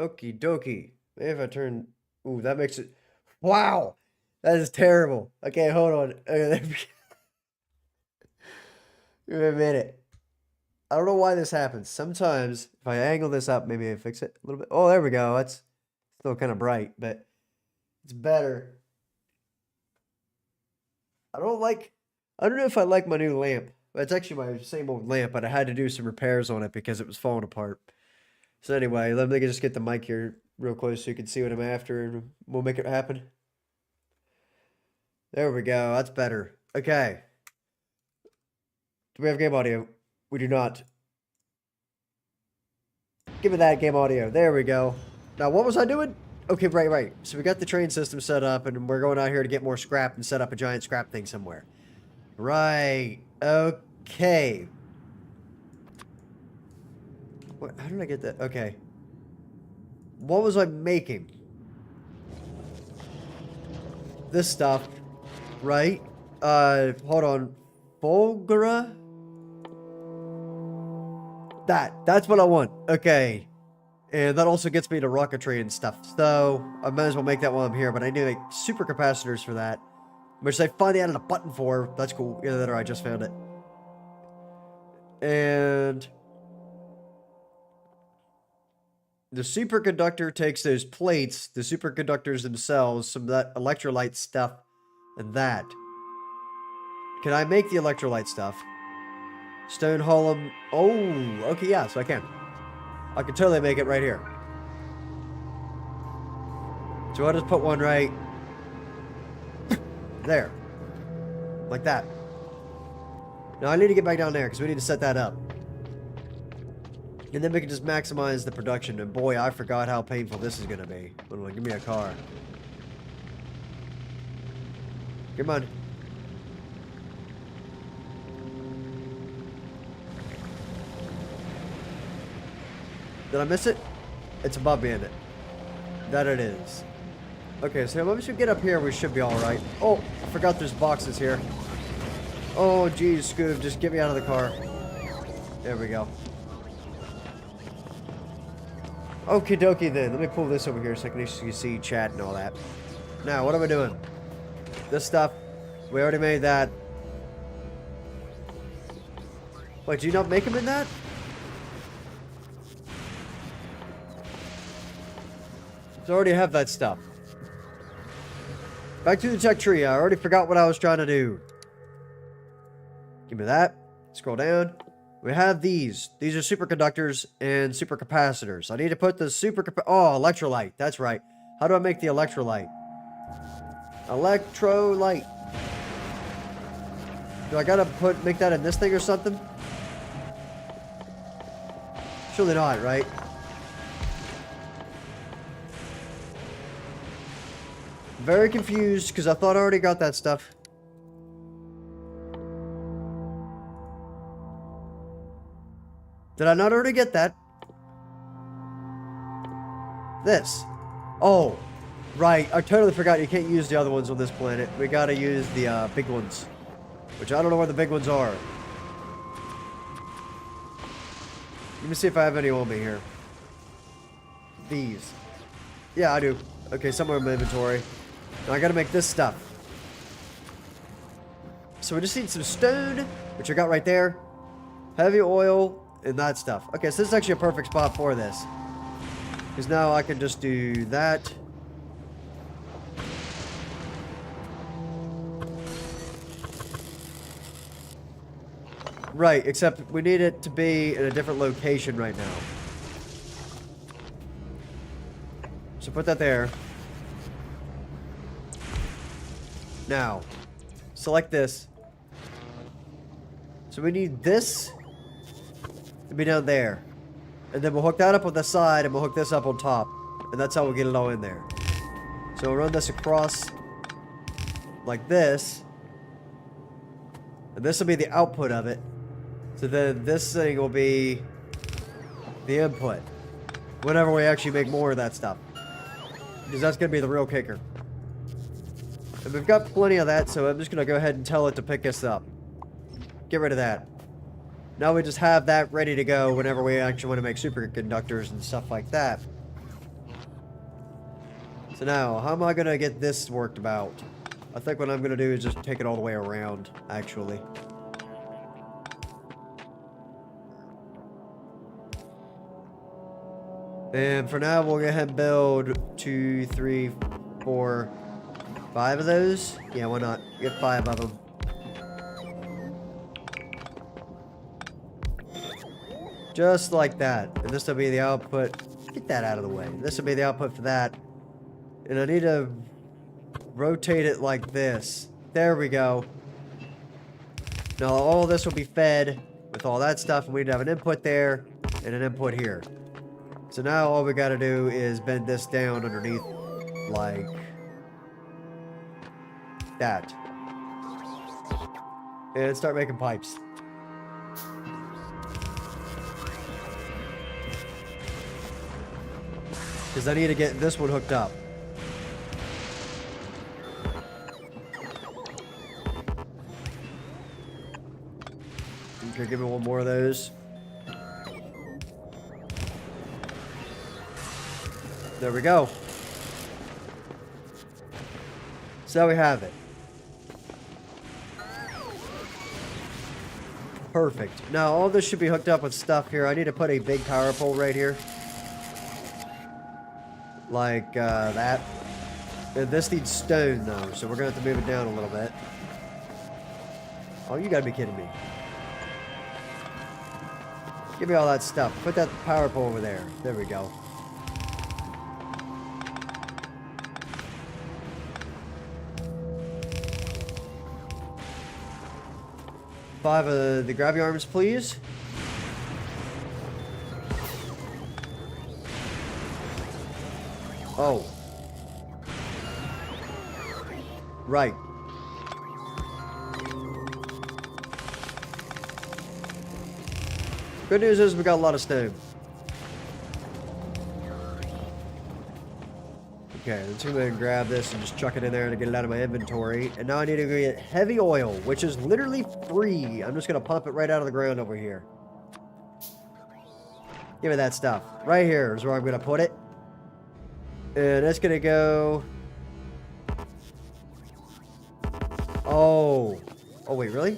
Okie dokie. Maybe if I turn... Ooh, that makes it... Wow! That is terrible. Okay, hold on. Wait a minute. I don't know why this happens. Sometimes, if I angle this up, maybe I fix it a little bit. Oh, there we go. That's still kind of bright, but it's better. I don't like... I don't know if I like my new lamp. It's actually my same old lamp, but I had to do some repairs on it because it was falling apart. So anyway, let me just get the mic here real close so you can see what I'm after, and we'll make it happen. There we go. That's better. Okay. Do we have game audio? We do not. Give me that game audio. There we go. Now, what was I doing? Okay, right. So we got the train system set up, and we're going out here to get more scrap and set up a giant scrap thing somewhere. Right. Okay. What? How did I get that? Okay. What was I making? This stuff. Right? Hold on. Fulgora? That's what I want. Okay. And that also gets me to rocketry and stuff. So, I might as well make that while I'm here, but I need to make super capacitors for that. Which they finally added a button for. That's cool. Either that or I just found it. And... the superconductor takes those plates, the superconductors themselves, some of that electrolyte stuff, and that. Can I make the electrolyte stuff? Stone Hollow. Oh, okay, yeah, so I can. I can totally make it right here. So I'll just put one right there. Like that. Now I need to get back down there because we need to set that up. And then we can just maximize the production. And boy, I forgot how painful this is going to be. Hold on, give me a car. Come on. Did I miss it? It's above me, isn't it? That it is. Okay, so once we get up here, we should be alright. Oh, I forgot there's boxes here. Oh, geez, Scoob, just get me out of the car. There we go. Okie dokie then. Let me pull this over here so I can actually see chat and all that. Now, what am I doing? This stuff. We already made that. Wait, do you not make them in that? So I already have that stuff. Back to the tech tree. I already forgot what I was trying to do. Give me that. Scroll down. We have these. These are superconductors and supercapacitors. I need to put the oh, electrolyte. That's right. How do I make the electrolyte? Electrolyte. Do I gotta make that in this thing or something? Surely not, right? Very confused because I thought I already got that stuff. Did I not already get that? This. Oh, right. I totally forgot you can't use the other ones on this planet. We gotta use the big ones. Which I don't know where the big ones are. Let me see if I have any on me here. These. Yeah, I do. Okay, somewhere in my inventory. Now I gotta make this stuff. So we just need some stone, which I got right there. Heavy oil. And that stuff. Okay, so this is actually a perfect spot for this. Because now I can just do that. Right, except we need it to be in a different location right now. So put that there. Now, select this. So we need this to be down there. And then we'll hook that up on the side and we'll hook this up on top. And that's how we'll get it all in there. So we'll run this across like this. And this will be the output of it. So then this thing will be the input. Whenever we actually make more of that stuff. Because that's going to be the real kicker. And we've got plenty of that, so I'm just going to go ahead and tell it to pick us up. Get rid of that. Now we just have that ready to go whenever we actually want to make superconductors and stuff like that. So now, how am I gonna get this worked about? I think what I'm gonna do is just take it all the way around, actually. And for now, we'll go ahead and build 2, 3, 4, 5 of those. Yeah, why not? Get 5 of them. Just like that. And this will be the output. Get that out of the way. This will be the output for that. And I need to rotate it like this. There we go. Now all this will be fed with all that stuff, and we'd have an input there and an input here. So now all we gotta do is bend this down underneath like that. And start making pipes. Because I need to get this one hooked up. Okay, give me one more of those. There we go. So we have it. Perfect. Now all this should be hooked up with stuff here. I need to put a big power pole right here. Like that. And this needs stone though, so we're gonna have to move it down a little bit. Oh, you gotta be kidding me. Give me all that stuff. Put that power pole over there. There we go. Five of the gravity arms, please. Oh. Right. Good news is we got a lot of stone. Okay, let's go ahead and grab this and just chuck it in there to get it out of my inventory. And now I need to go get heavy oil, which is literally free. I'm just going to pump it right out of the ground over here. Give me that stuff. Right here is where I'm going to put it. And it's going to go... Oh. Oh, wait, really?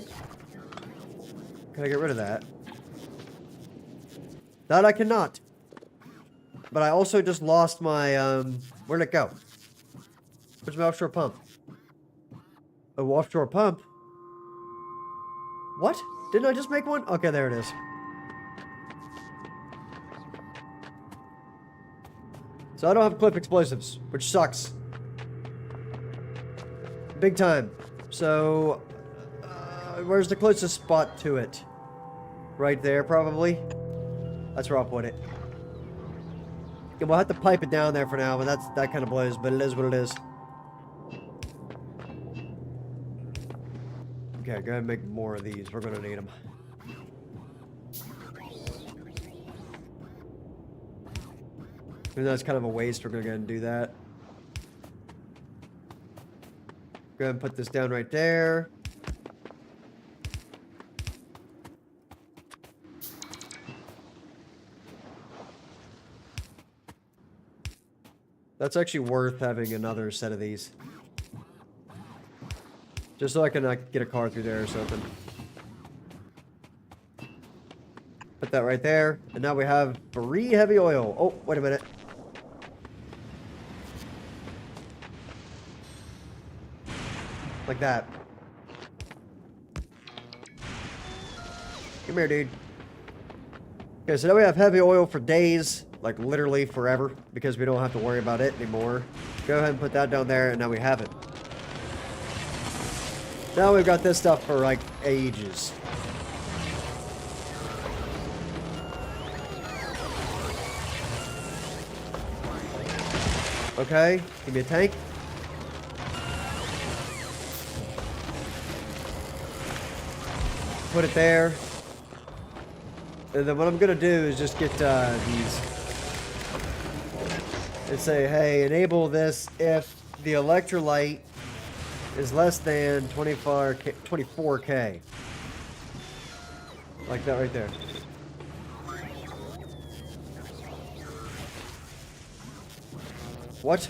Can I get rid of that? That I cannot. But I also just lost my, where'd it go? Where's my offshore pump? Oh, offshore pump? What? Didn't I just make one? Okay, there it is. So I don't have clip explosives, which sucks. Big time. So, where's the closest spot to it? Right there, probably. That's where I'll put it. Yeah, we'll have to pipe it down there for now, but that kind of blows, but it is what it is. Okay, go ahead and make more of these. We're going to need them. Even though it's kind of a waste, we're going to go ahead and do that. Go ahead and put this down right there. That's actually worth having another set of these. Just so I can get a car through there or something. Put that right there. And now we have free heavy oil. Oh, wait a minute. Like that. Come here, dude. Okay, so now we have heavy oil for days. Like literally forever, because we don't have to worry about it anymore. Go ahead and put that down there, and now we have it. Now we've got this stuff for like ages. Okay, give me a tank. Put it there. And then what I'm gonna do is just get these. And say, hey, enable this if the electrolyte is less than 24K. Like that right there. What?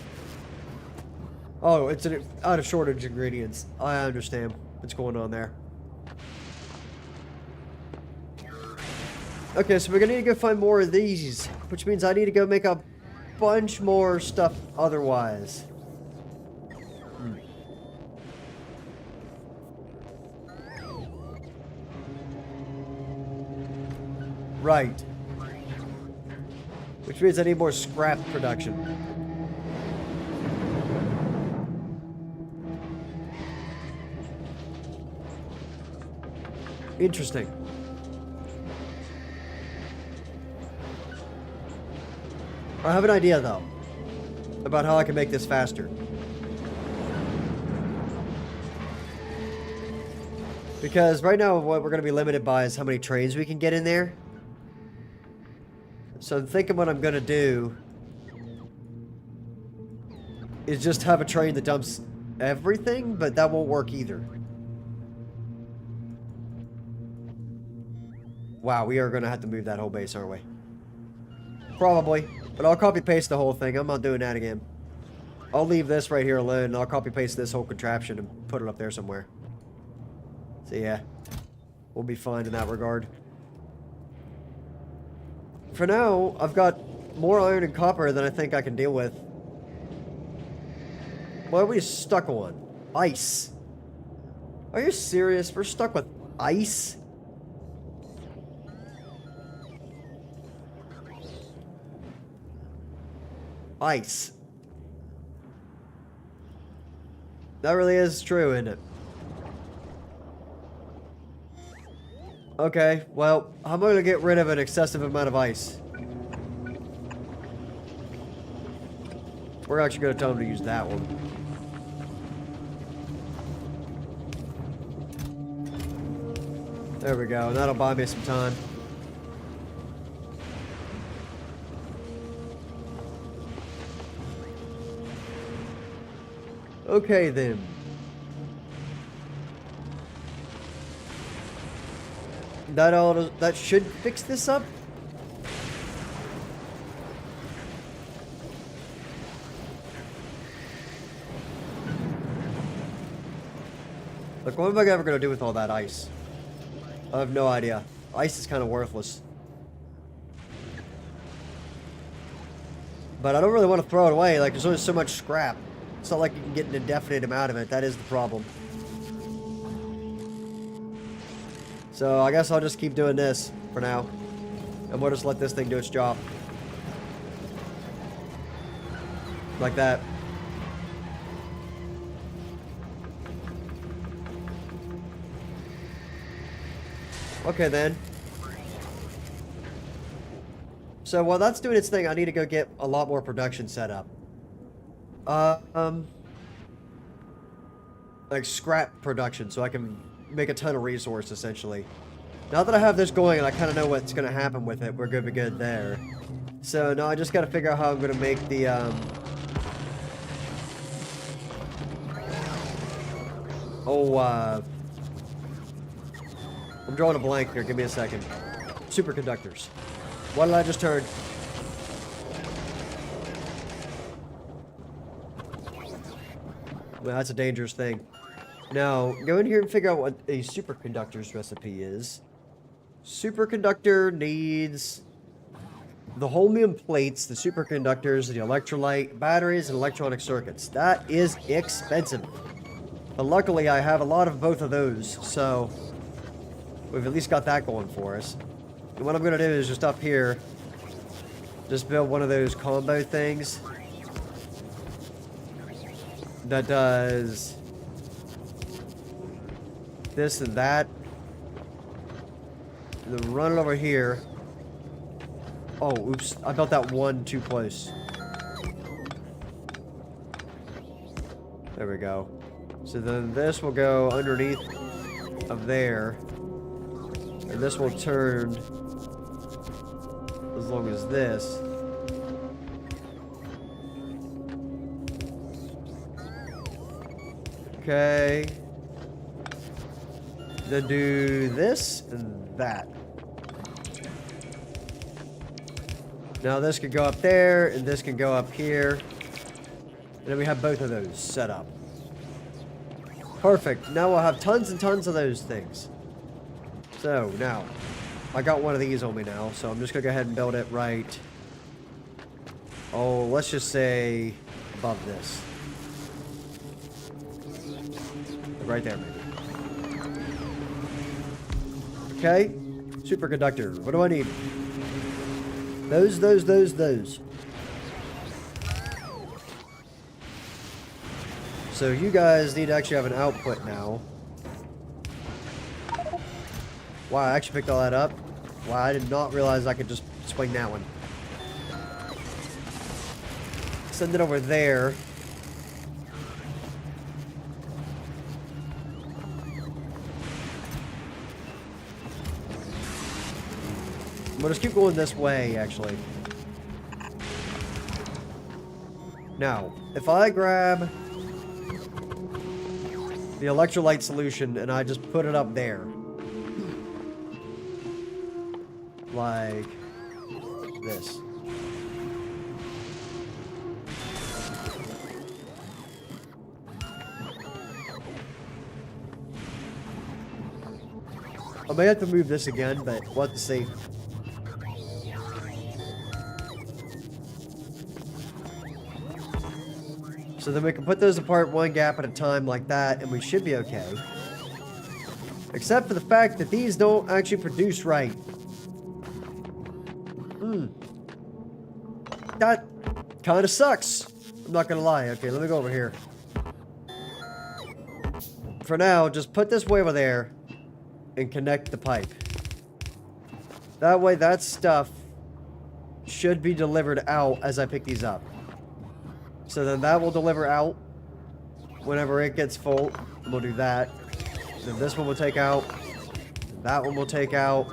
Oh, it's out of shortage ingredients. I understand what's going on there. Okay, so we're gonna need to go find more of these, which means I need to go make a bunch more stuff otherwise. Right. Which means I need more scrap production. Interesting. I have an idea, though, about how I can make this faster. Because right now, what we're going to be limited by is how many trains we can get in there. So I'm thinking what I'm going to do is just have a train that dumps everything, but that won't work either. Wow, we are going to have to move that whole base, aren't we? Probably. But I'll copy-paste the whole thing. I'm not doing that again. I'll leave this right here alone, and I'll copy-paste this whole contraption and put it up there somewhere. So yeah, we'll be fine in that regard. For now, I've got more iron and copper than I think I can deal with. What are we stuck on? Ice. Are you serious? We're stuck with ice? Ice. That really is true, isn't it? Okay, well, I'm going to get rid of an excessive amount of ice. We're actually going to tell them to use that one. There we go, and that'll buy me some time. Okay, then. That should fix this up. Like, what am I ever going to do with all that ice? I have no idea. Ice is kind of worthless. But I don't really want to throw it away. Like, there's only so much scrap. It's not like you can get an indefinite amount of it. That is the problem. So I guess I'll just keep doing this for now. And we'll just let this thing do its job. Like that. Okay then. So while that's doing its thing, I need to go get a lot more production set up. Like scrap production, so I can make a ton of resource, essentially. Now that I have this going and I kind of know what's going to happen with it, we're going to be good there. So now I just got to figure out how I'm going to make the, I'm drawing a blank here, give me a second. Superconductors. What did I just turn? Well, that's a dangerous thing. Now, go in here and figure out what a superconductor's recipe is. Superconductor needs the holmium plates, the superconductors, the electrolyte, batteries, and electronic circuits. That is expensive. But luckily, I have a lot of both of those, so we've at least got that going for us. And what I'm going to do is just up here, just build one of those combo things that does this and that. And then run it over here. Oh, oops. I built that one too close. There we go. So then this will go underneath of there. And this will turn as long as this. Okay. Then do this and that. Now this can go up there, and this can go up here. And then we have both of those set up. Perfect. Now we'll have tons and tons of those things. So, now, I got one of these on me now, so I'm just going to go ahead and build it right... Oh, let's just say above this. Right there, maybe. Okay. Superconductor. What do I need? Those. So you guys need to actually have an output now. Wow, I actually picked all that up. Wow, I did not realize I could just swing that one. Send it over there. I'm gonna just keep going this way, actually. Now, if I grab the electrolyte solution and I just put it up there. Like this. I may have to move this again, but we'll have to see. So then we can put those apart one gap at a time like that, and we should be okay. Except for the fact that these don't actually produce right. That kind of sucks. I'm not gonna lie. Okay, let me go over here. For now, just put this way over there and connect the pipe. That way, that stuff should be delivered out as I pick these up. So then that will deliver out whenever it gets full. We'll do that. Then this one will take out. That one will take out.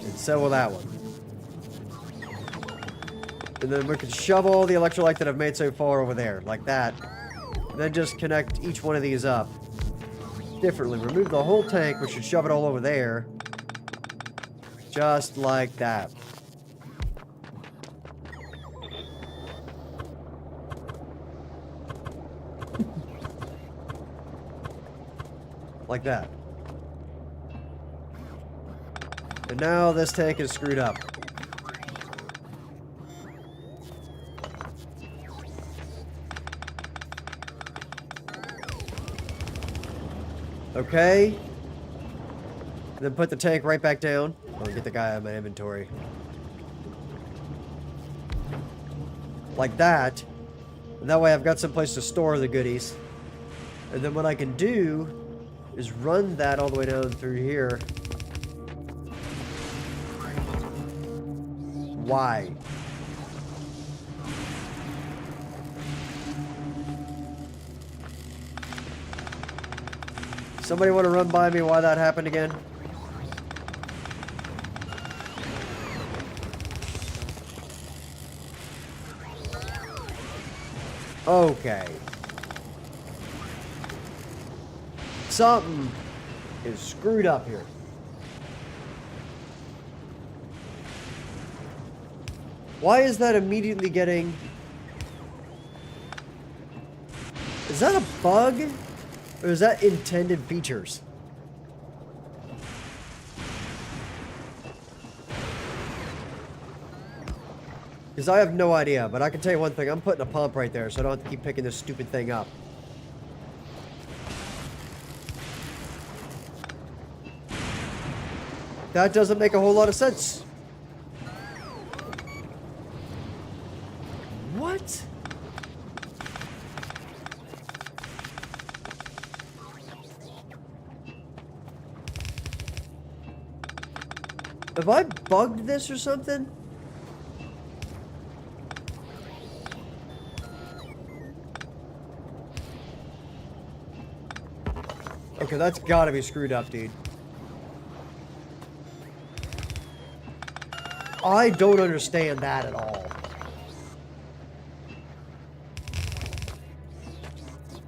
And so will that one. And then we can shove all the electrolyte that I've made so far over there, like that. And then just connect each one of these up differently. Remove the whole tank, which should shove it all over there. Just like that. Like that. And now this tank is screwed up. Okay. Then put the tank right back down. I'll get the guy out of my inventory. Like that. And that way I've got some place to store the goodies. And then what I can do is run that all the way down through here. Why? Somebody want to run by me why that happened again? Okay. Something is screwed up here. Why is that immediately getting... Is that a bug? Or is that intended features? Because I have no idea, but I can tell you one thing. I'm putting a pump right there, so I don't have to keep picking this stupid thing up. That doesn't make a whole lot of sense. What? Have I bugged this or something? Okay, that's gotta be screwed up, dude. I don't understand that at all.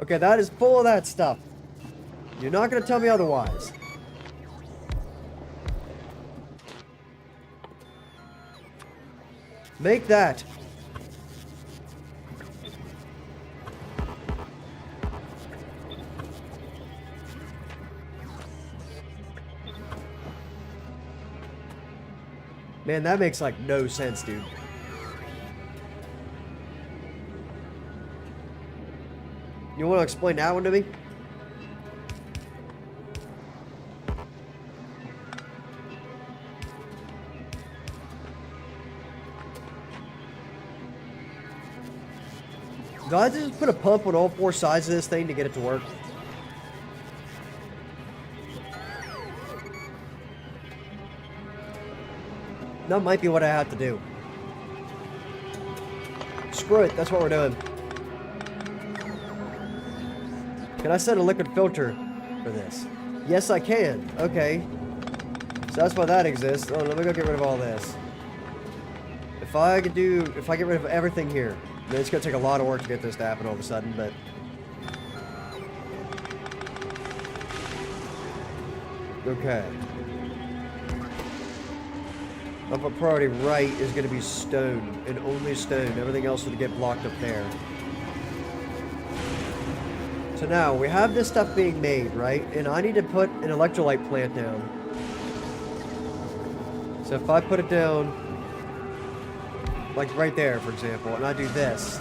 Okay, that is full of that stuff. You're not gonna tell me otherwise. Make that. Man, that makes like no sense, dude. You want to explain that one to me? Do I just put a pump on all 4 sides of this thing to get it to work? That might be what I have to do. Screw it, that's what we're doing. Can I set a liquid filter for this? Yes, I can. Okay. So that's why that exists. Oh, let me go get rid of all this. If I get rid of everything here, then it's gonna take a lot of work to get this to happen all of a sudden, but... Okay. Up a priority right is gonna be stone, and only stone. Everything else will get blocked up there. So now, we have this stuff being made, right? And I need to put an electrolyte plant down. So if I put it down, like right there, for example, and I do this,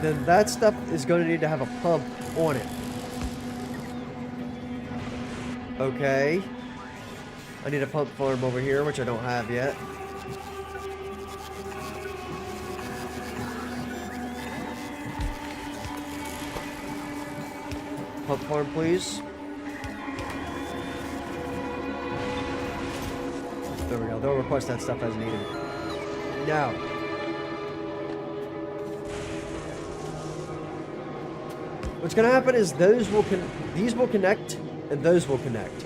then that stuff is going to need to have a pump on it. Okay. I need a pump farm over here, which I don't have yet. Pump farm, please. There we go. They'll request that stuff as needed. Now. What's going to happen is these will connect and those will connect.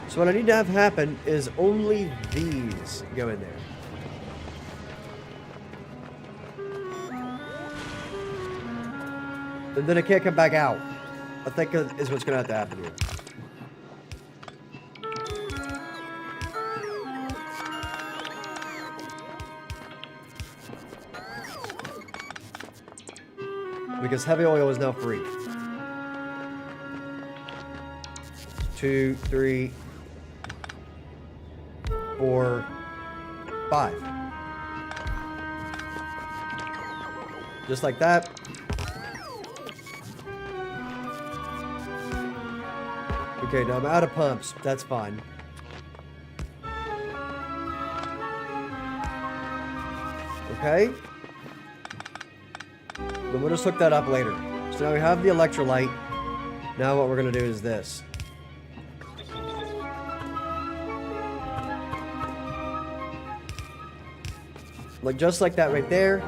So what I need to have happen is only these go in there. And then it can't come back out. I think is what's going to have to happen here. Because heavy oil is now free. 2, 3, 4, 5. Just like that. Okay, now I'm out of pumps. That's fine. Okay. Then we'll just hook that up later. So now we have the electrolyte. Now what we're going to do is this. Like just like that right there.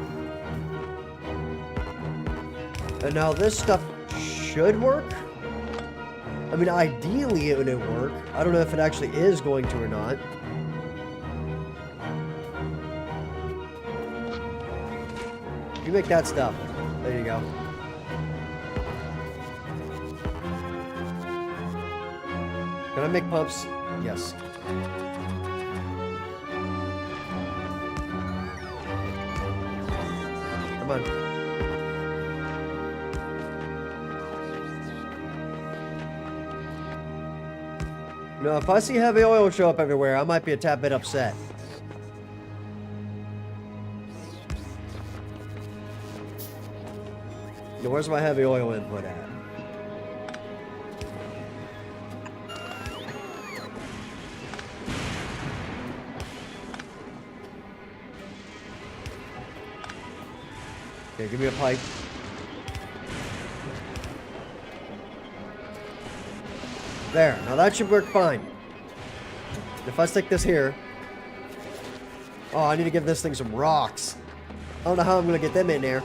And now this stuff should work. I mean, ideally it would work. I don't know if it actually is going to or not. You make that stuff. There you go. Can I make pumps? Yes. Come on. No, if I see heavy oil show up everywhere, I might be a tad bit upset. Now, where's my heavy oil input at? Okay, give me a pipe. There, now that should work fine. If I stick this here... Oh, I need to give this thing some rocks. I don't know how I'm going to get them in there.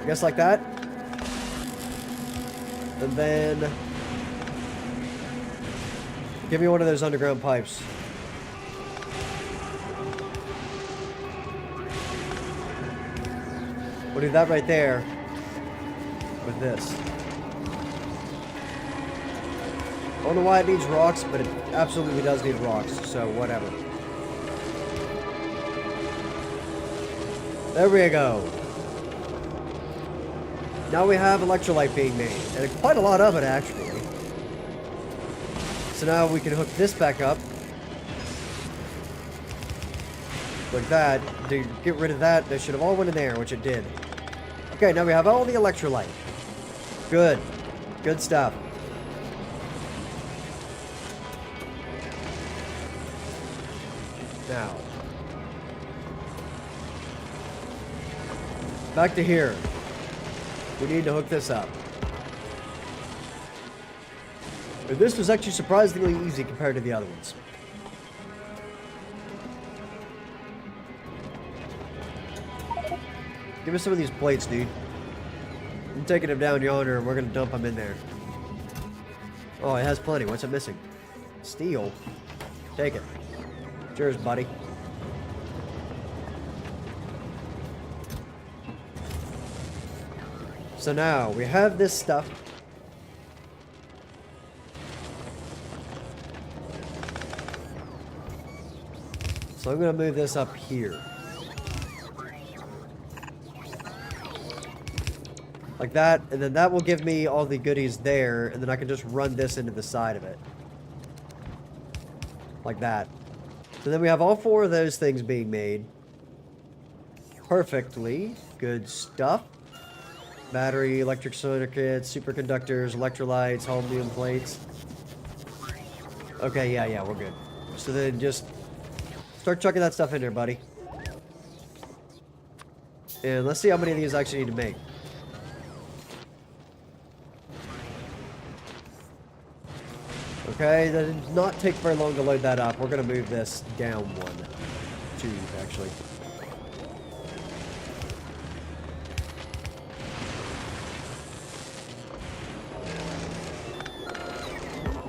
I guess like that. And then... Give me one of those underground pipes. We'll do that right there with this. I don't know why it needs rocks, but it absolutely does need rocks, so whatever. There we go. Now we have electrolyte being made, and quite a lot of it actually. So now we can hook this back up. Like that. To get rid of that, they should have all went in there, which it did. Okay, now we have all the electrolyte. Good. Good stuff. Now. Back to here. We need to hook this up. And this was actually surprisingly easy compared to the other ones. Give us some of these plates, dude. I'm taking them down yonder and we're gonna dump them in there. Oh, it has plenty. What's it missing? Steel. Take it. Cheers, buddy. So now, we have this stuff. So I'm going to move this up here. Like that, and then that will give me all the goodies there, and then I can just run this into the side of it. Like that. So then we have all four of those things being made. Perfectly. Good stuff. Battery, electric circuits, superconductors, electrolytes, holmium plates. Okay, yeah, we're good. So then just start chucking that stuff in there, buddy. And let's see how many of these I actually need to make. Okay, that did not take very long to load that up. We're going to move this down one. Two, actually.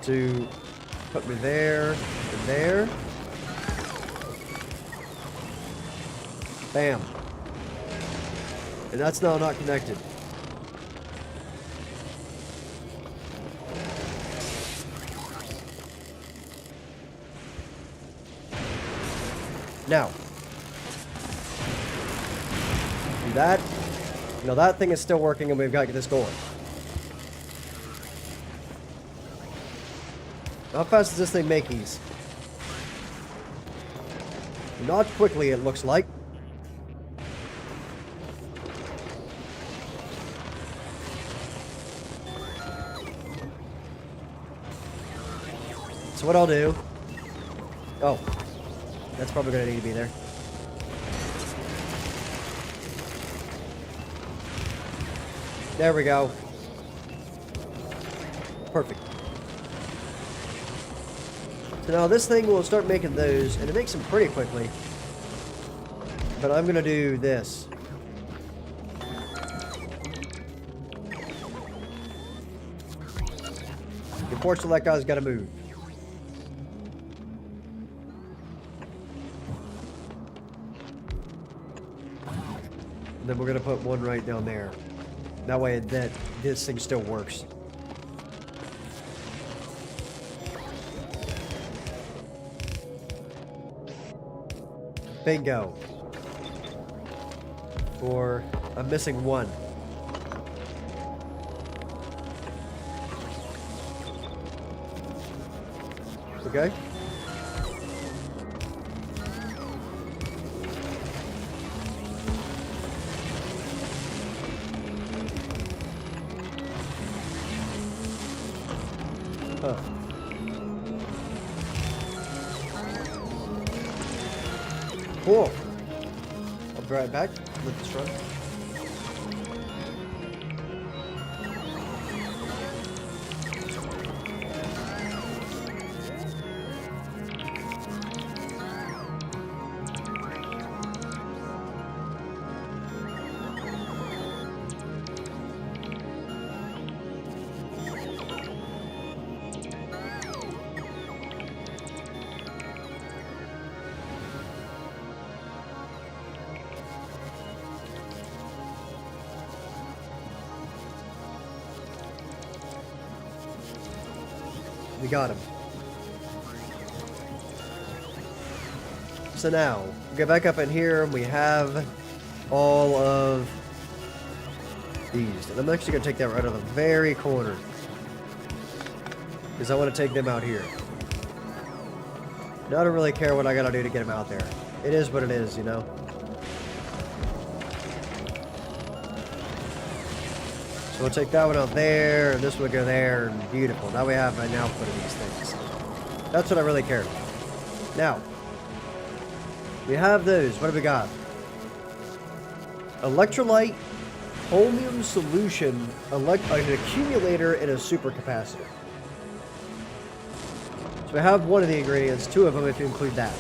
To put me there and there. Bam. And that's now not connected. Now. Do that. You know, that thing is still working and we've got to get this going. How fast does this thing make these? Not quickly, it looks like. So what I'll do... Oh. That's probably going to need to be there. There we go. Perfect. So now this thing will start making those, and it makes them pretty quickly. But I'm going to do this. Unfortunately, that guy's got to move. And then we're going to put one right down there. That way that this thing still works. Bingo. Or I'm missing one. Okay. Huh. Cool. I'll be right back. Let this run. We got him. So now, we get back up in here and we have all of these. And I'm actually going to take that right out of the very corner. Because I want to take them out here. Now I don't really care what I got to do to get them out there. It is what it is, you know? So we'll take that one out there, and this will go there, and beautiful. Now we have an output of these things. That's what I really care about. Now, we have those. What do we got? Electrolyte, chromium solution, an accumulator, and a supercapacitor. So we have one of the ingredients, two of them if you include that.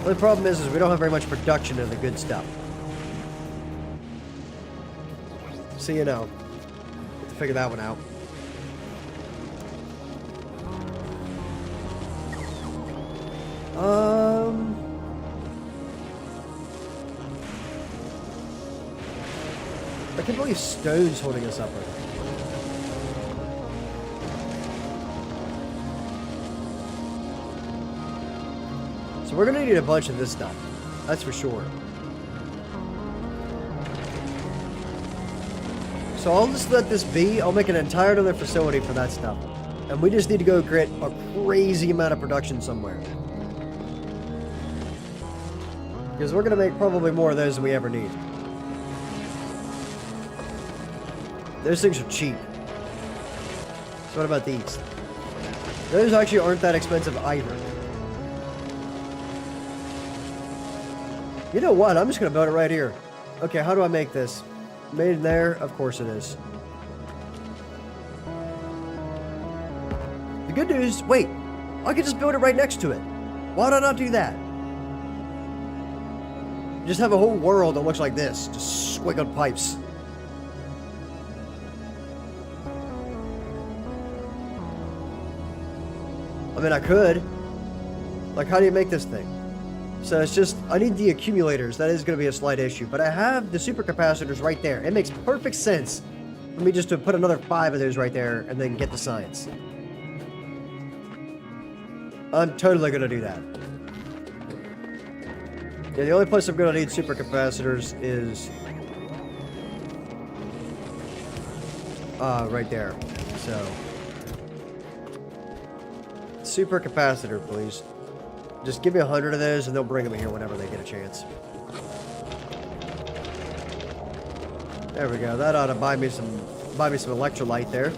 But the problem is we don't have very much production of the good stuff. So, you know, have to figure that one out. I can't believe stone's holding us up right now. So we're gonna need a bunch of this stuff. That's for sure. So I'll just let this be. I'll make an entire other facility for that stuff. And we just need to go get a crazy amount of production somewhere. Because we're going to make probably more of those than we ever need. Those things are cheap. So what about these? Those actually aren't that expensive either. You know what? I'm just going to build it right here. Okay, how do I make this? Made in there? Of course it is. The good news, wait, I could just build it right next to it. Why did I not do that? Just have a whole world that looks like this. Just squiggled pipes. I mean, I could. Like, how do you make this thing? So it's just, I need the accumulators. That is going to be a slight issue. But I have the supercapacitors right there. It makes perfect sense for me just to put another 5 of those right there and then get the science. I'm totally going to do that. Yeah, the only place I'm going to need supercapacitors is right there. So supercapacitor, please. Just give me 100 of those, and they'll bring them here whenever they get a chance. There we go. That ought to buy me some electrolyte there.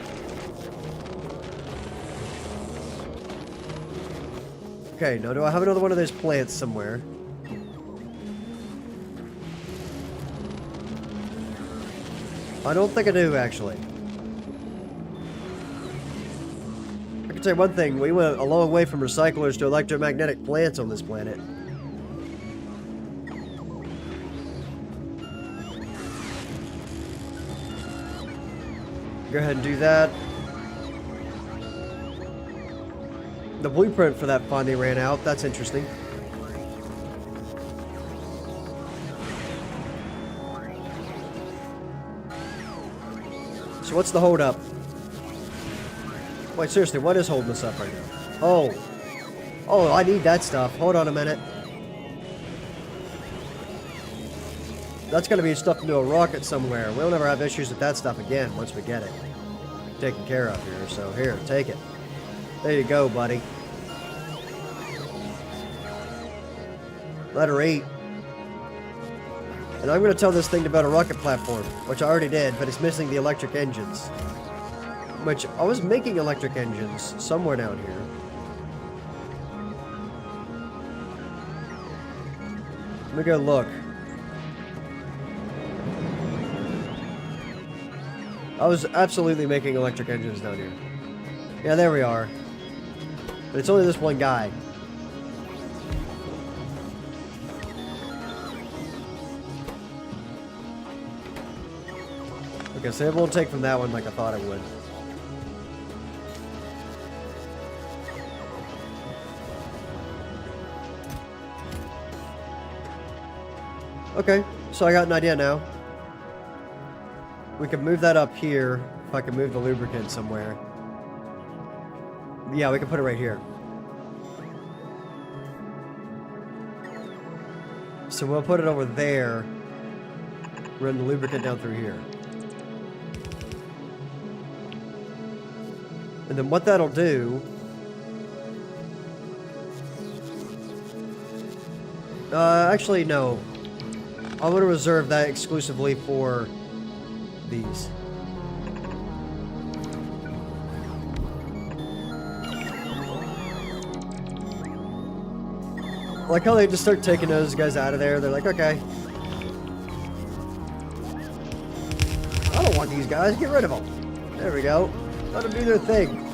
Okay, now do I have another one of those plants somewhere? I don't think I do, actually. I can tell you one thing, we went a long way from recyclers to electromagnetic plants on this planet. Go ahead and do that. The blueprint for that finally ran out. That's interesting. So what's the hold up? Wait, seriously, what is holding us up right now? Oh, I need that stuff. Hold on a minute. That's going to be stuffed into a rocket somewhere. We'll never have issues with that stuff again once we get it taken care of here. So here, take it. There you go, buddy. Letter 8. And I'm going to tell this thing to build a rocket platform, which I already did, but it's missing the electric engines. Which, I was making electric engines somewhere down here. Let me go look. I was absolutely making electric engines down here. Yeah, there we are. But it's only this one guy. Okay, so it won't take from that one like I thought it would. Okay, so I got an idea now. We can move that up here. If I can move the lubricant somewhere. Yeah, we can put it right here. So we'll put it over there. Run the lubricant down through here. And then what that'll do... actually, no. I'm going to reserve that exclusively for these. I like how they just start taking those guys out of there. They're like, okay. I don't want these guys. Get rid of them. There we go. Let them do their thing.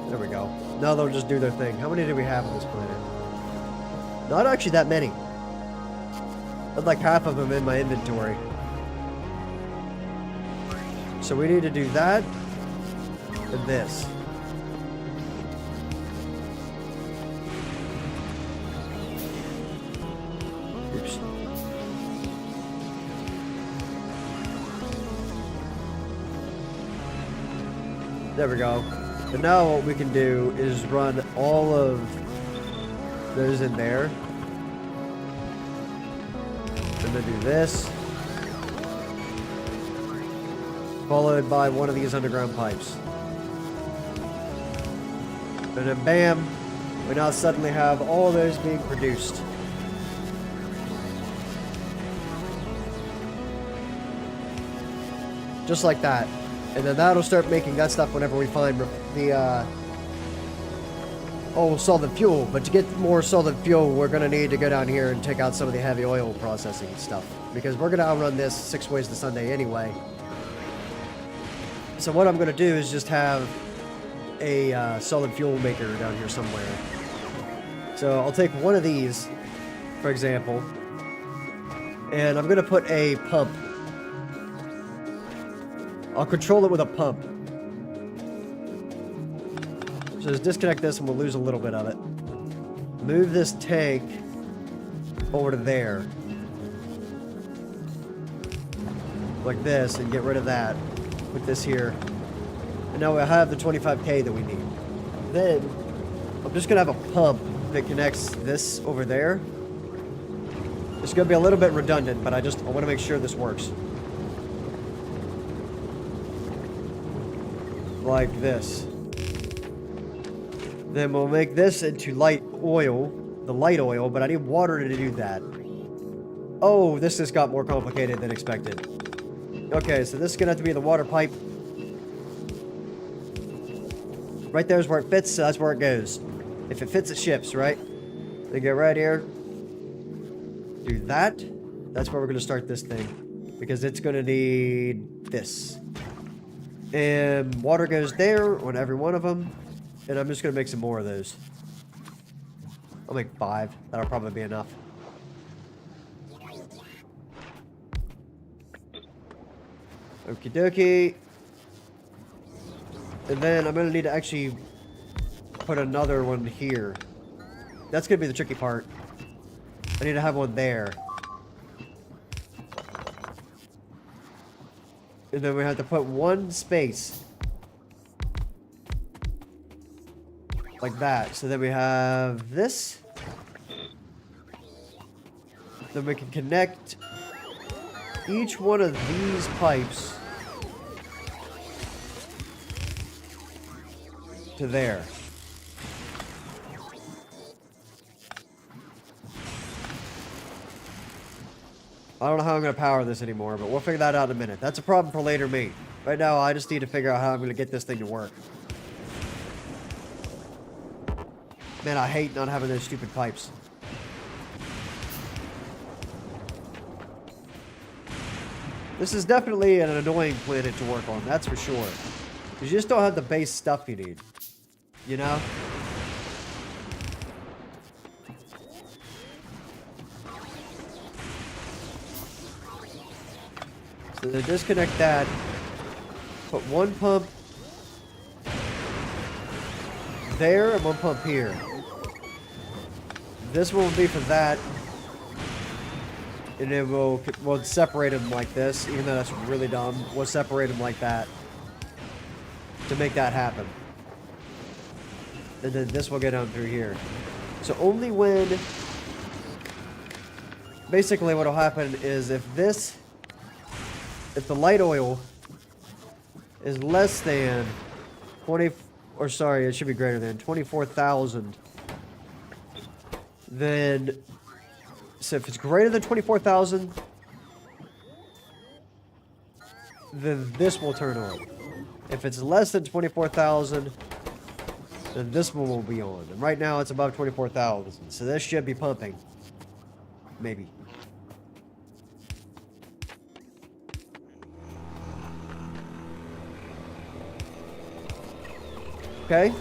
There we go. Now they'll just do their thing. How many do we have on this planet? Not actually that many. I had like half of them in my inventory. So we need to do that and this. Oops. There we go. But now what we can do is run all of those in there. And then do this. Followed by one of these underground pipes. And then bam, we now suddenly have all those being produced. Just like that. And then that'll start making that stuff whenever we find the, solid fuel. But to get more solid fuel, we're going to need to go down here and take out some of the heavy oil processing stuff. Because we're going to outrun this 6 ways to Sunday anyway. So what I'm going to do is just have a solid fuel maker down here somewhere. So I'll take one of these, for example. And I'm going to put a pump. I'll control it with a pump. So just disconnect this and we'll lose a little bit of it. Move this tank over to there. Like this, and get rid of that. Put this here. And now we have the 25K that we need. Then, I'm just going to have a pump that connects this over there. It's going to be a little bit redundant, but I want to make sure this works. Like this. Then we'll make this into light oil, the light oil, but I need water to do that. Oh, this just got more complicated than expected. Okay, so this is gonna have to be the water pipe. Right there is where it fits, so that's where it goes. If it fits, it ships, right? Then go right here. Do that. That's where we're gonna start this thing. Because it's gonna need this. And water goes there on every one of them. And I'm just going to make some more of those. I'll make 5. That'll probably be enough. Okie dokie. And then I'm going to need to actually put another one here. That's going to be the tricky part. I need to have one there. And then we have to put one space. Like that. So then we have this. Then we can connect each one of these pipes to there. I don't know how I'm going to power this anymore, but we'll figure that out in a minute. That's a problem for later me. Right now, I just need to figure out how I'm going to get this thing to work. Man, I hate not having those stupid pipes. This is definitely an annoying planet to work on, that's for sure. You just don't have the base stuff you need. You know? So to disconnect that, put one pump there and one pump here. This one will be for that. And then we'll separate them like this, even though that's really dumb. We'll separate them like that to make that happen. And then this will get down through here. So only when basically what'll happen is if the light oil is less than 20, or sorry, it should be greater than 24,000, then, so if it's greater than 24,000, then this will turn on. If it's less than 24,000, then this one will be on. And right now it's above 24,000, so this should be pumping. Maybe. Okay.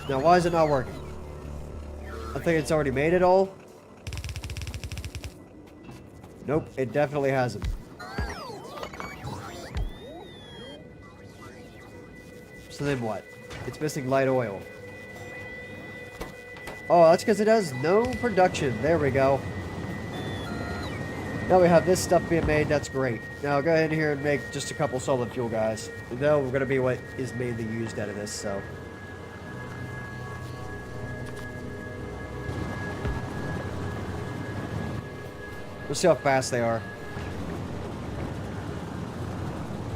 Now why is it not working? I think it's already made it all. Nope, it definitely hasn't. So then what? It's missing light oil. Oh, that's because it has no production. There we go. Now we have this stuff being made. That's great. Now go ahead here and make just a couple solid fuel guys. And they're going to be what is mainly used out of this, so. We'll see how fast they are.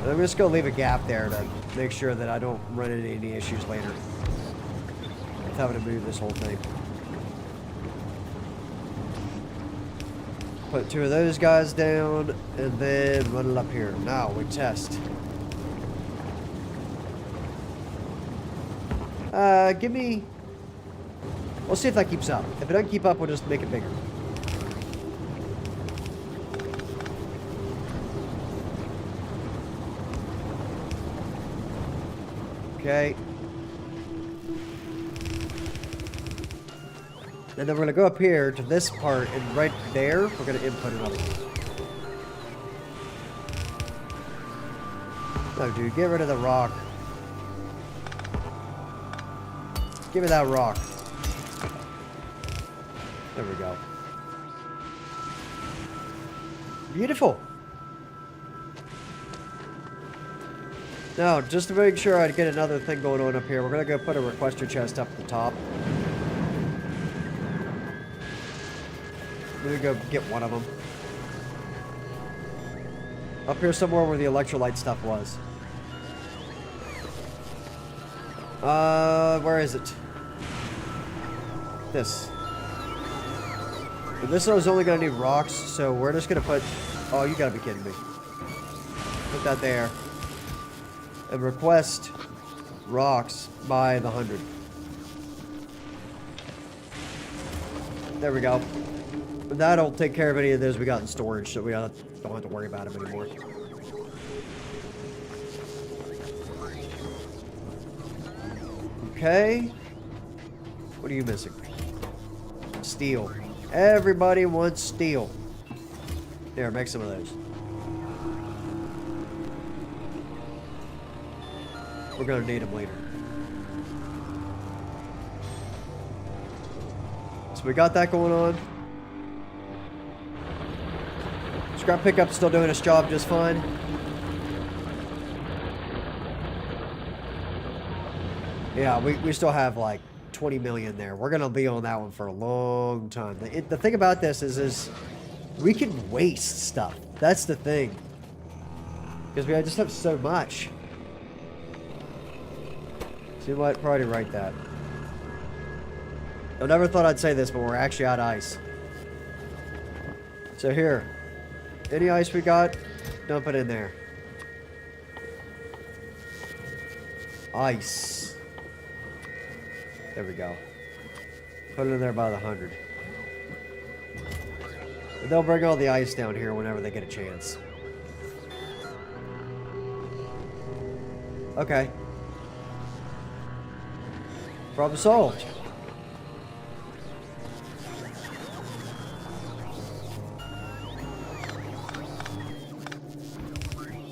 And I'm just going to leave a gap there to make sure that I don't run into any issues later with having to move this whole thing. Put 2 of those guys down and then run it up here. Now we test. Give me... We'll see if that keeps up. If it doesn't keep up, we'll just make it bigger. Okay. And then we're going to go up here to this part, and right there, we're going to input another one. No, dude, get rid of the rock. Give me that rock. There we go. Beautiful. Now, just to make sure I get another thing going on up here, we're going to go put a requester chest up at the top. Let me go get one of them. Up here somewhere where the electrolyte stuff was. Where is it? This. But this one's only going to need rocks, so we're just going to put... Oh, you got to be kidding me. Put that there. And request rocks by the 100. There we go. That'll take care of any of those we got in storage, so we don't have to worry about them anymore. Okay. What are you missing? Steel. Everybody wants steel. Here, make some of those. We're gonna need them later. So we got that going on. Scrap pickup's still doing its job just fine. Yeah, we still have like 20 million there. We're gonna be on that one for a long time. The thing about this is we can waste stuff. That's the thing. Because we just have so much. See what? Probably write that. I never thought I'd say this, but we're actually out of ice. So here. Any ice we got, dump it in there. Ice. There we go. Put it in there by the 100. And they'll bring all the ice down here whenever they get a chance. Okay. Problem solved.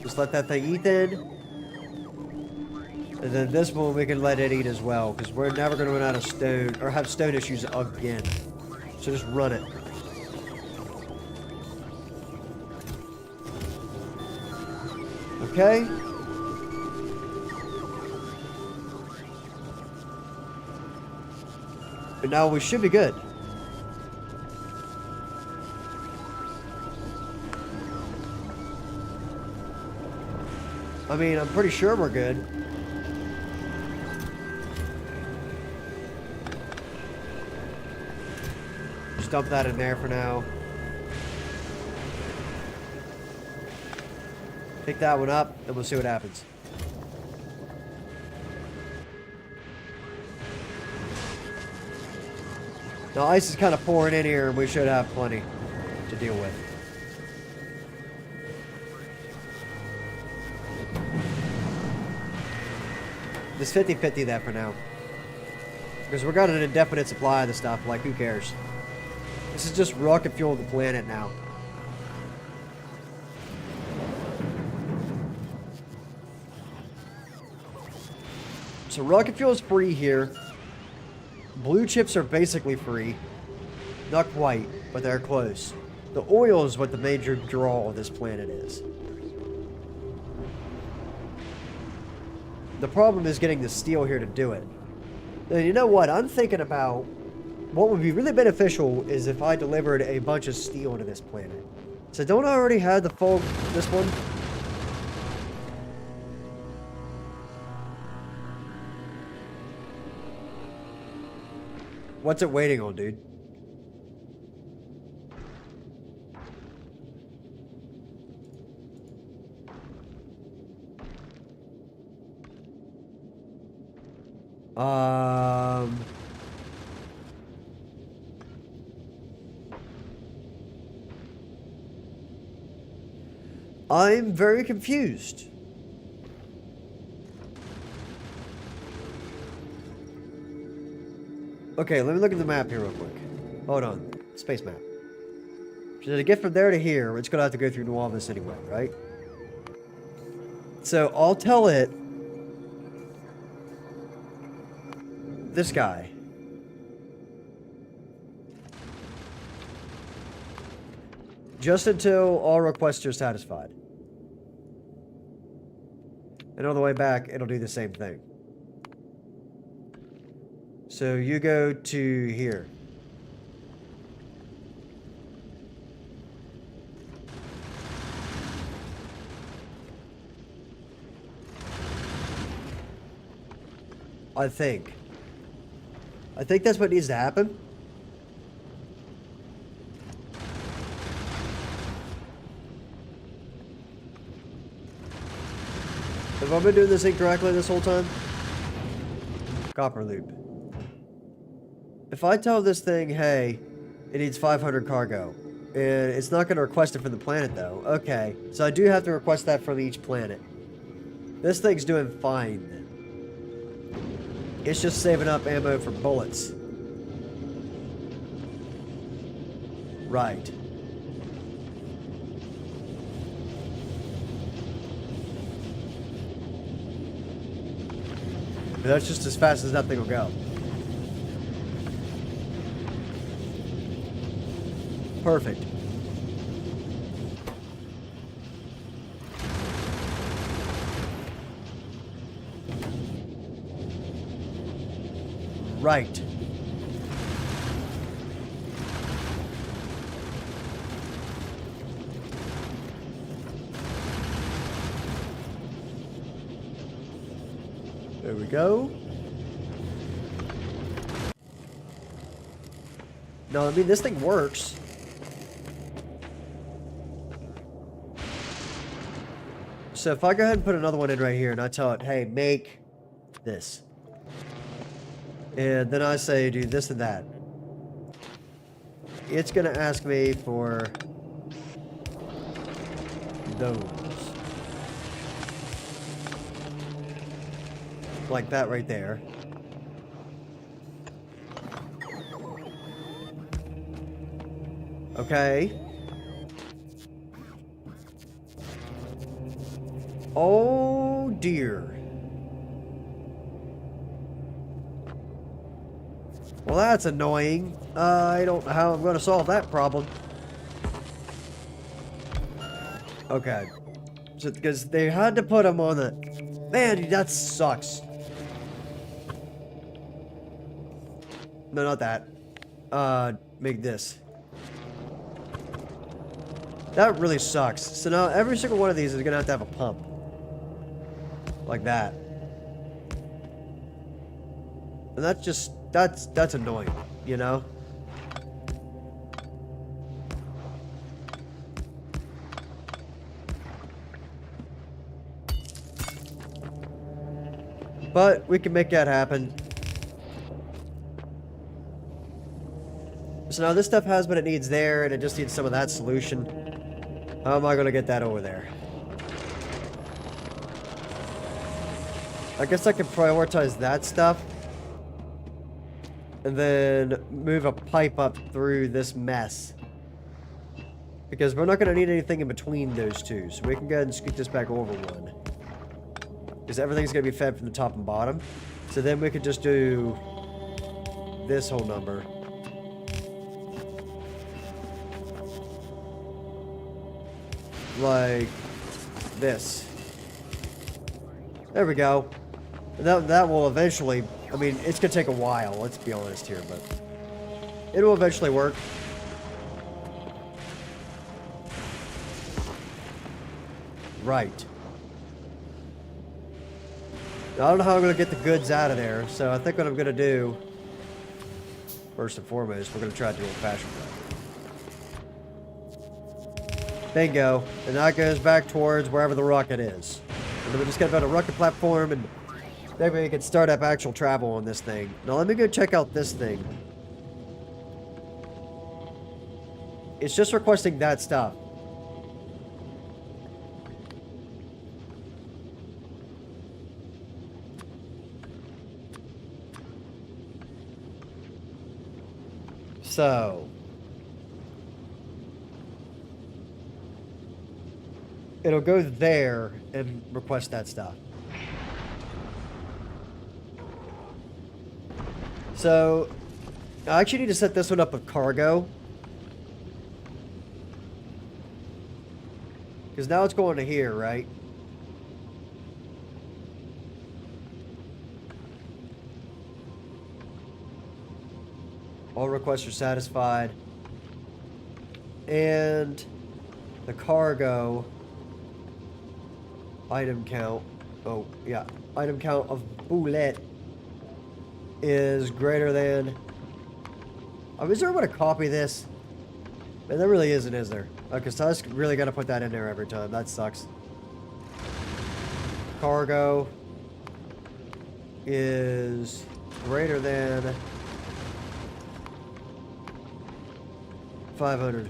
Just let that thing eat then. And then this one we can let it eat as well, because we're never going to run out of stone, or have stone issues again. So just run it. Okay. And now we should be good. I mean, I'm pretty sure we're good. Just dump that in there for now. Pick that one up, and we'll see what happens. Now, ice is kind of pouring in here, and we should have plenty to deal with. Just 50-50 that for now. Because we're got an indefinite supply of the stuff, like, who cares? This is just rocket fuel of the planet now. So rocket fuel is free here. Blue chips are basically free. Not quite, but they're close. The oil is what the major draw of this planet is. The problem is getting the steel here to do it. And you know what? I'm thinking about what would be really beneficial is if I delivered a bunch of steel to this planet. So don't I already have the full this one? What's it waiting on, dude? I'm very confused. Okay, let me look at the map here real quick. Hold on. Space map. So to get from there to here, it's going to have to go through Nuavis anyway, right? So I'll tell it... this guy. Just until all requests are satisfied. And on the way back, it'll do the same thing. So you go to here. I think that's what needs to happen. Have I been doing this incorrectly this whole time? Copper loop. If I tell this thing, hey, it needs 500 cargo, and it's not going to request it from the planet, though. Okay, so I do have to request that from each planet. This thing's doing fine, then. It's just saving up ammo for bullets. Right. But that's just as fast as that thing will go. Perfect. Right. There we go. No, I mean, this thing works. So if I go ahead and put another one in right here and I tell it, hey, make this. And then I say, do this and that. It's going to ask me for those. Like that right there. Okay. Oh dear. Well, that's annoying. I don't know how I'm going to solve that problem. Okay. So, because they had to put them on the... Man, that sucks. No, not that. Make this. That really sucks. So now every single one of these is going to have a pump. Like that. And that's just, that's annoying, you know? But we can make that happen. So now this stuff has what it needs there, and it just needs some of that solution. How am I going to get that over there? I guess I can prioritize that stuff. And then move a pipe up through this mess. Because we're not going to need anything in between those two. So we can go ahead and scoot this back over one. Because everything's going to be fed from the top and bottom. So then we could just do this whole number. Like this. There we go. That will eventually, I mean, it's going to take a while, let's be honest here, but it'll eventually work. Right. Now, I don't know how I'm going to get the goods out of there, so I think what I'm going to do, first and foremost, we're going to try to do old-fashioned way. Bingo. And that goes back towards wherever the rocket is. And then we just got to build a rocket platform, and maybe we can start up actual travel on this thing. Now let me go check out this thing. It's just requesting that stuff. So it'll go there and request that stuff. So I actually need to set this one up with cargo. Because now it's going to here, right? All requests are satisfied. And the cargo item count. Oh, yeah. Item count of bullet is greater than... Oh, is there a way to copy this? Man, there really isn't, is there? Okay, so I just really got to put that in there every time. That sucks. Cargo is greater than 500.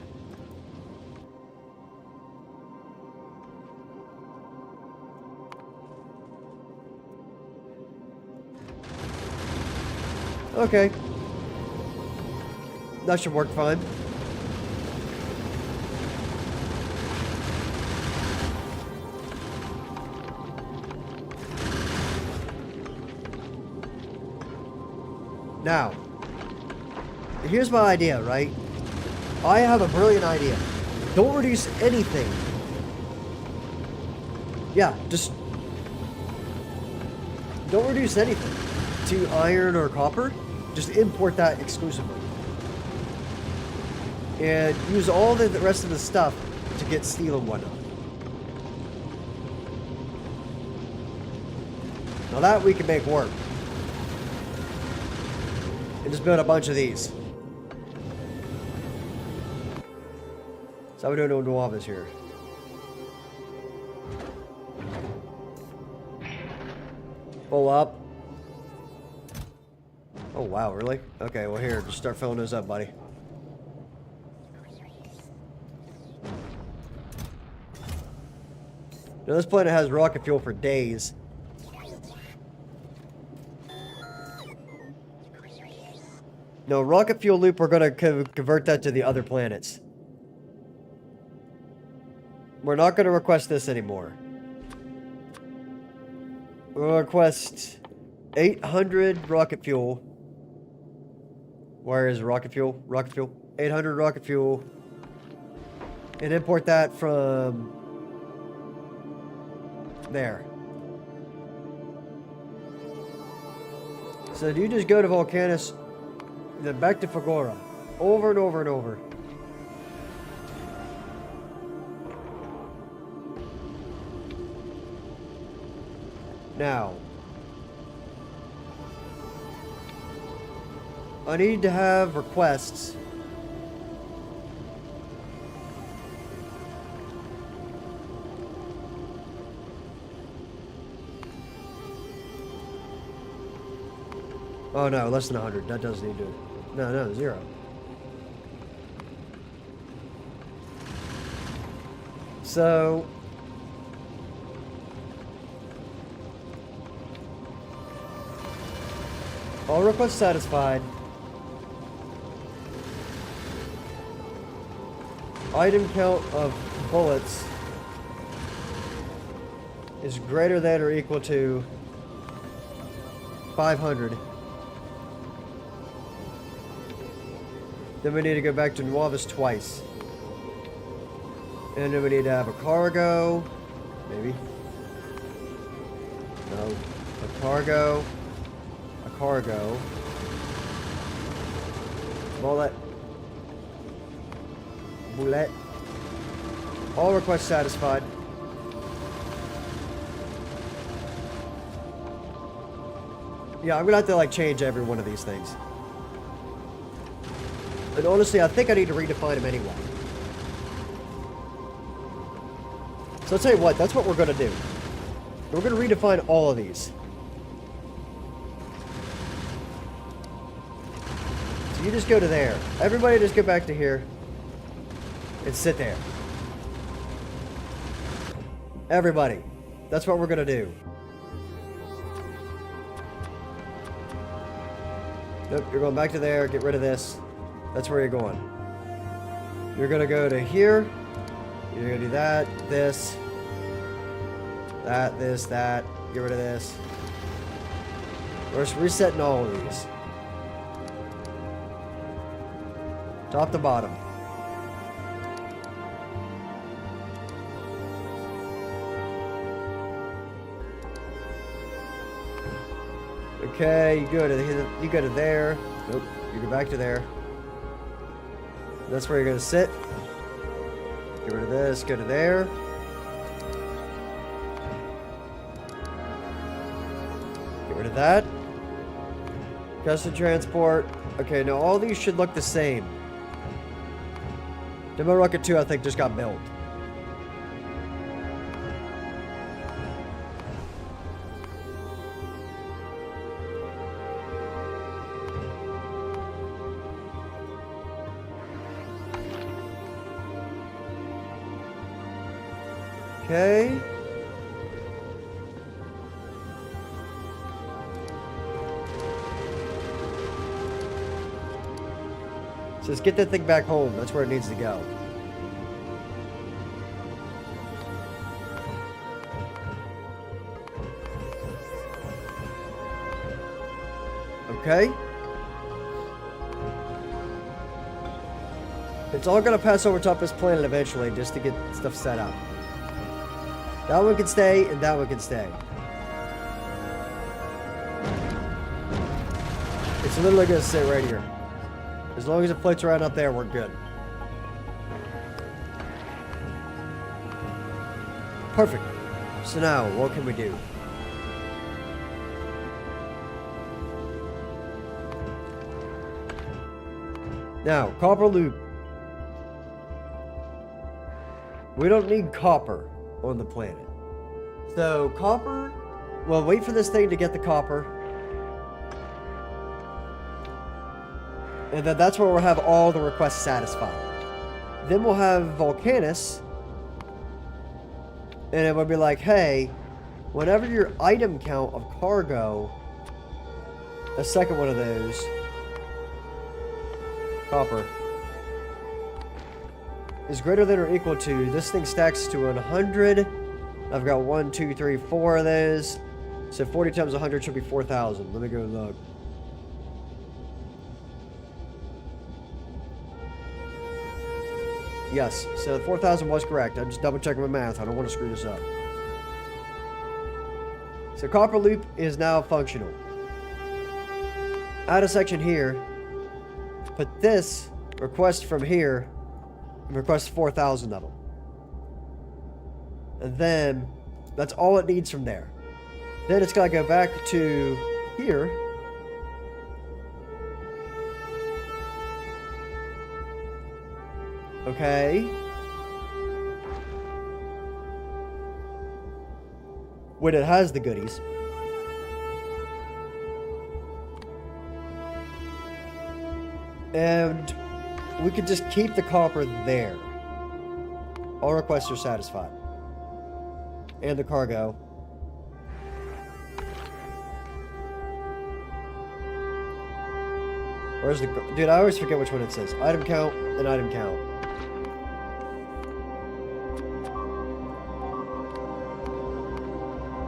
Okay. That should work fine. Now, here's my idea, right? I have a brilliant idea. Don't reduce anything. Yeah, just don't reduce anything to iron or copper. Just import that exclusively. And use all the rest of the stuff to get steel and whatnot. Now that we can make work. And just build a bunch of these. So we're doing no Nuavas here. Full up. Oh wow, really? Okay, well here, just start filling those up, buddy. Now this planet has rocket fuel for days. No, rocket fuel loop, we're going to convert that to the other planets. We're not going to request this anymore. We'll request 800 rocket fuel. Where is rocket fuel? Rocket fuel. 800 rocket fuel. And import that from there. So you just go to Volcanus, then back to Fulgora. Over and over and over. Now, I need to have requests. Oh no, less than 100. That doesn't need to. No, 0. So all requests satisfied. Item count of bullets is greater than or equal to 500. Then we need to go back to Nuavis twice. And then we need to have a cargo. Maybe. No. A cargo. A cargo. Bullet. Bullet. All requests satisfied. Yeah, I'm gonna have to like change every one of these things. And honestly, I think I need to redefine them anyway. So I'll tell you what, that's what we're going to do. We're going to redefine all of these. So you just go to there. Everybody just go back to here. And sit there. Everybody. That's what we're going to do. Nope, you're going back to there. Get rid of this. That's where you're going. You're going to go to here. You're going to do that, this, that, this, that. Get rid of this. We're just resetting all of these. Top to bottom. Okay, you go to there. Nope, you go back to there. That's where you're going to sit. Get rid of this, go to there. Get rid of that. Custom transport. Okay, now all these should look the same. Demo Rocket 2, I think, just got built. Okay. So let's get that thing back home. That's where it needs to go. Okay. It's all gonna pass over top this planet eventually just to get stuff set up. That one can stay, and that one can stay. It's literally gonna sit right here. As long as it floats around up there, we're good. Perfect. So now, what can we do? Now, copper loop. We don't need copper on the planet. So copper, well, wait for this thing to get the copper. And then that's where we'll have all the requests satisfied. Then we'll have Volcanus. And it will be like, hey, whenever your item count of cargo, a second one of those, copper, is greater than or equal to, this thing stacks to 100. I've got 1, 2, 3, 4 of those. So 40 times 100 should be 4,000. Let me go look. Yes, so 4,000 was correct. I'm just double checking my math. I don't want to screw this up. So copper loop is now functional. Add a section here. Put this request from here and request 4,000 of them. And then that's all it needs from there. Then it's gotta go back to here. Okay. When it has the goodies. And we could just keep the copper there. All requests are satisfied. And the cargo. Where's the... Dude, I always forget which one it says. Item count and item count.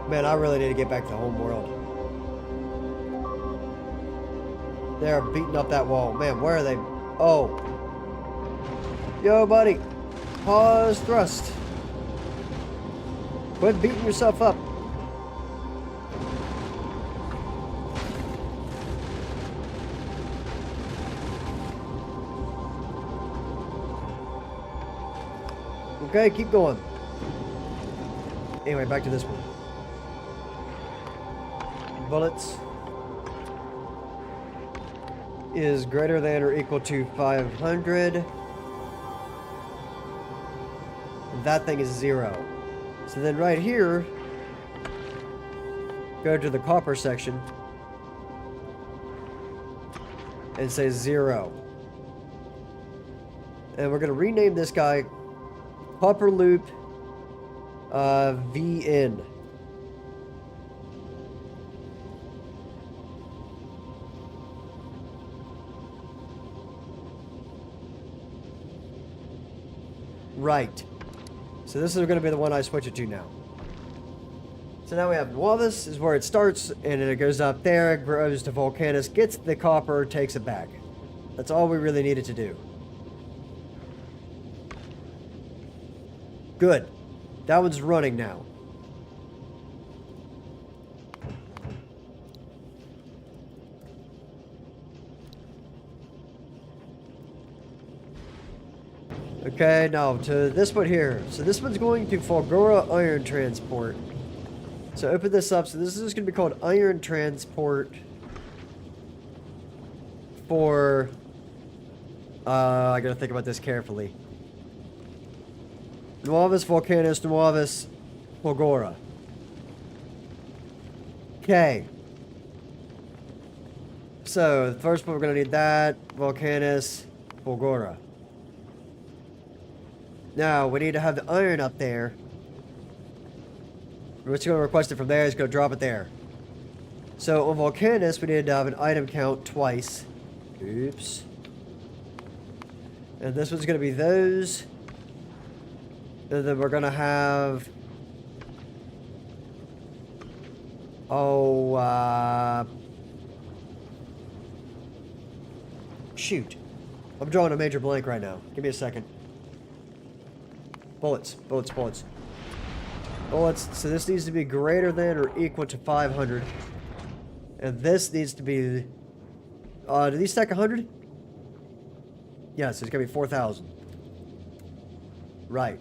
Man, I really need to get back to home world. They're beating up that wall. Man, where are they? Oh. Yo, buddy. Pause thrust. Quit beating yourself up. Okay, keep going. Anyway, back to this one. Bullets is greater than or equal to 500. That thing is 0. So then right here, go to the copper section and say 0. And we're going to rename this guy Copper Loop VN. Right. So this is going to be the one I switch it to now. So now we have Nuevas is where it starts, and then it goes up there, it grows to Volcanus, gets the copper, takes it back. That's all we really needed to do. Good. That one's running now. Okay, now to this one here. So this one's going to Fulgora Iron Transport. So open this up. So this is going to be called Iron Transport for... I gotta think about this carefully. Nuevas Volcanus, Nuevas Fulgora. Okay. So, the first one we're gonna need that. Volcanus, Fulgora. Now, we need to have the iron up there. We're just gonna request it from there, it's gonna drop it there. So, on Volcanus, we need to have an item count twice. Oops. And this one's gonna be those. And then we're gonna have... Shoot. I'm drawing a major blank right now. Give me a second. Bullets. Bullets, bullets. Bullets. So this needs to be greater than or equal to 500. And this needs to be... do these stack 100? Yes, it's gonna be 4,000. Right.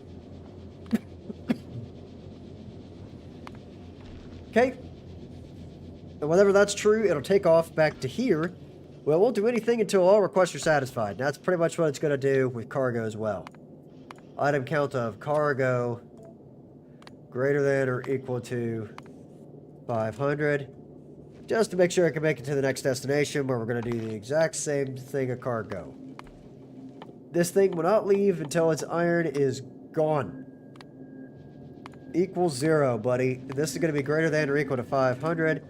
Okay. And whenever that's true, it'll take off back to here. Well, it won't do anything until all requests are satisfied. That's pretty much what it's going to do with cargo as well. Item count of cargo greater than or equal to 500. Just to make sure I can make it to the next destination where we're going to do the exact same thing of cargo. This thing will not leave until its iron is gone. Equals 0, buddy. This is going to be greater than or equal to 500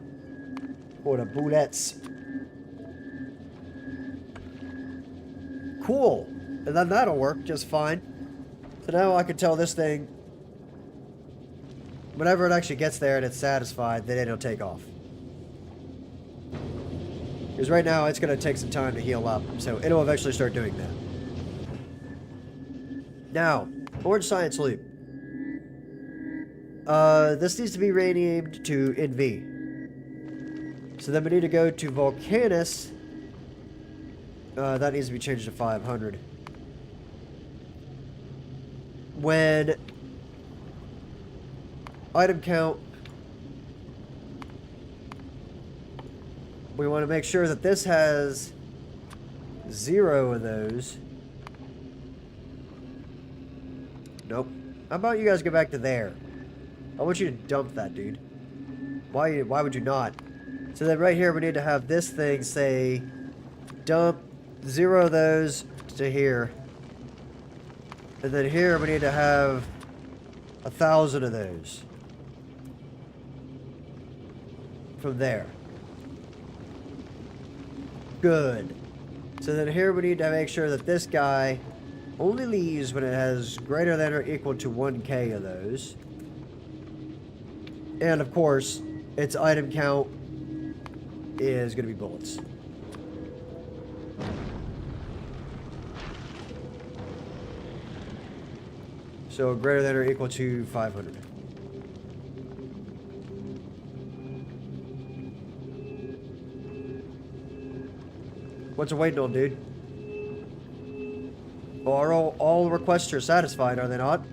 for the bullets. Cool. And then that'll work just fine. So now I can tell this thing, whenever it actually gets there and it's satisfied, then it'll take off. Because right now it's going to take some time to heal up, so it'll eventually start doing that. Now, Orange Science Loop. This needs to be renamed to NV. So then we need to go to Volcanus. That needs to be changed to 500. When item count we want to make sure that this has 0 of those. Nope. How about you guys go back to there? I want you to dump that, dude. Why would you not? So then right here we need to have this thing say dump 0 of those to here. And then here we need to have 1,000 of those. From there. Good. So then here we need to make sure that this guy only leaves when it has greater than or equal to 1K of those. And of course, its item count is going to be bullets. So greater than or equal to 500. What's it waiting on, dude? Are all requests are satisfied, are they not?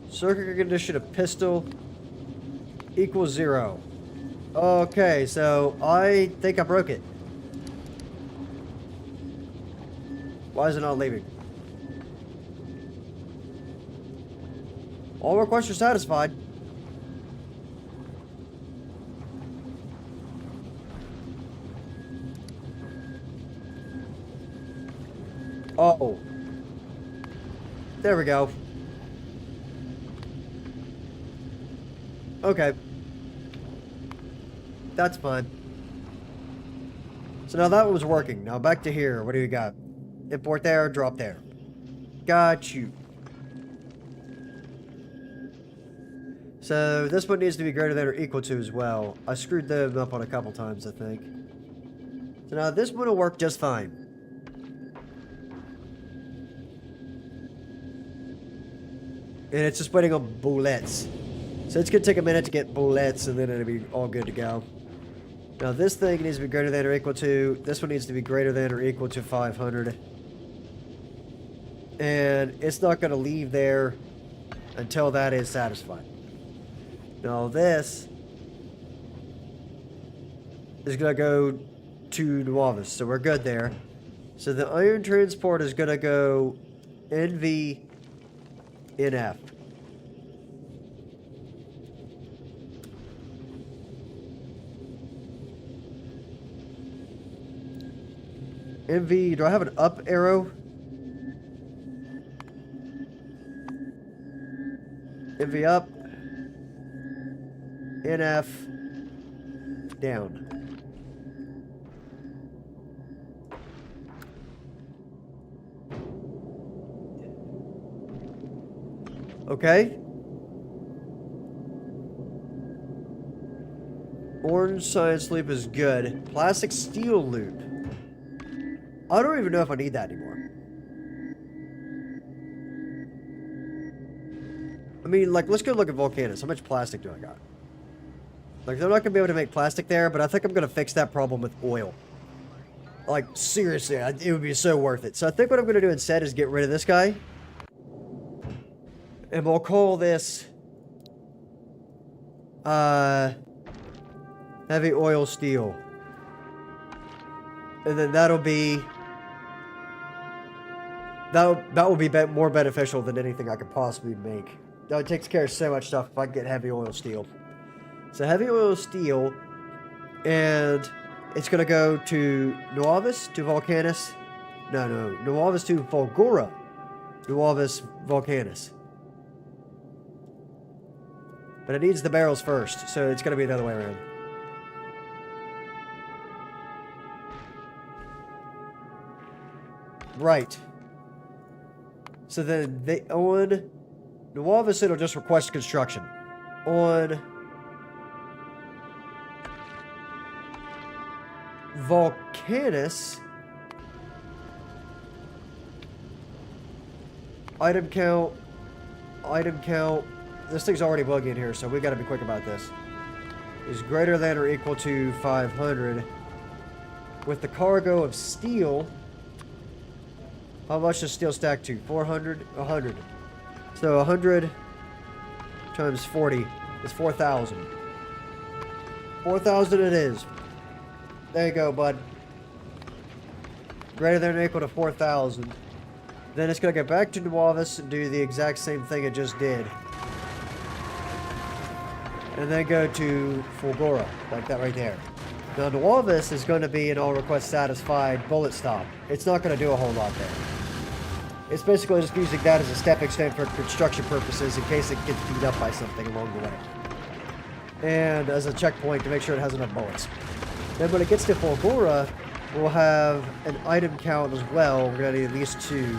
Circuit condition of pistol equals 0. Okay, so I think I broke it. Why is it not leaving? All requests are satisfied. Oh. There we go. Okay. That's fine. So now that was working. Now back to here. What do we got? Import there, drop there. Got you. So this one needs to be greater than or equal to as well. I screwed them up on a couple times, I think. So now this one will work just fine. And it's just waiting on bullets. So it's going to take a minute to get bullets, and then it'll be all good to go. Now this thing needs to be greater than or equal to... This one needs to be greater than or equal to 500. And it's not going to leave there until that is satisfied. Now this is going to go to Nuavis, so we're good there. So the iron transport is going to go NV NF. NV, do I have an up arrow? NV up. NF down. Okay. Orange science loop is good. Plastic steel loop. I don't even know if I need that anymore. I mean, like, let's go look at Volcanus. How much plastic do I got? Like, they're not going to be able to make plastic there, but I think I'm going to fix that problem with oil. Like, seriously, it would be so worth it. So I think what I'm going to do instead is get rid of this guy. And we'll call this... heavy oil steel. And then that'll be... That will be more beneficial than anything I could possibly make. It takes care of so much stuff if I can get heavy oil steel. So heavy oil steel, and it's going to go to Nuavis, to Volcanus. No, Nuavis to Fulgora. Nuavis, Volcanus. But it needs the barrels first, so it's going to be the other way around. Right. So then they on Nuavis, it'll just request construction. On Volcanus, item count item count. This thing's already buggy in here, so we got to be quick about this. Is greater than or equal to 500. With the cargo of steel, how much does steel stack to? 400? 100. So 100 times 40 is 4,000. 4,000 it is. There you go, bud. Greater than or equal to 4,000. Then it's going to get back to Nuavis and do the exact same thing it just did. And then go to Fulgora, like that right there. Now Nuavis is going to be an all request satisfied bullet stop. It's not going to do a whole lot there. It's basically just using that as a stepping stone for construction purposes in case it gets beat up by something along the way. And as a checkpoint to make sure it has enough bullets. Then when it gets to Fulgora, we'll have an item count as well. We're going to need at least 2.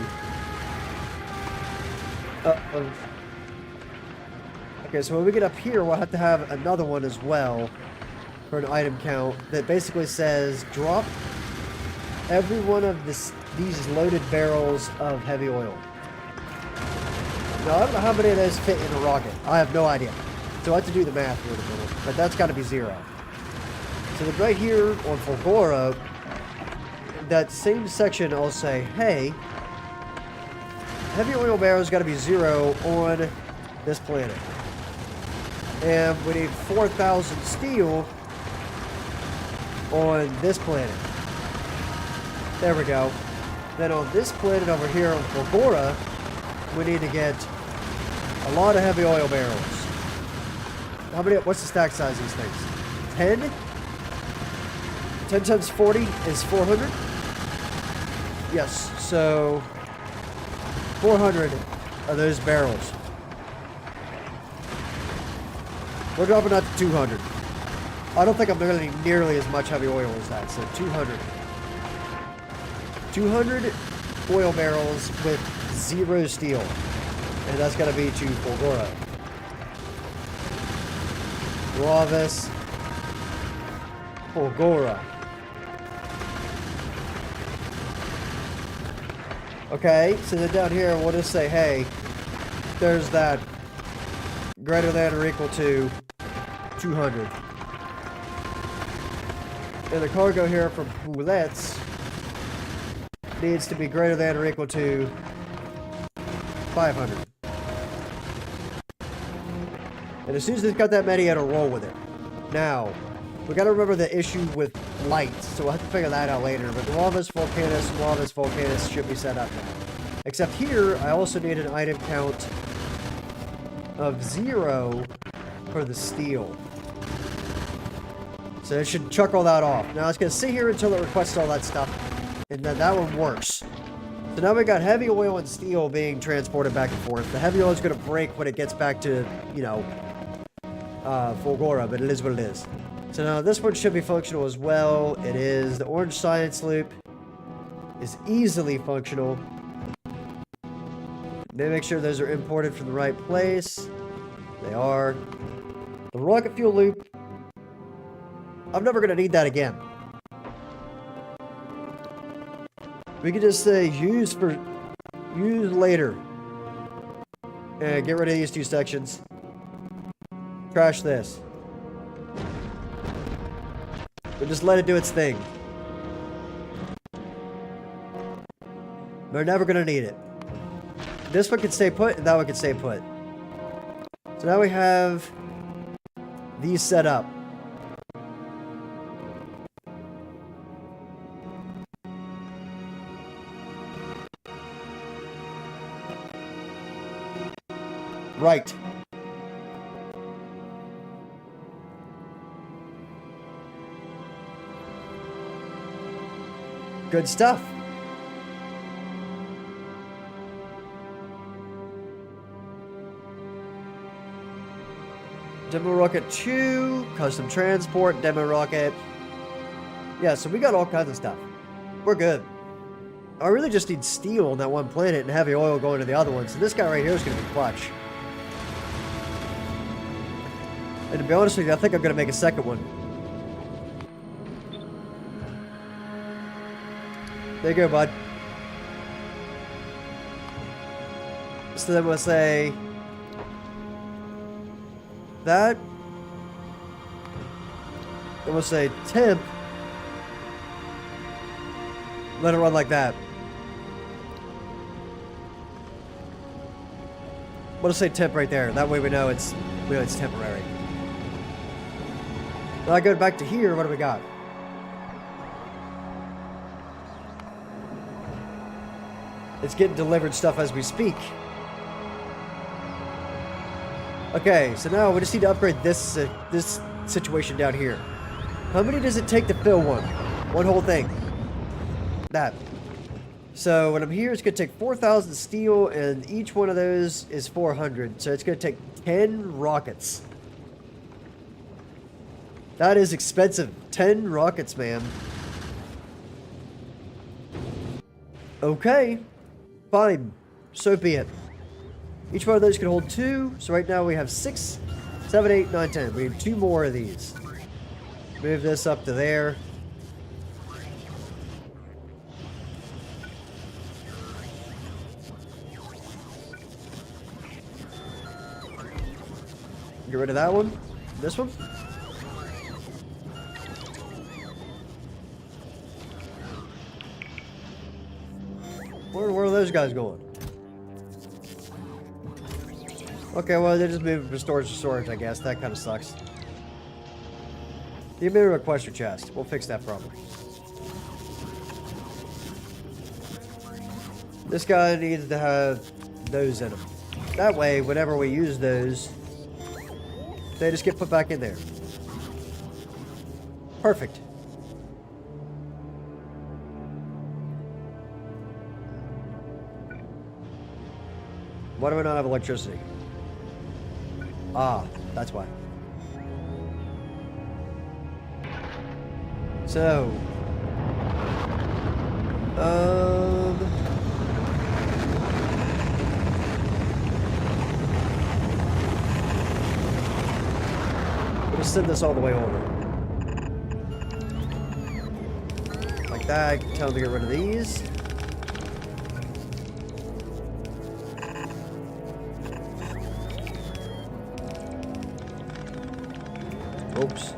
Okay, so when we get up here, we'll have to have another one as well for an item count that basically says drop every one of these loaded barrels of heavy oil. Now, I don't know how many of those fit in a rocket. I have no idea. So I have to do the math here in a minute, but that's got to be 0. So then right here on Fulgora, that same section, I'll say, hey, heavy oil barrels got to be 0 on this planet. And we need 4,000 steel on this planet. There we go. Then on this planet over here on Fulgora, we need to get a lot of heavy oil barrels. How many? What's the stack size of these things? 10? 10 times 40 is 400? Yes, so 400 of those barrels. We're dropping that to 200. I don't think I'm going to need nearly as much heavy oil as that, so 200. 200 oil barrels with 0 steel. And that's going to be to Fulgora. Nuavis. Fulgora. Okay, so then down here we'll just say, hey, there's that greater than or equal to 200. And the cargo here from Bullets needs to be greater than or equal to 500. And as soon as it's got that many, it'll roll with it. Now, we got to remember the issue with lights, so we'll have to figure that out later. But Nuavis Volcanus should be set up now. Except here, I also need an item count of 0 for the steel. So it should chuck all that off. Now it's going to sit here until it requests all that stuff. And then that one works. So now we got heavy oil and steel being transported back and forth. The heavy oil is going to break when it gets back to, you know, Fulgora, but it is what it is. So now this one should be functional as well. It is. The orange science loop is easily functional. They make sure those are imported from the right place. They are. The rocket fuel loop, I'm never going to need that again. We can just say use later. And get rid of these 2 sections. Trash this. But just let it do its thing. We're never going to need it. This one can stay put, and that one can stay put. So now we have these set up. Right. Good stuff. Demo Rocket 2, Custom Transport, Demo Rocket. Yeah, so we got all kinds of stuff. We're good. I really just need steel on that one planet and heavy oil going to the other one. So this guy right here is going to be clutch. And to be honest with you, I think I'm going to make a second one. There you go, bud. So then we'll say that. And we'll say temp. Let it run like that. We'll just say temp right there. That way we know it's temporary. Now I go back to here. What do we got? It's getting delivered stuff as we speak. Okay, so now we just need to upgrade this this situation down here. How many does it take to fill one? One whole thing. That. So when I'm here, it's going to take 4,000 steel, and each one of those is 400. So it's going to take 10 rockets. That is expensive. 10 rockets, man. Okay. Fine. So be it. Each one of those can hold 2. So right now we have 6, 7, 8, 9, 10. We need 2 more of these. Move this up to there. Get rid of that one. This one. Where are those guys going? Okay, well, they just moved from storage to storage, I guess. That kind of sucks. Give me a requester chest. We'll fix that problem. This guy needs to have those in him. That way, whenever we use those, they just get put back in there. Perfect. Why do we not have electricity? Ah, that's why. So, we'll send this all the way over. Like that. Tell them to get rid of these. Oops.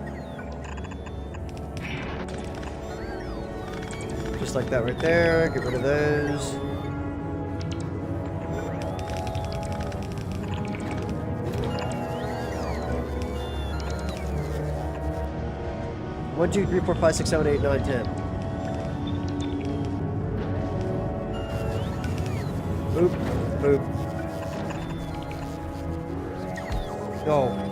Just like that right there. Get rid of those. One, two, three, four, five, six, seven, 8, 9, 10. Boop, boop. Go.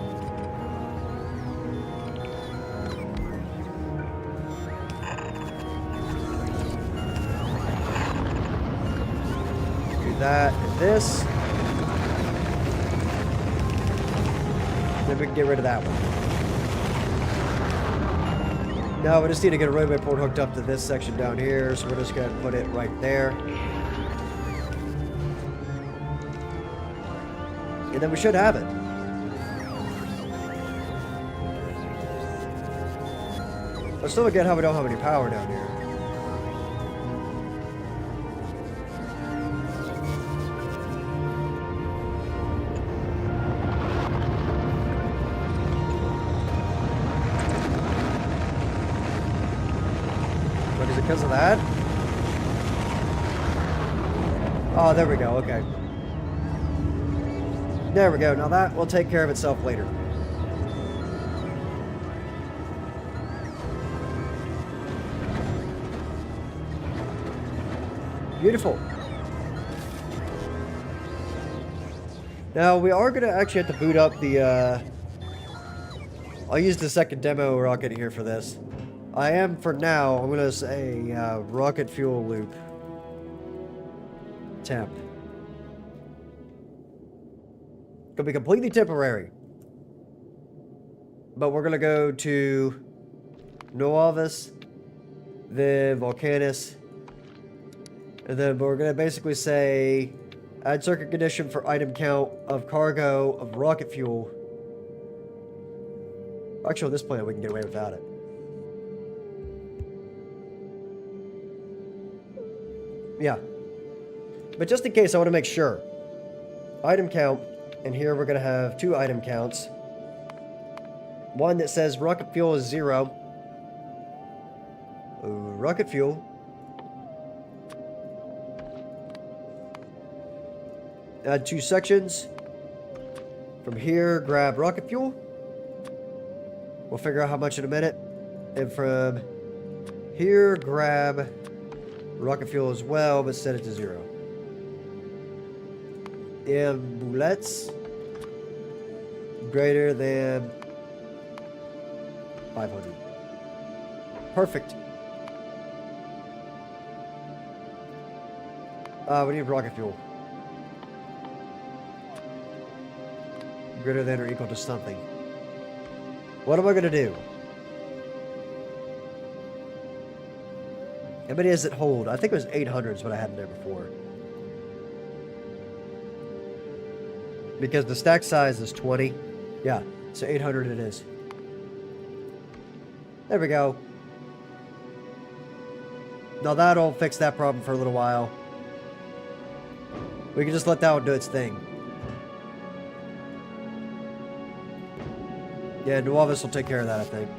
That and this. Then we can get rid of that one. Now we just need to get a roadway port hooked up to this section down here, so we're just going to put it right there. And then we should have it. I still don't get how we don't have any power down here. Because of that? Oh, there we go. Okay. There we go. Now that will take care of itself later. Beautiful. Now, we are going to actually have to boot up the, I'll use the second demo rocket here for this. I am, for now, I'm going to say rocket fuel loop. Temp. Could be completely temporary. But we're going to go to Noavis, then Volcanus, and then we're going to basically say add circuit condition for item count of cargo of rocket fuel. Actually, on this planet, we can get away without it. Yeah. But just in case, I want to make sure. Item count, and here we're going to have 2 item counts. one that says rocket fuel is 0. Rocket fuel. Add 2 sections. From here, grab rocket fuel. We'll figure out how much in a minute. And from here, grab rocket fuel as well, but set it to 0. And bullets greater than 500. Perfect. We need rocket fuel. Greater than or equal to something. What am I gonna do? How many does it hold? I think it was 800 is what I had in there before. Because the stack size is 20. Yeah, so 800 it is. There we go. Now that'll fix that problem for a little while. We can just let that one do its thing. Yeah, Nuavis will take care of that, I think.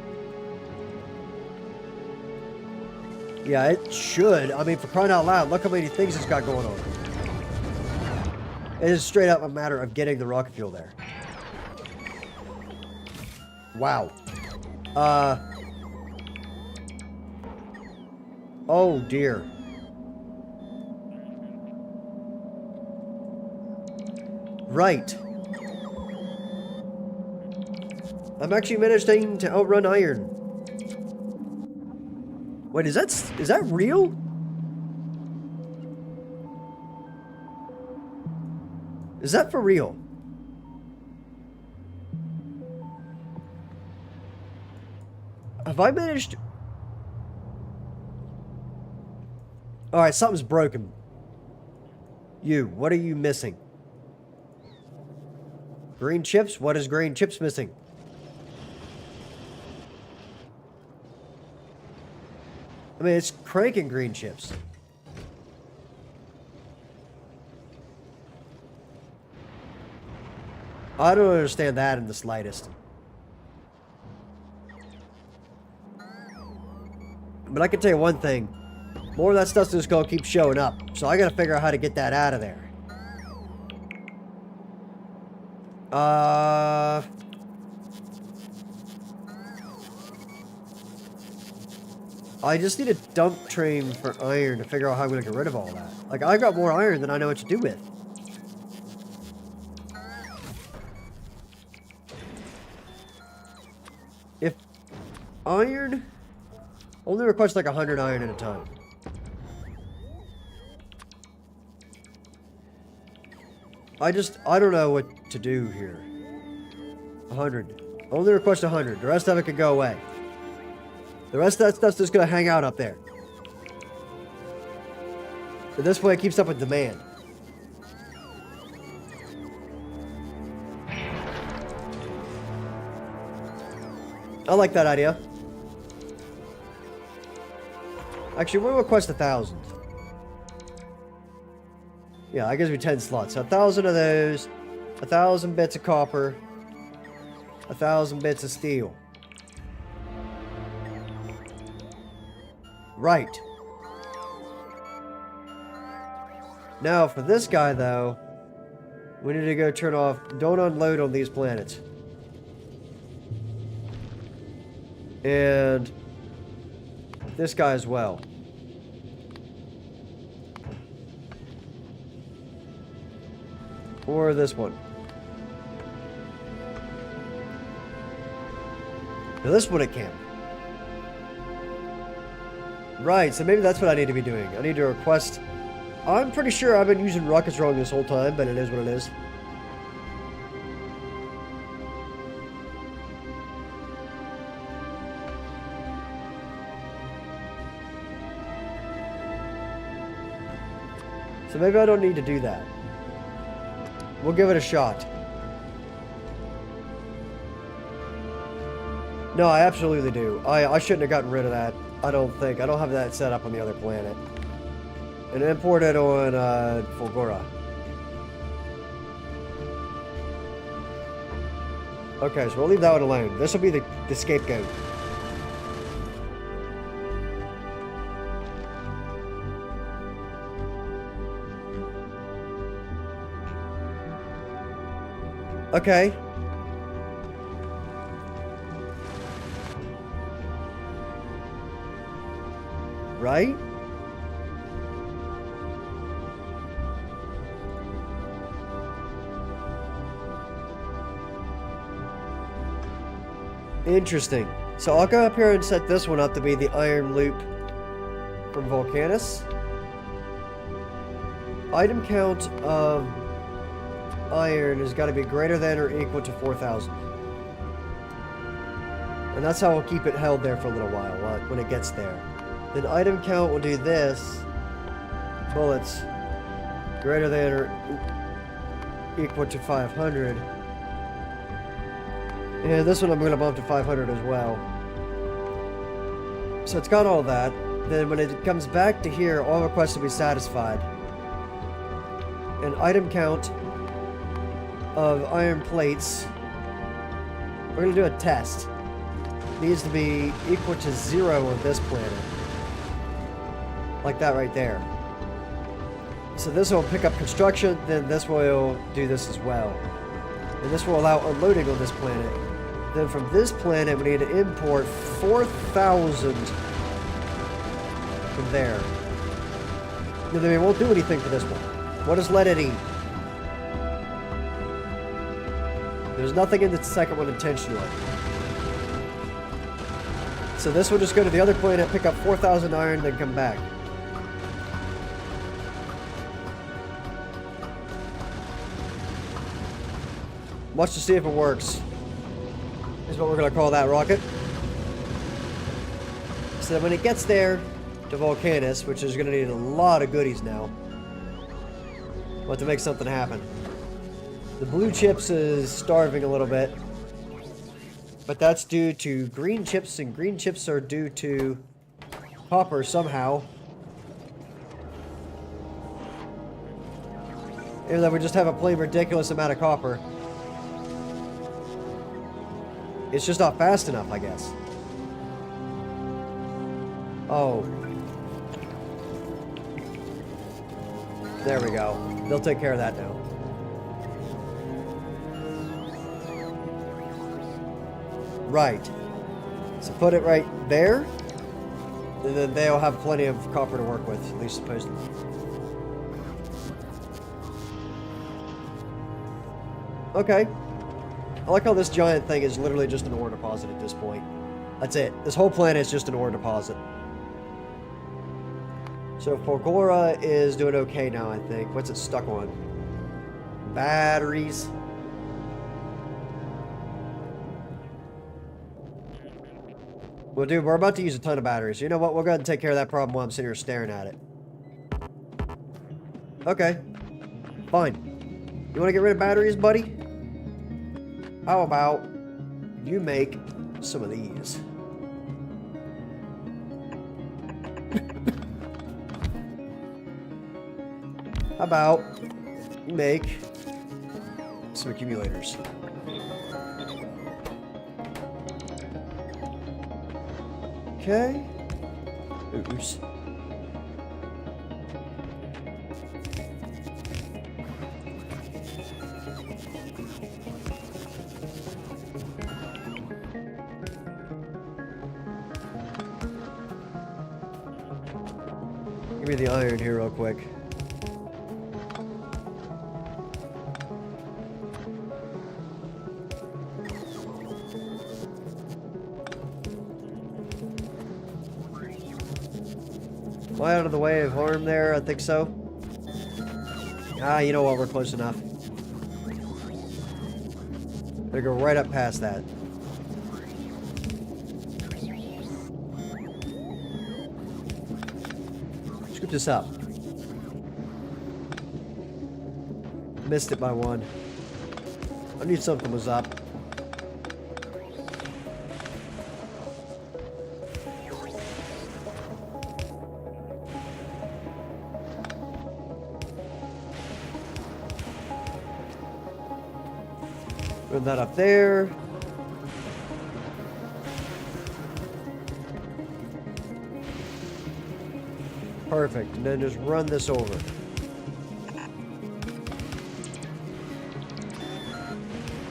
Yeah, it should. I mean, for crying out loud, look how many things it's got going on. It is straight up a matter of getting the rocket fuel there. Wow. Oh, dear. Right. I'm actually managing to outrun iron. Wait, is that real? Is that for real? Have I managed... Alright, something's broken. What are you missing? Green chips? What is green chips missing? I mean, it's cranking green chips. I don't understand that in the slightest. But I can tell you one thing. More of that stuff's just gonna keep showing up. So I gotta figure out how to get that out of there. I just need a dump train for iron to figure out how I'm gonna get rid of all that. Like, I got more iron than I know what to do with. If iron only requires like 100 iron at a time. I don't know what to do here. 100. Only request 100. The rest of it can go away. The rest of that stuff's just gonna hang out up there. And this way it keeps up with demand. I like that idea. Actually, we'll request 1,000. Yeah, that gives me 10 slots. So 1,000 of those, 1,000 bits of copper, 1,000 bits of steel. Right. Now, for this guy, though, we need to go turn off... Don't unload on these planets. And... this guy as well. Or this one. Now this one it can. Right, so maybe that's what I need to be doing. I need to request... I'm pretty sure I've been using rockets wrong this whole time, but it is what it is. So maybe I don't need to do that. We'll give it a shot. No, I absolutely do. I shouldn't have gotten rid of that. I don't think. I don't have that set up on the other planet. And import it on Fulgora. Okay, so we'll leave that one alone. This will be the scapegoat. Okay. Right? Interesting. So I'll go up here and set this one up to be the iron loop from Volcanus. Item count of iron has got to be greater than or equal to 4,000. And that's how we'll keep it held there for a little while when it gets there. Then item count will do this. Bullets greater than or equal to 500. And this one I'm going to bump to 500 as well. So it's got all that. Then when it comes back to here, all requests will be satisfied. And item count of iron plates, we're going to do a test. It needs to be equal to 0 on this planet. Like that right there. So this will pick up construction, then this will do this as well. And this will allow unloading on this planet. Then from this planet, we need to import 4,000 from there. And then we won't do anything for this one. What does let it eat? There's nothing in the second one intentionally. So this will just go to the other planet, pick up 4,000 iron, then come back. Watch to see if it works. Is what we're going to call that rocket. So that when it gets there to Volcanus, which is going to need a lot of goodies now, we'll have to make something happen. The blue chips is starving a little bit, but that's due to green chips, and green chips are due to copper somehow. Even though we just have a plain ridiculous amount of copper. It's just not fast enough, I guess. Oh. There we go. They'll take care of that now. Right. So put it right there. And then they'll have plenty of copper to work with, at least supposedly. Okay. I like how this giant thing is literally just an ore deposit at this point. That's it. This whole planet is just an ore deposit. So Fulgora is doing okay now, I think. What's it stuck on? Batteries. Well, dude, we're about to use a ton of batteries. You know what? We'll go ahead and take care of that problem while I'm sitting here staring at it. Okay. Fine. You want to get rid of batteries, buddy? How about you make some of these? How about you make some accumulators? Okay. Oops. Give me the iron here real quick. Am I out of the way of harm there? I think so. Ah, you know what? We're close enough. They go right up past that. Scoop this up. Missed it by one. I knew something was up. Put that up there. Perfect. And then just run this over.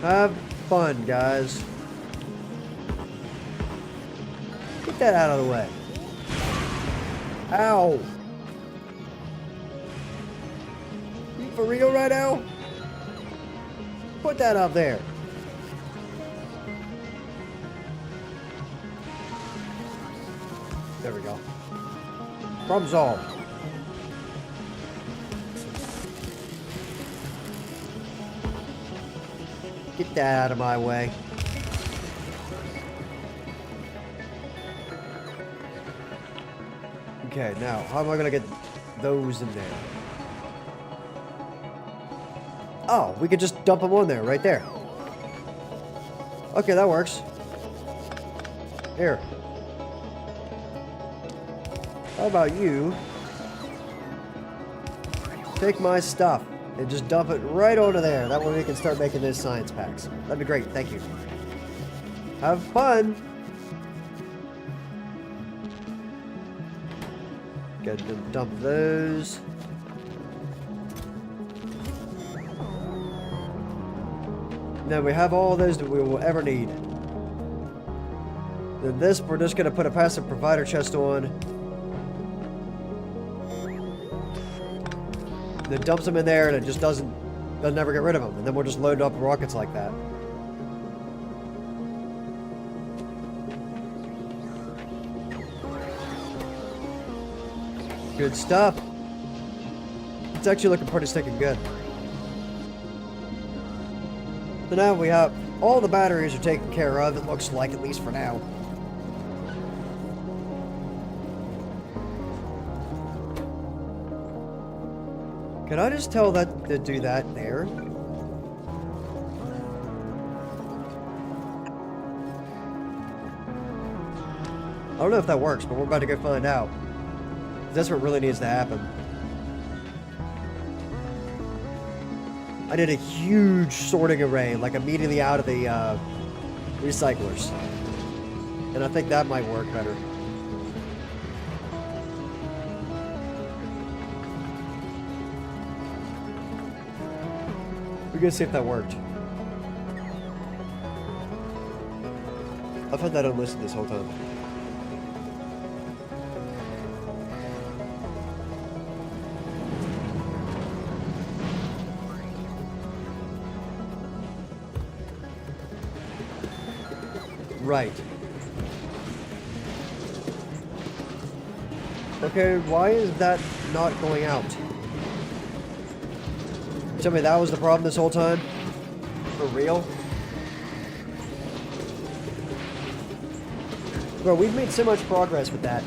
Have fun, guys. Get that out of the way. Ow. You for real right now? Put that up there. There we go. Problem solved. Get that out of my way. Okay, now, how am I gonna get those in there? Oh, we could just dump them on there, right there. Okay, that works. Here. How about you take my stuff and just dump it right onto there. That way we can start making those science packs. That'd be great, thank you. Have fun! Good to dump those. Now we have all those that we will ever need. Then this, we're just gonna put a passive provider chest on. And then dumps them in there and it just doesn't ever get rid of them. And then we'll just load up rockets like that. Good stuff. It's actually looking pretty stinking good. So now we have all the batteries are taken care of, it looks like, at least for now. Can I just tell that to do that there? I don't know if that works, but we're about to go find out. That's what really needs to happen. I did a huge sorting array, like immediately out of the recyclers. And I think that might work better. We're gonna see if that worked. I've had that unlisted this whole time. Right. Okay, why is that not going out? Tell me that was the problem this whole time? For real? Bro, we've made so much progress with that.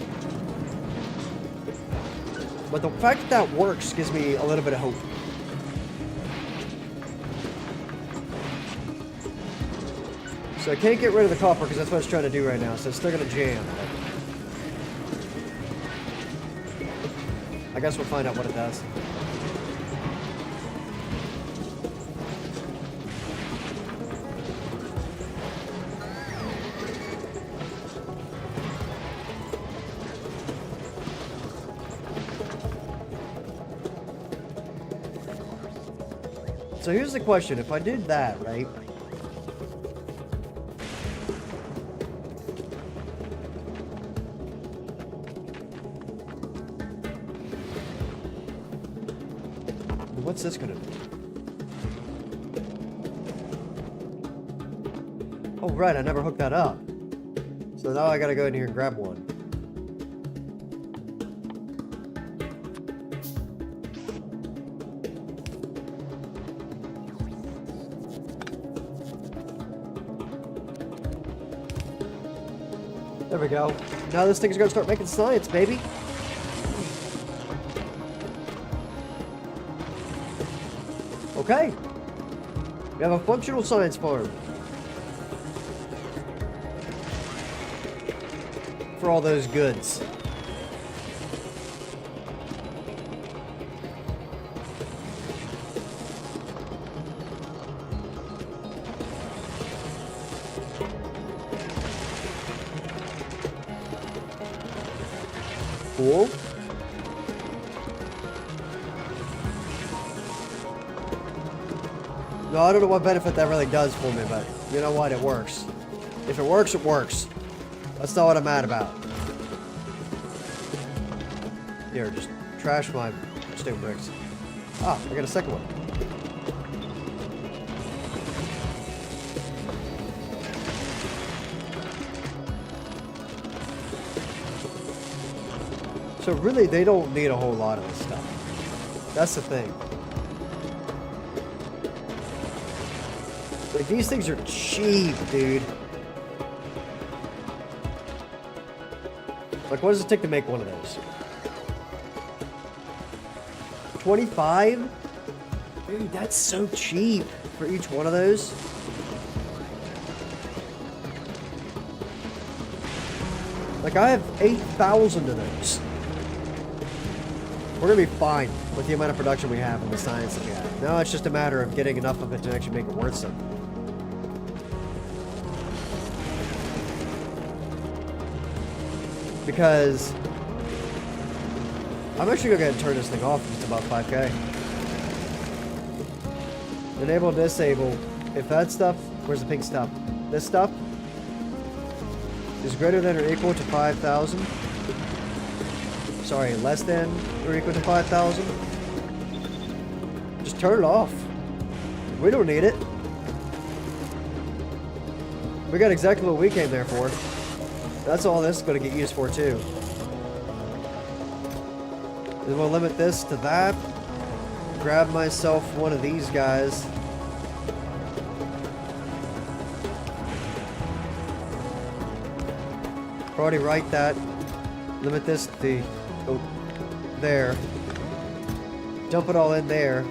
But the fact that that works gives me a little bit of hope. So I can't get rid of the copper because that's what it's trying to do right now, so it's still gonna jam. I guess we'll find out what it does. So here's the question, if I did that, right? What's this gonna do? Oh, right, I never hooked that up. So now I gotta go in here and grab one. There we go. Now this thing's gonna start making science, baby. Okay. We have a functional science farm. For all those goods. Cool. No, I don't know what benefit that really does for me, but you know what? It works. If it works, it works. That's not what I'm mad about. Here, just trash my stone bricks. Ah, I got a second one. So really, they don't need a whole lot of this stuff. That's the thing. Like, these things are cheap, dude. Like, what does it take to make one of those? 25? Dude, that's so cheap for each one of those. Like, I have 8,000 of those. We're gonna be fine with the amount of production we have and the science that we have. Now it's just a matter of getting enough of it to actually make it worth something. Because I'm actually gonna go ahead and turn this thing off if it's about 5K. Enable and disable. If that stuff, where's the pink stuff? This stuff is greater than or equal to 5,000. Sorry, less than or equal to 5,000. Just turn it off. We don't need it. We got exactly what we came there for. That's all this is going to get used for too. Then we'll limit this to that. Grab myself one of these guys. Already write that. Limit this to the there. Dump it all in there.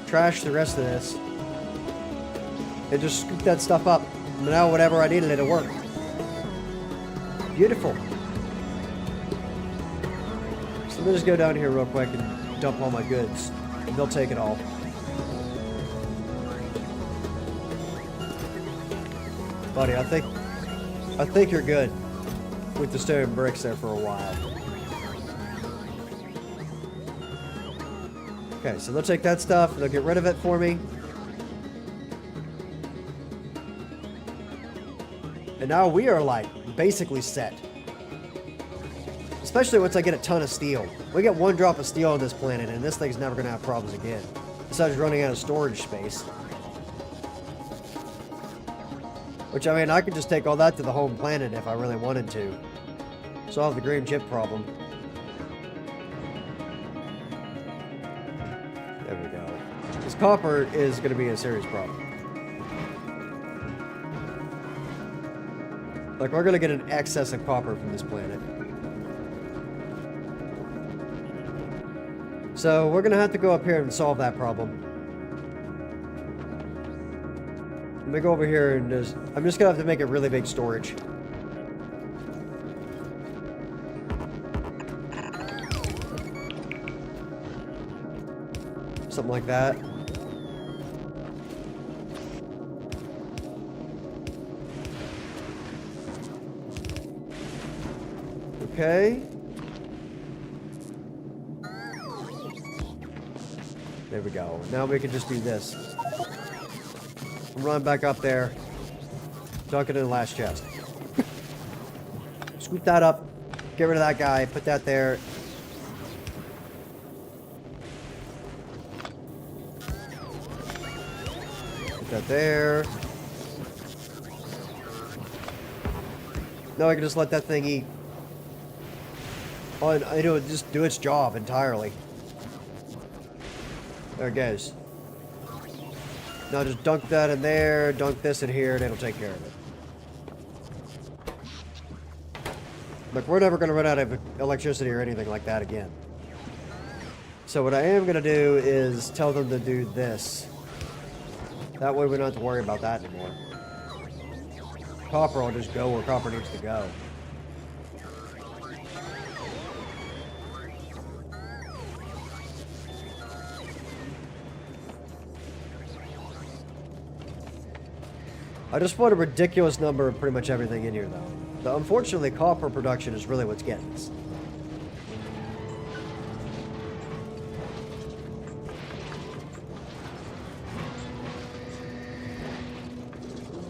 Trash the rest of this. And just scoop that stuff up. Now whatever I needed, it'll work. Beautiful. So let me just go down here real quick and dump all my goods. And they'll take it all. Buddy, I think you're good with the stone bricks there for a while. Okay, so they'll take that stuff, they'll get rid of it for me. And now we are like basically set. Especially once I get a ton of steel. We get one drop of steel on this planet and this thing's never gonna have problems again. Besides running out of storage space. Which, I mean, I could just take all that to the home planet if I really wanted to. Solve the green chip problem. There we go. This copper is going to be a serious problem. Like, we're going to get an excess of copper from this planet. So, we're going to have to go up here and solve that problem. Let me go over here and I'm just going to have to make a really big storage. Something like that. Okay. There we go. Now we can just do this. Run back up there. Dunk it in the last chest. Scoop that up. Get rid of that guy. Put that there. Put that there. Now I can just let that thing eat. Oh, I know, just do its job entirely. There it goes. Now just dunk that in there, dunk this in here, and it'll take care of it. Look, we're never going to run out of electricity or anything like that again. So what I am going to do is tell them to do this. That way we don't have to worry about that anymore. Copper will just go where copper needs to go. I just want a ridiculous number of pretty much everything in here, though. So unfortunately, copper production is really what's getting us.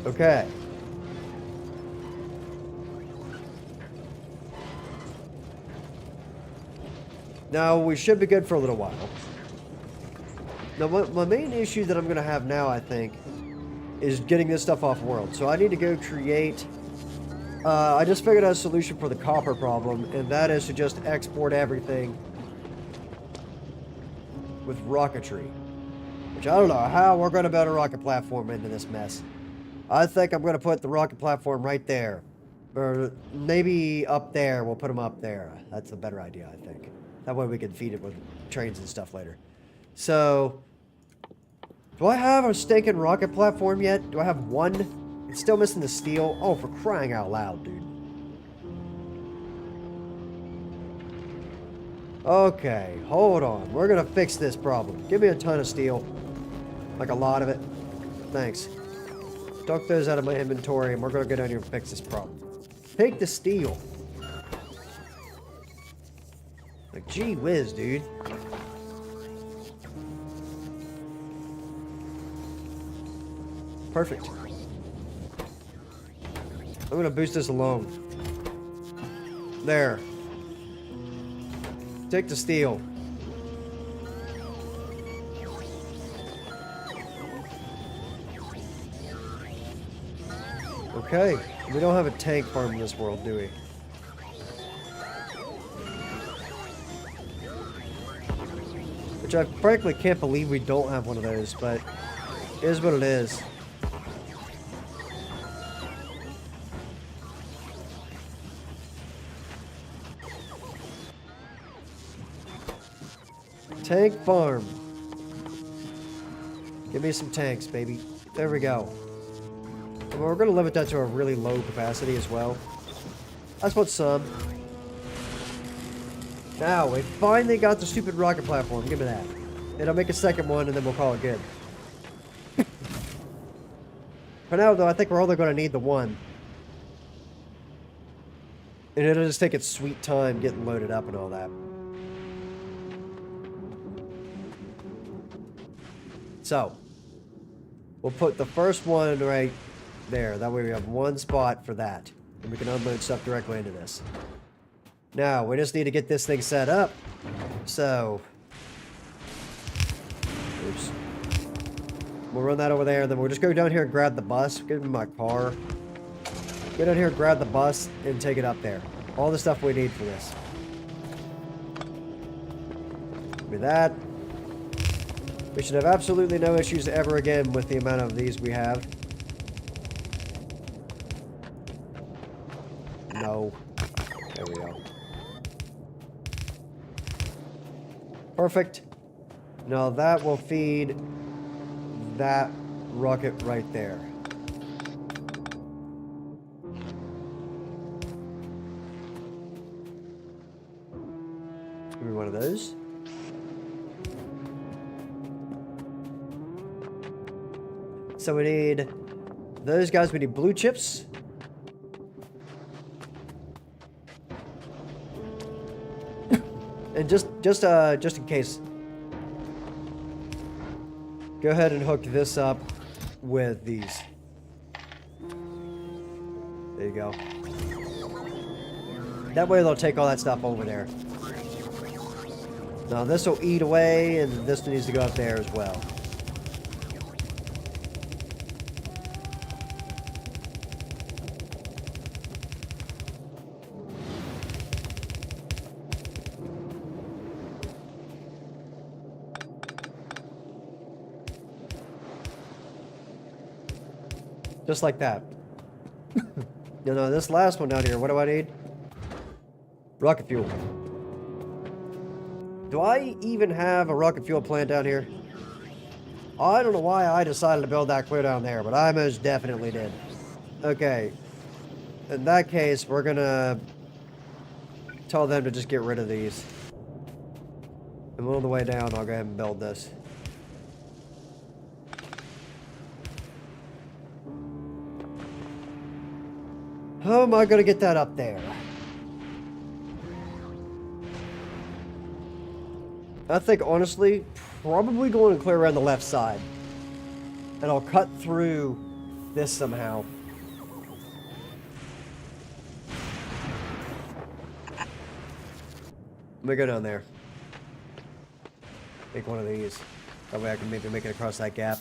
Okay. Now, we should be good for a little while. Now, my main issue that I'm going to have now, I think, is getting this stuff off world. So I need to go create... I just figured out a solution for the copper problem, and that is to just export everything with rocketry. Which I don't know how we're going to build a rocket platform into this mess. I think I'm going to put the rocket platform right there. Or maybe up there. We'll put them up there. That's a better idea, I think. That way we can feed it with trains and stuff later. So, do I have a stinking rocket platform yet? Do I have one? It's still missing the steel. Oh, for crying out loud, dude. Okay, hold on. We're gonna fix this problem. Give me a ton of steel. Like a lot of it. Thanks. Duck those out of my inventory, and we're gonna go down here and fix this problem. Take the steel. Like, gee whiz, dude. Perfect. I'm gonna boost this along. There. Take the steel. Okay. We don't have a tank farm in this world, do we? Which I frankly can't believe we don't have one of those, but it is what it is. Tank farm. Give me some tanks, baby. There we go. And we're going to limit that to a really low capacity as well. That's what's some. Now, we finally got the stupid rocket platform. Give me that. And I'll make a second one, and then we'll call it good. For now, though, I think we're only going to need the one. And it'll just take its sweet time getting loaded up and all that. So, we'll put the first one right there. That way we have one spot for that. And we can unload stuff directly into this. Now, we just need to get this thing set up. So, oops. We'll run that over there. Then we'll just go down here and grab the bus. Get in my car. Go down here and grab the bus and take it up there. All the stuff we need for this. Give me that. We should have absolutely no issues ever again with the amount of these we have. No. There we go. Perfect. Now that will feed that rocket right there. Give me one of those. So we need those guys. We need blue chips. And just in case, go ahead and hook this up with these. There you go. That way they'll take all that stuff over there. Now this will eat away, and this needs to go up there as well. Just like that. No, this last one down here, what do I need? Rocket fuel. Do I even have a rocket fuel plant down here? I don't know why I decided to build that clear down there, but I most definitely did. Okay. In that case, we're gonna tell them to just get rid of these. And on the way down, I'll go ahead and build this. How am I going to get that up there? I think, honestly, probably going to clear around the left side. And I'll cut through this somehow. Let me go down there. Make one of these. That way I can maybe make it across that gap.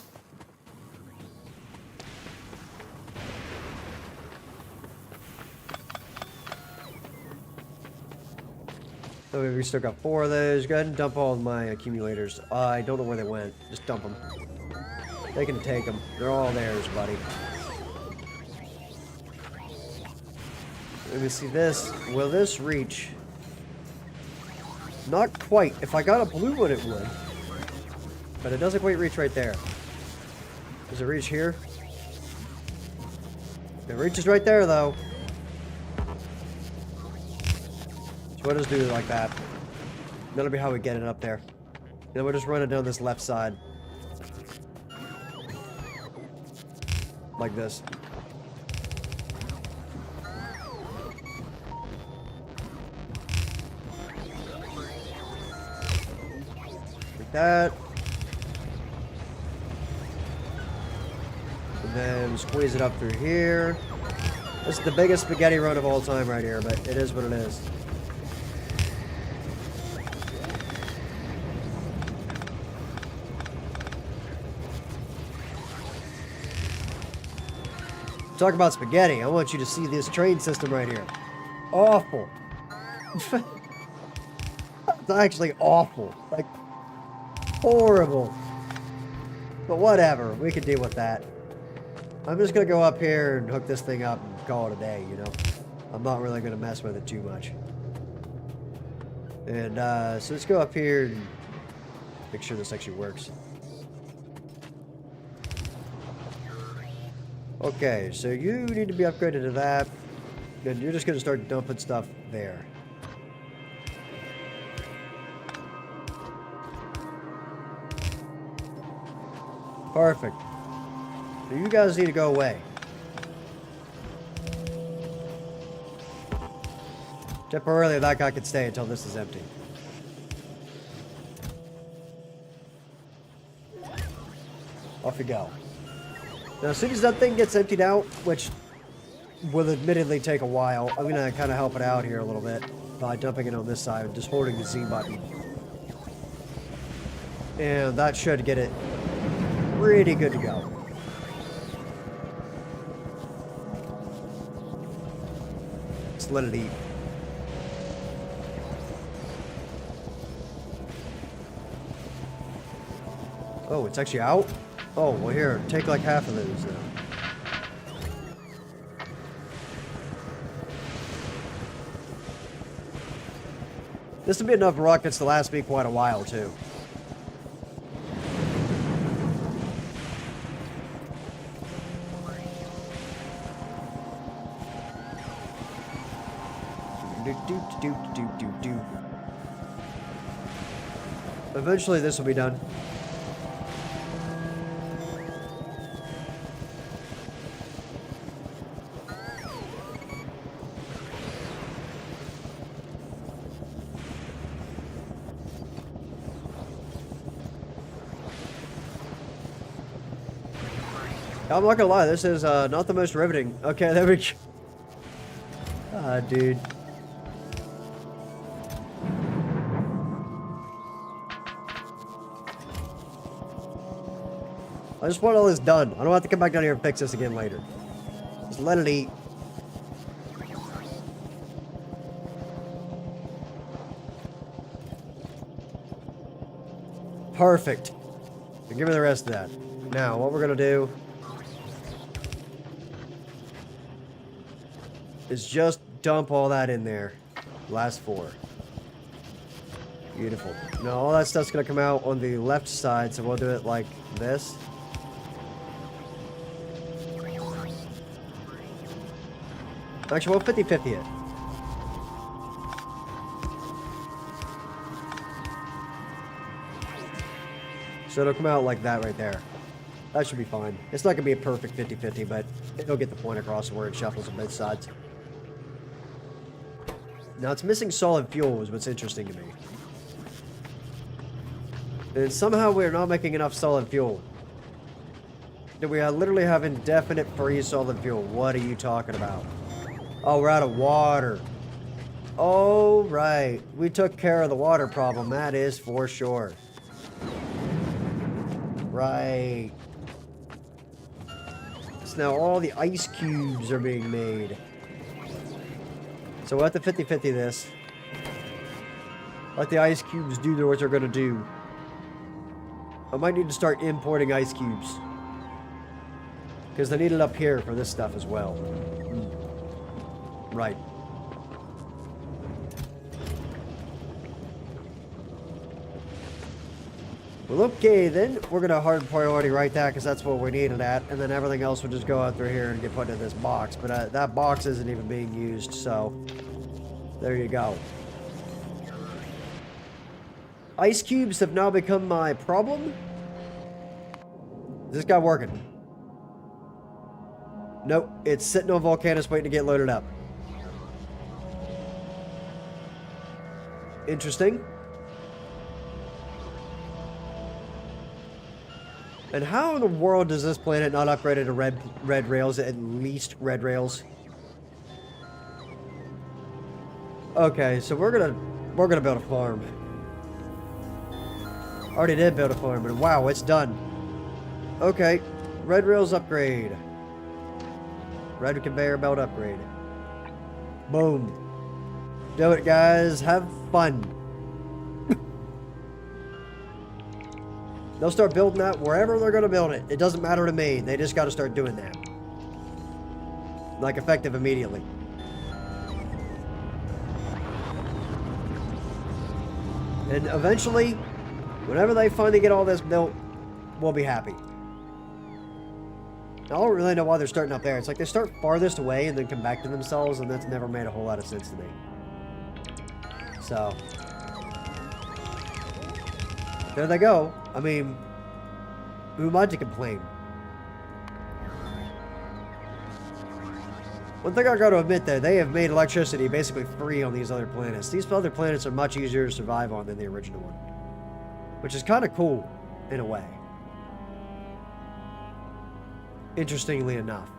So we still got 4 of those. Go ahead and dump all of my accumulators. I don't know where they went. Just dump them. They can take them. They're all theirs, buddy. Let me see this. Will this reach? Not quite. If I got a blue one, it would. But it doesn't quite reach right there. Does it reach here? It reaches right there, though. So we'll just do it like that. That'll be how we get it up there. Then we'll just run it down this left side. Like this. Like that. And then squeeze it up through here. This is the biggest spaghetti run of all time right here, but it is what it is. Talk about spaghetti. I want you to see this train system right here. Awful. It's actually awful. Like, horrible. But whatever. We can deal with that. I'm just going to go up here and hook this thing up and call it a day, you know. I'm not really going to mess with it too much. And so let's go up here and make sure this actually works. Okay, so you need to be upgraded to that. Then you're just going to start dumping stuff there. Perfect. So you guys need to go away. Temporarily, that guy can stay until this is empty. Off you go. Now, as soon as that thing gets emptied out, which will admittedly take a while, I'm going to kind of help it out here a little bit by dumping it on this side, just holding the Z button. And that should get it pretty good to go. Just let it eat. Oh, it's actually out? Oh, well here, take like half of those then. This will be enough rockets to last me quite a while, too. Eventually this will be done. I'm not gonna lie, this is not the most riveting. Okay, there we go. Ah, dude. I just want all this done. I don't have to come back down here and fix this again later. Just let it eat. Perfect. And give me the rest of that. Now, what we're gonna do is just dump all that in there. Last 4. Beautiful. Now, all that stuff's gonna come out on the left side, so we'll do it like this. Actually, we'll 50-50 it. So it'll come out like that right there. That should be fine. It's not going to be a perfect 50-50, but it'll get the point across where it shuffles on both sides. Now, it's missing solid fuel is what's interesting to me. And somehow we're not making enough solid fuel. Do we literally have indefinite free solid fuel? What are you talking about? Oh, we're out of water. Oh, right. We took care of the water problem. That is for sure. Right. So now all the ice cubes are being made. So we'll have to 50-50 this. Let the ice cubes do what they're going to do. I might need to start importing ice cubes. Because they need it up here for this stuff as well. Right. Well, okay, then. We're going to hard priority right that because that's what we needed at. And then everything else will just go out through here and get put in this box. But that box isn't even being used, so... There you go. Ice cubes have now become my problem. Is this guy working? Nope, it's sitting on Volcanus waiting to get loaded up. Interesting. And how in the world does this planet not upgrade to red rails, at least red rails? Okay, so we're gonna build a farm. Already did build a farm, and wow, it's done. Okay, red rails upgrade. Red conveyor belt upgrade. Boom. Do it, guys. Have fun. They'll start building that wherever they're going to build it. It doesn't matter to me. They just got to start doing that. Like, effective immediately. And eventually, whenever they finally get all this built, we'll be happy. I don't really know why they're starting up there. It's like they start farthest away and then come back to themselves, and that's never made a whole lot of sense to me. So, there they go. I mean, who am I to complain? One thing I gotta admit though, they have made electricity basically free on these other planets. These other planets are much easier to survive on than the original one. Which is kind of cool, in a way. Interestingly enough.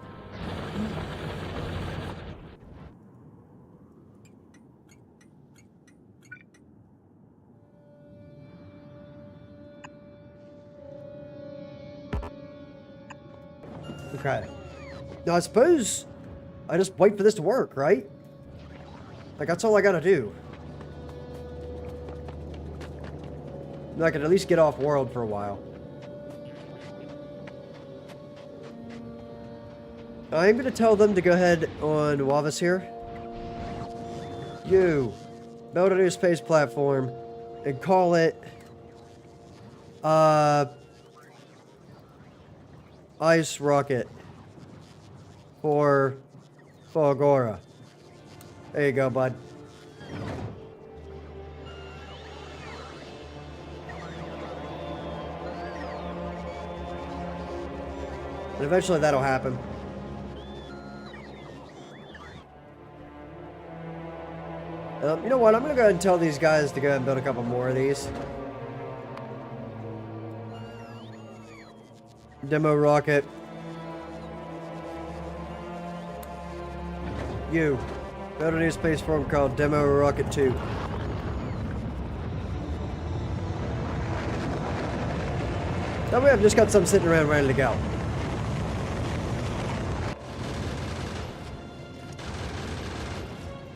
Okay. Now I suppose I just wait for this to work, right? Like that's all I gotta do. And I can at least get off world for a while. I'm going to tell them to go ahead on Wavis here. You build a new space platform and call it Ice Rocket for Fulgora. There you go, bud. And eventually that'll happen. You know what? I'm going to go ahead and tell these guys to go ahead and build a couple more of these. Demo rocket. You. Build a new space form called Demo Rocket 2. That way I've just got some sitting around ready to go.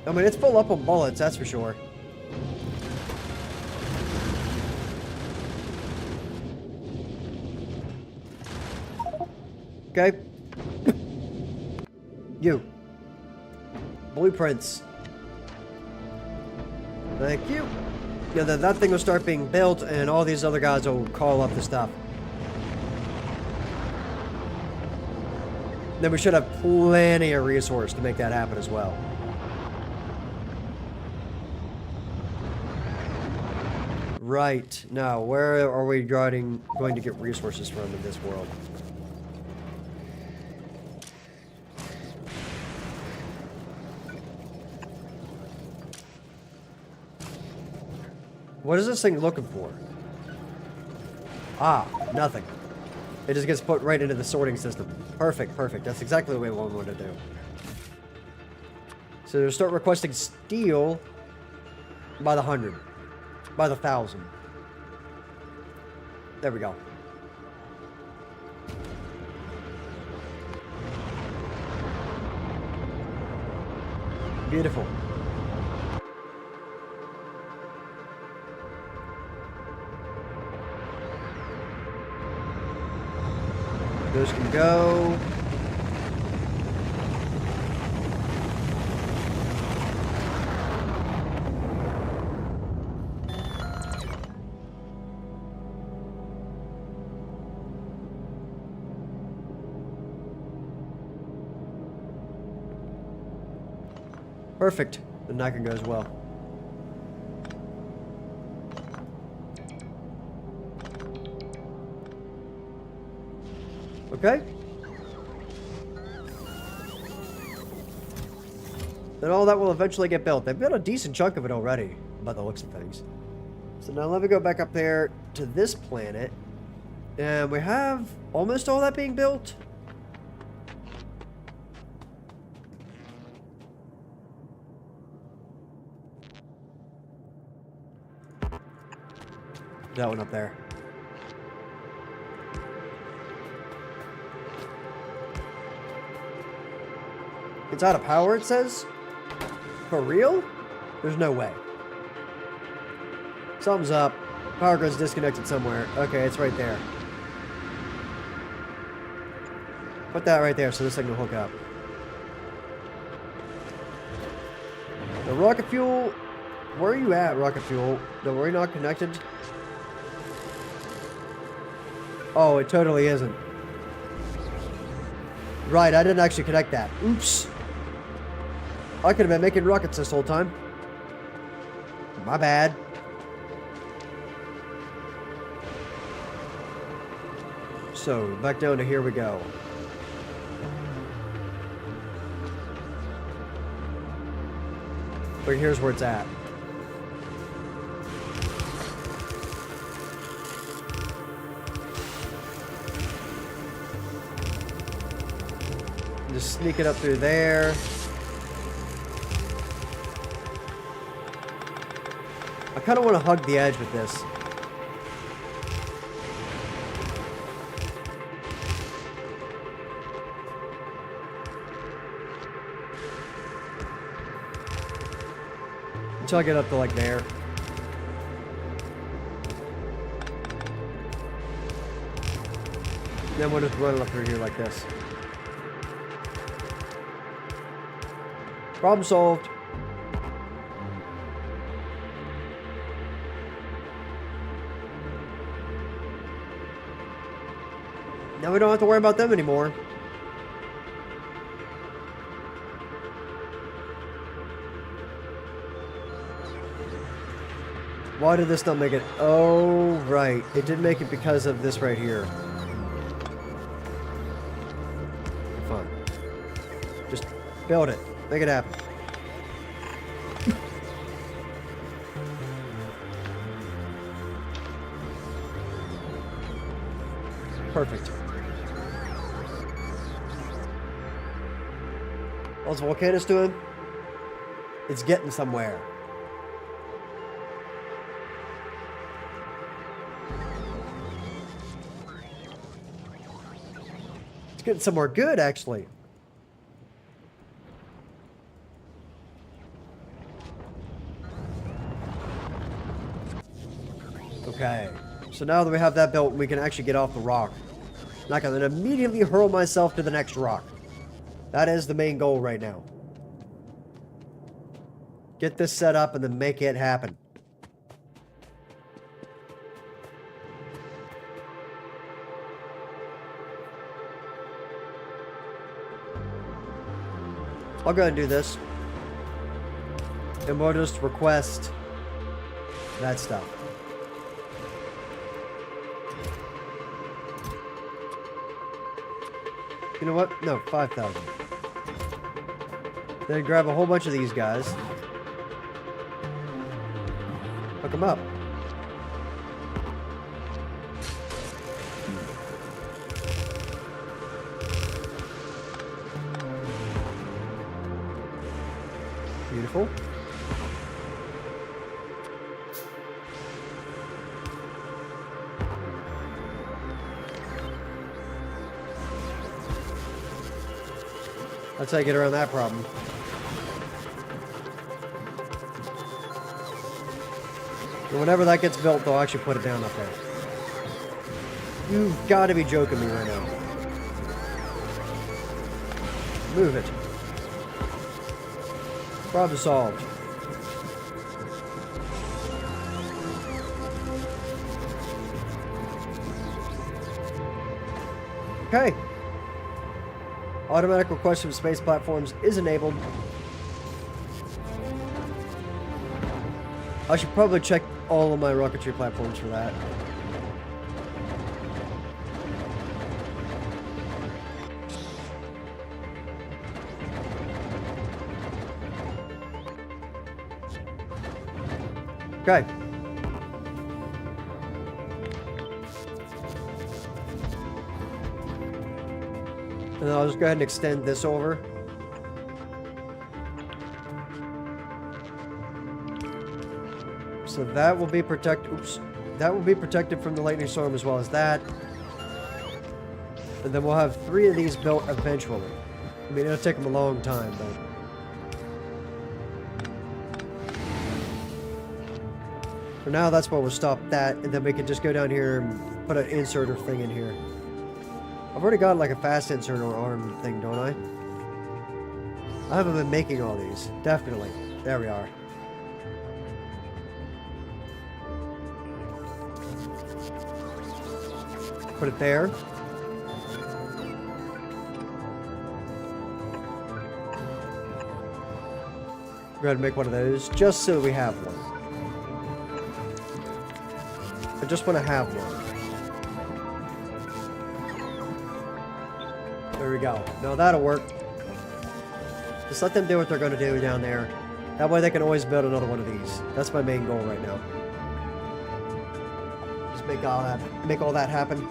I mean, it's full up on bullets, that's for sure. Okay. You. Blueprints. Thank you. Yeah, that thing will start being built, and all these other guys will call up the stuff. Then we should have plenty of resource to make that happen as well. Right. Now, where are we going to get resources from in this world? What is this thing looking for? Ah, nothing. It just gets put right into the sorting system. Perfect, perfect. That's exactly what we want to do. So start requesting steel by the 100. By the 1,000. There we go. Beautiful. Those can go. Perfect. Then that can go as well. Okay. Then all that will eventually get built. They've built a decent chunk of it already, by the looks of things. So now let me go back up there to this planet. And we have almost all that being built. That one up there. It's out of power, it says? For real? There's no way. Something's up. Power grid's disconnected somewhere. Okay, it's right there. Put that right there so this thing will hook up. The rocket fuel... Where are you at, rocket fuel? No, we're not connected. Oh, it totally isn't. Right, I didn't actually connect that. Oops. I could have been making rockets this whole time. My bad. So, back down to here we go. But here's where it's at. Just sneak it up through there. I kind of want to hug the edge with this. Until I get up to like there. Then we'll just run it up through here like this. Problem solved. Now we don't have to worry about them anymore. Why did this not make it? Oh, right. It did make it because of this right here. Fine. Just build it. Make it happen. Perfect. What's the volcanoes doing? It's getting somewhere. It's getting somewhere good, actually. Okay. So now that we have that built, we can actually get off the rock. And I can then immediately hurl myself to the next rock. That is the main goal right now. Get this set up and then make it happen. I'll go ahead and do this. And we'll just request that stuff. You know what? No, 5,000. Then grab a whole bunch of these guys. Hook them up. Beautiful. That's how you get around that problem. And whenever that gets built, they'll actually put it down up there. You've got to be joking me right now. Move it. Problem solved. Okay. Automatic request from space platforms is enabled. I should probably check all of my rocketry platforms for that. Okay. And then I'll just go ahead and extend this over. So that will be protected. Oops. That will be protected from the lightning storm as well as that. And then we'll have 3 of these built eventually. I mean, it'll take them a long time, but... For now, that's why we'll stop that, and then we can just go down here and put an inserter thing in here. I've already got like a fast insert or arm thing, don't I? I haven't been making all these. Definitely. There we are. Put it there. Go ahead and make one of those, just so we have one. I just want to have one. There we go. Now that'll work. Just let them do what they're going to do down there. That way they can always build another one of these. That's my main goal right now. Just make all that happen.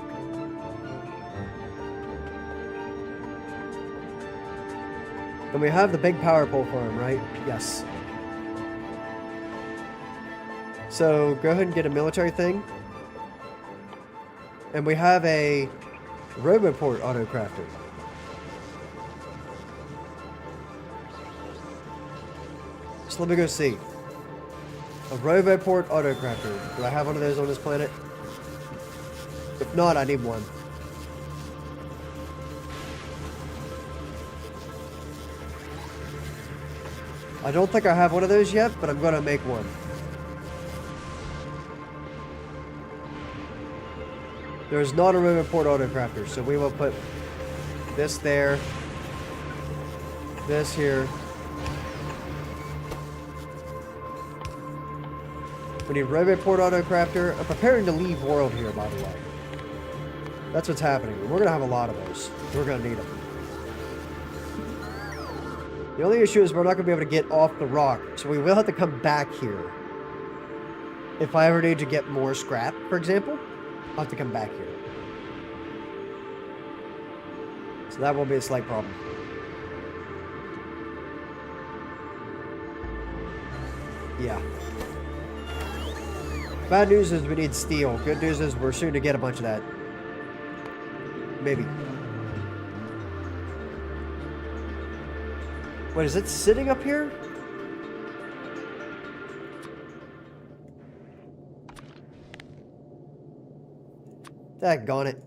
And we have the big power pole for him, right? Yes. So go ahead and get a military thing. And we have a Roboport autocrafter. So let me go see. A Roboport autocrafter. Do I have one of those on this planet? If not, I need one. I don't think I have one of those yet, but I'm going to make one. There's not a Roboport autocrafter, so we will put this there, this here. We need Roboport autocrafter. I'm preparing to leave world here, by the way. That's what's happening. We're going to have a lot of those. We're going to need them. The only issue is we're not going to be able to get off the rock, so we will have to come back here. If I ever need to get more scrap, for example, I'll have to come back here. So that will be a slight problem. Yeah. Bad news is we need steel. Good news is we're soon to get a bunch of that. Maybe. Wait, is it sitting up here? Daggone it.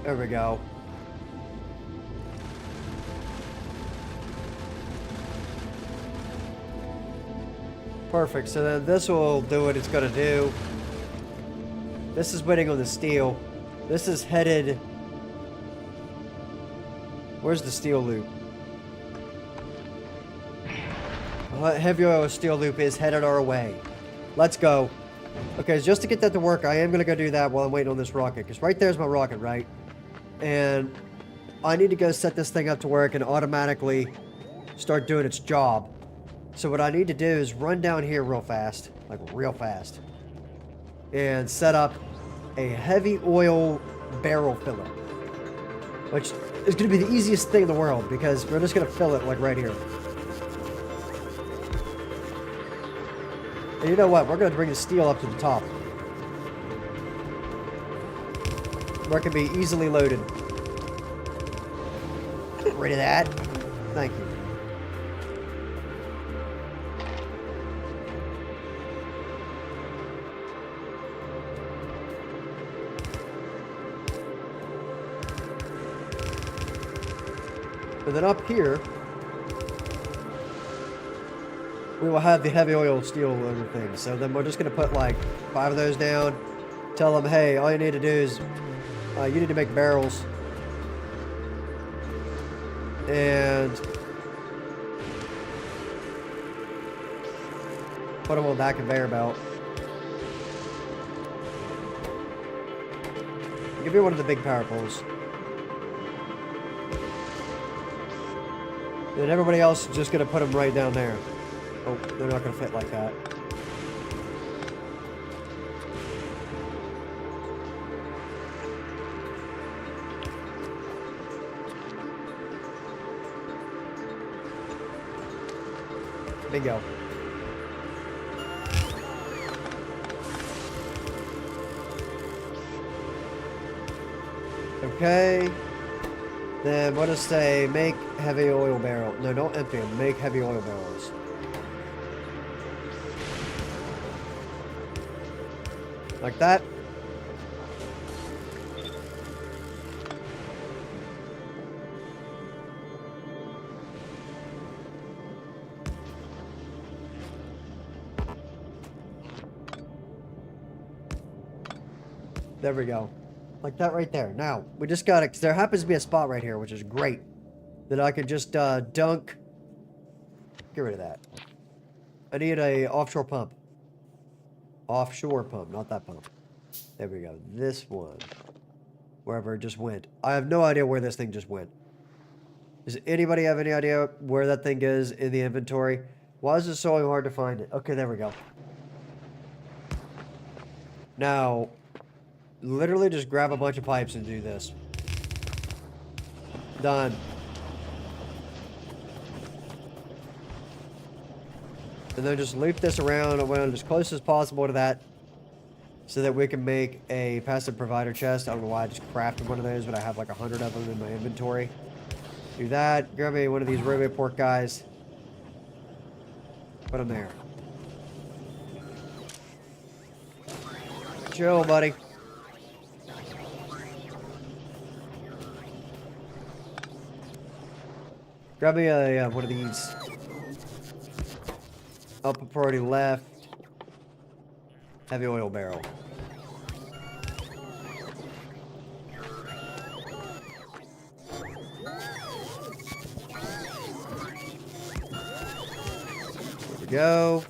There we go. Perfect. So then this will do what it's going to do. This is waiting on the steel. This is headed... Where's the steel loop? Well, heavy oil steel loop is headed our way. Let's go. Okay, just to get that to work, I am going to go do that while I'm waiting on this rocket. Because right there's my rocket, right? And I need to go set this thing up to work and automatically start doing its job. So what I need to do is run down here real fast. Like real fast. And set up a heavy oil barrel filler. Which is going to be the easiest thing in the world, because we're just going to fill it, like, right here. And you know what? We're going to bring the steel up to the top. Where it can be easily loaded. Get rid of that. Thank you. And then up here, we will have the heavy oil steel over things. So then we're just going to put like 5 of those down. Tell them, hey, all you need to do is, you need to make barrels. And put them on that conveyor belt. Give me one of the big power poles. And everybody else is just going to put them right down there. Oh, they're not going to fit like that. Bingo. Okay. Then what does it say? Make heavy oil barrel. No, don't empty them. Make heavy oil barrels. Like that. There we go. Like that right there. Now, we just got it. There happens to be a spot right here, which is great. That I could just dunk. Get rid of that. I need a offshore pump. Offshore pump, not that pump. There we go. This one. Wherever it just went. I have no idea where this thing just went. Does anybody have any idea where that thing is in the inventory? Why is it so hard to find it? Okay, there we go. Now, literally just grab a bunch of pipes and do this. Done. And then just loop this around as close as possible to that so that we can make a passive provider chest. I don't know why I just crafted one of those, but I have like 100 of them in my inventory. Do that. Grab me one of these robot pork guys. Put them there. Chill, buddy. Grab me a one of these. Up a priority left. Heavy oil barrel. There we go.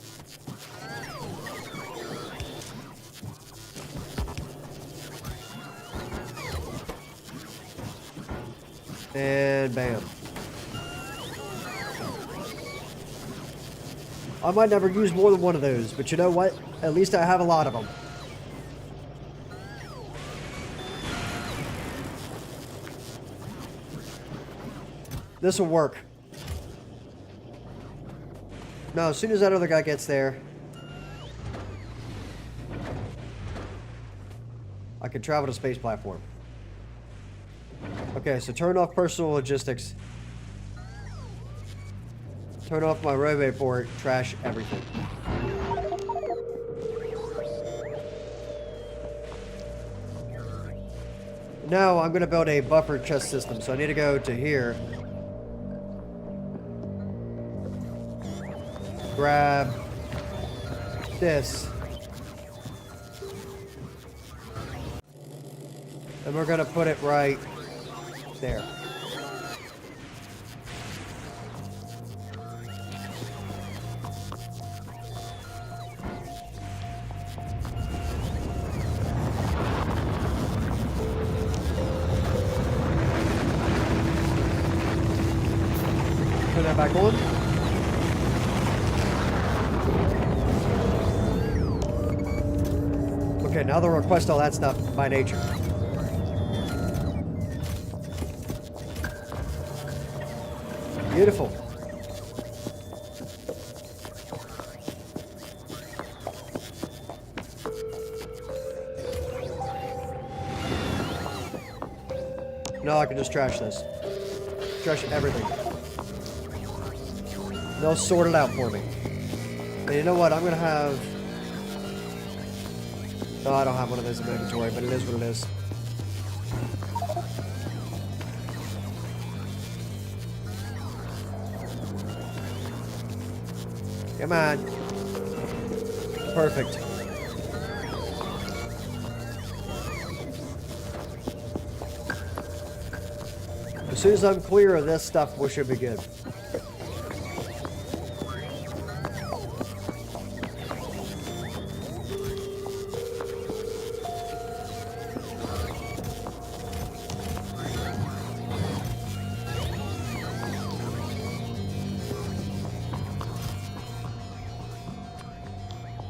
And bam. I might never use more than one of those, but you know what? At least I have a lot of them. This will work. Now, as soon as that other guy gets there, I can travel to space platform. Okay, so turn off personal logistics. Turn off my robot port, trash everything. Now I'm going to build a buffer chest system, so I need to go to here. Grab this. And we're going to put it right there. Turn that back on. Okay, now they'll request all that stuff by nature. Beautiful. No, I can just trash this. Trash everything. They'll sort it out for me. And you know what? I'm gonna have... No, I don't have one of those in my inventory, but it is what it is. Come on. Perfect. As soon as I'm clear of this stuff, we should be good.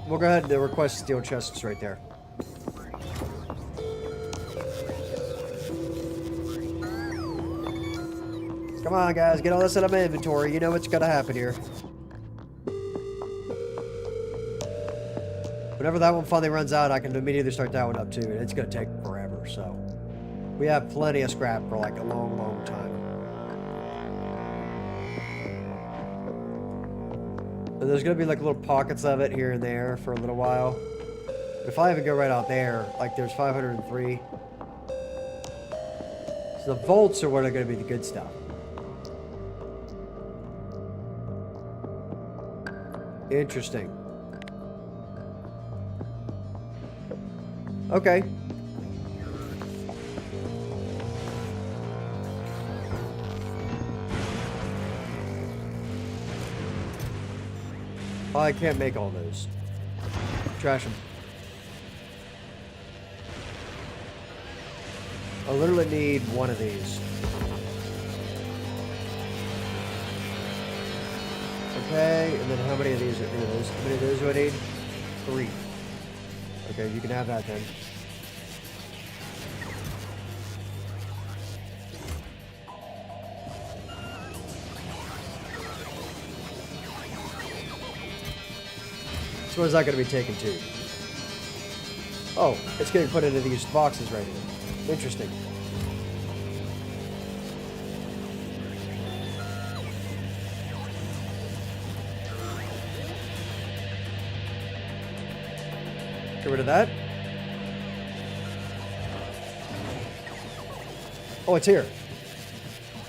We'll go ahead and request steel chests right there. Come on, guys, get all this out of my inventory. You know what's gonna happen here. Whenever that one finally runs out, I can immediately start that one up too, and it's gonna take forever, so. We have plenty of scrap for like a long, long time. And there's gonna be like little pockets of it here and there for a little while. But if I even go right out there, like there's 503. So the vaults are what are gonna be the good stuff. Interesting. Okay. I can't make all those. Trash them. I literally need one of these. Okay, and then how many of these are those? How many of those do I need? 3. Okay, you can have that then. So where's that going to be taken to? Oh, it's getting put into these boxes right here. Interesting. Get rid of that. Oh, it's here.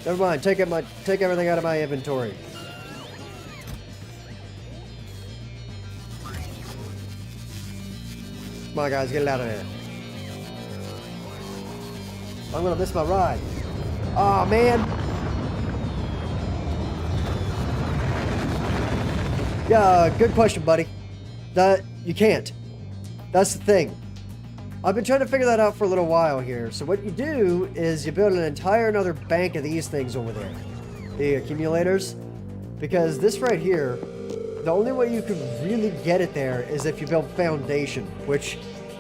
Never mind. Take everything out of my inventory. Come on, guys, get it out of there. I'm gonna miss my ride. Aw, man. Yeah, good question, buddy. You can't. That's the thing. I've been trying to figure that out for a little while here. So what you do is you build an entire another bank of these things over there. The accumulators. Because this right here, the only way you can really get it there is if you build foundation, which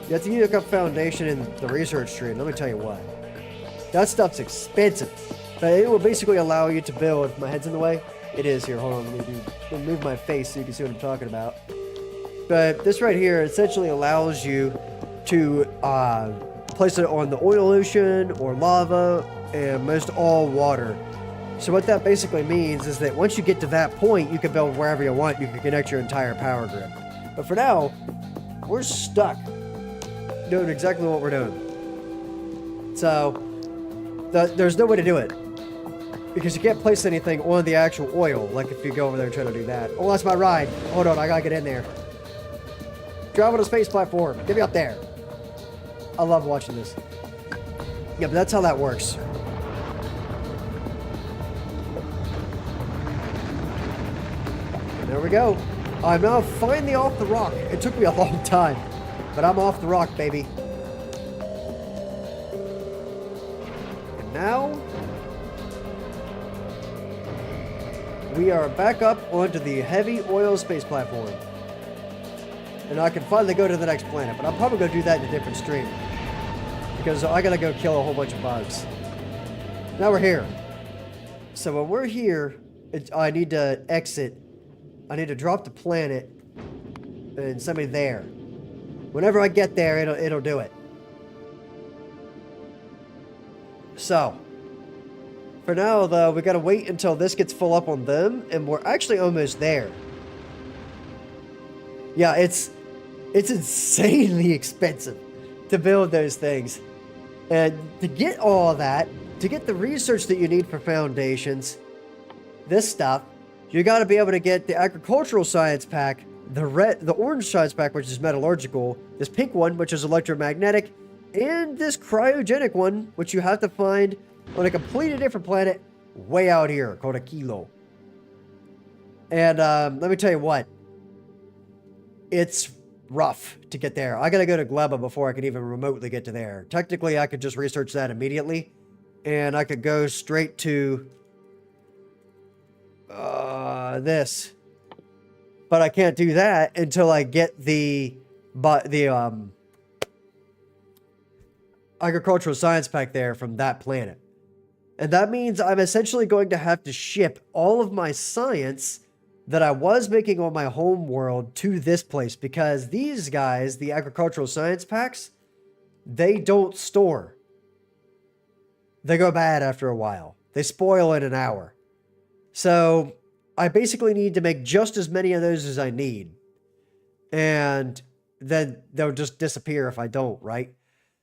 you have to look up foundation in the research tree. Let me tell you what. That stuff's expensive. But it will basically allow you to build, if my head's in the way, it is here. Hold on, let me move my face so you can see what I'm talking about. But this right here essentially allows you to place it on the oil ocean or lava and most all water. So what that basically means is that once you get to that point, you can build wherever you want. You can connect your entire power grid. But for now, we're stuck doing exactly what we're doing. So there's no way to do it because you can't place anything on the actual oil. Like if you go over there and try to do that. Oh, that's my ride. Hold on, I gotta get in there. Drive on a space platform. Get me up there. I love watching this. Yeah, but that's how that works. And there we go. I'm now finally off the rock. It took me a long time, but I'm off the rock, baby. And now we are back up onto the heavy oil space platform. And I can finally go to the next planet, but I'm probably going to do that in a different stream. Because I got to go kill a whole bunch of bugs. Now we're here. So when we're here, I need to exit. I need to drop the planet and send me there. Whenever I get there, it'll do it. So, for now, though, we gotta wait until this gets full up on them, and we're actually almost there. Yeah, it's insanely expensive to build those things. And to get all of that, to get the research that you need for foundations, this stuff, you gotta be able to get the agricultural science pack, the orange science pack, which is metallurgical, this pink one, which is electromagnetic, and this cryogenic one, which you have to find on a completely different planet way out here called a Kilo. And let me tell you what, it's rough to get there. I gotta go to Gleba before I can even remotely get to there. Technically, I could just research that immediately, and I could go straight to this. But I can't do that until I get the agricultural science pack there from that planet. And that means I'm essentially going to have to ship all of my science that I was making on my home world to this place, because these guys, the agricultural science packs, they don't store. They go bad after a while. They spoil in an hour. So I basically need to make just as many of those as I need. And then they'll just disappear if I don't, right?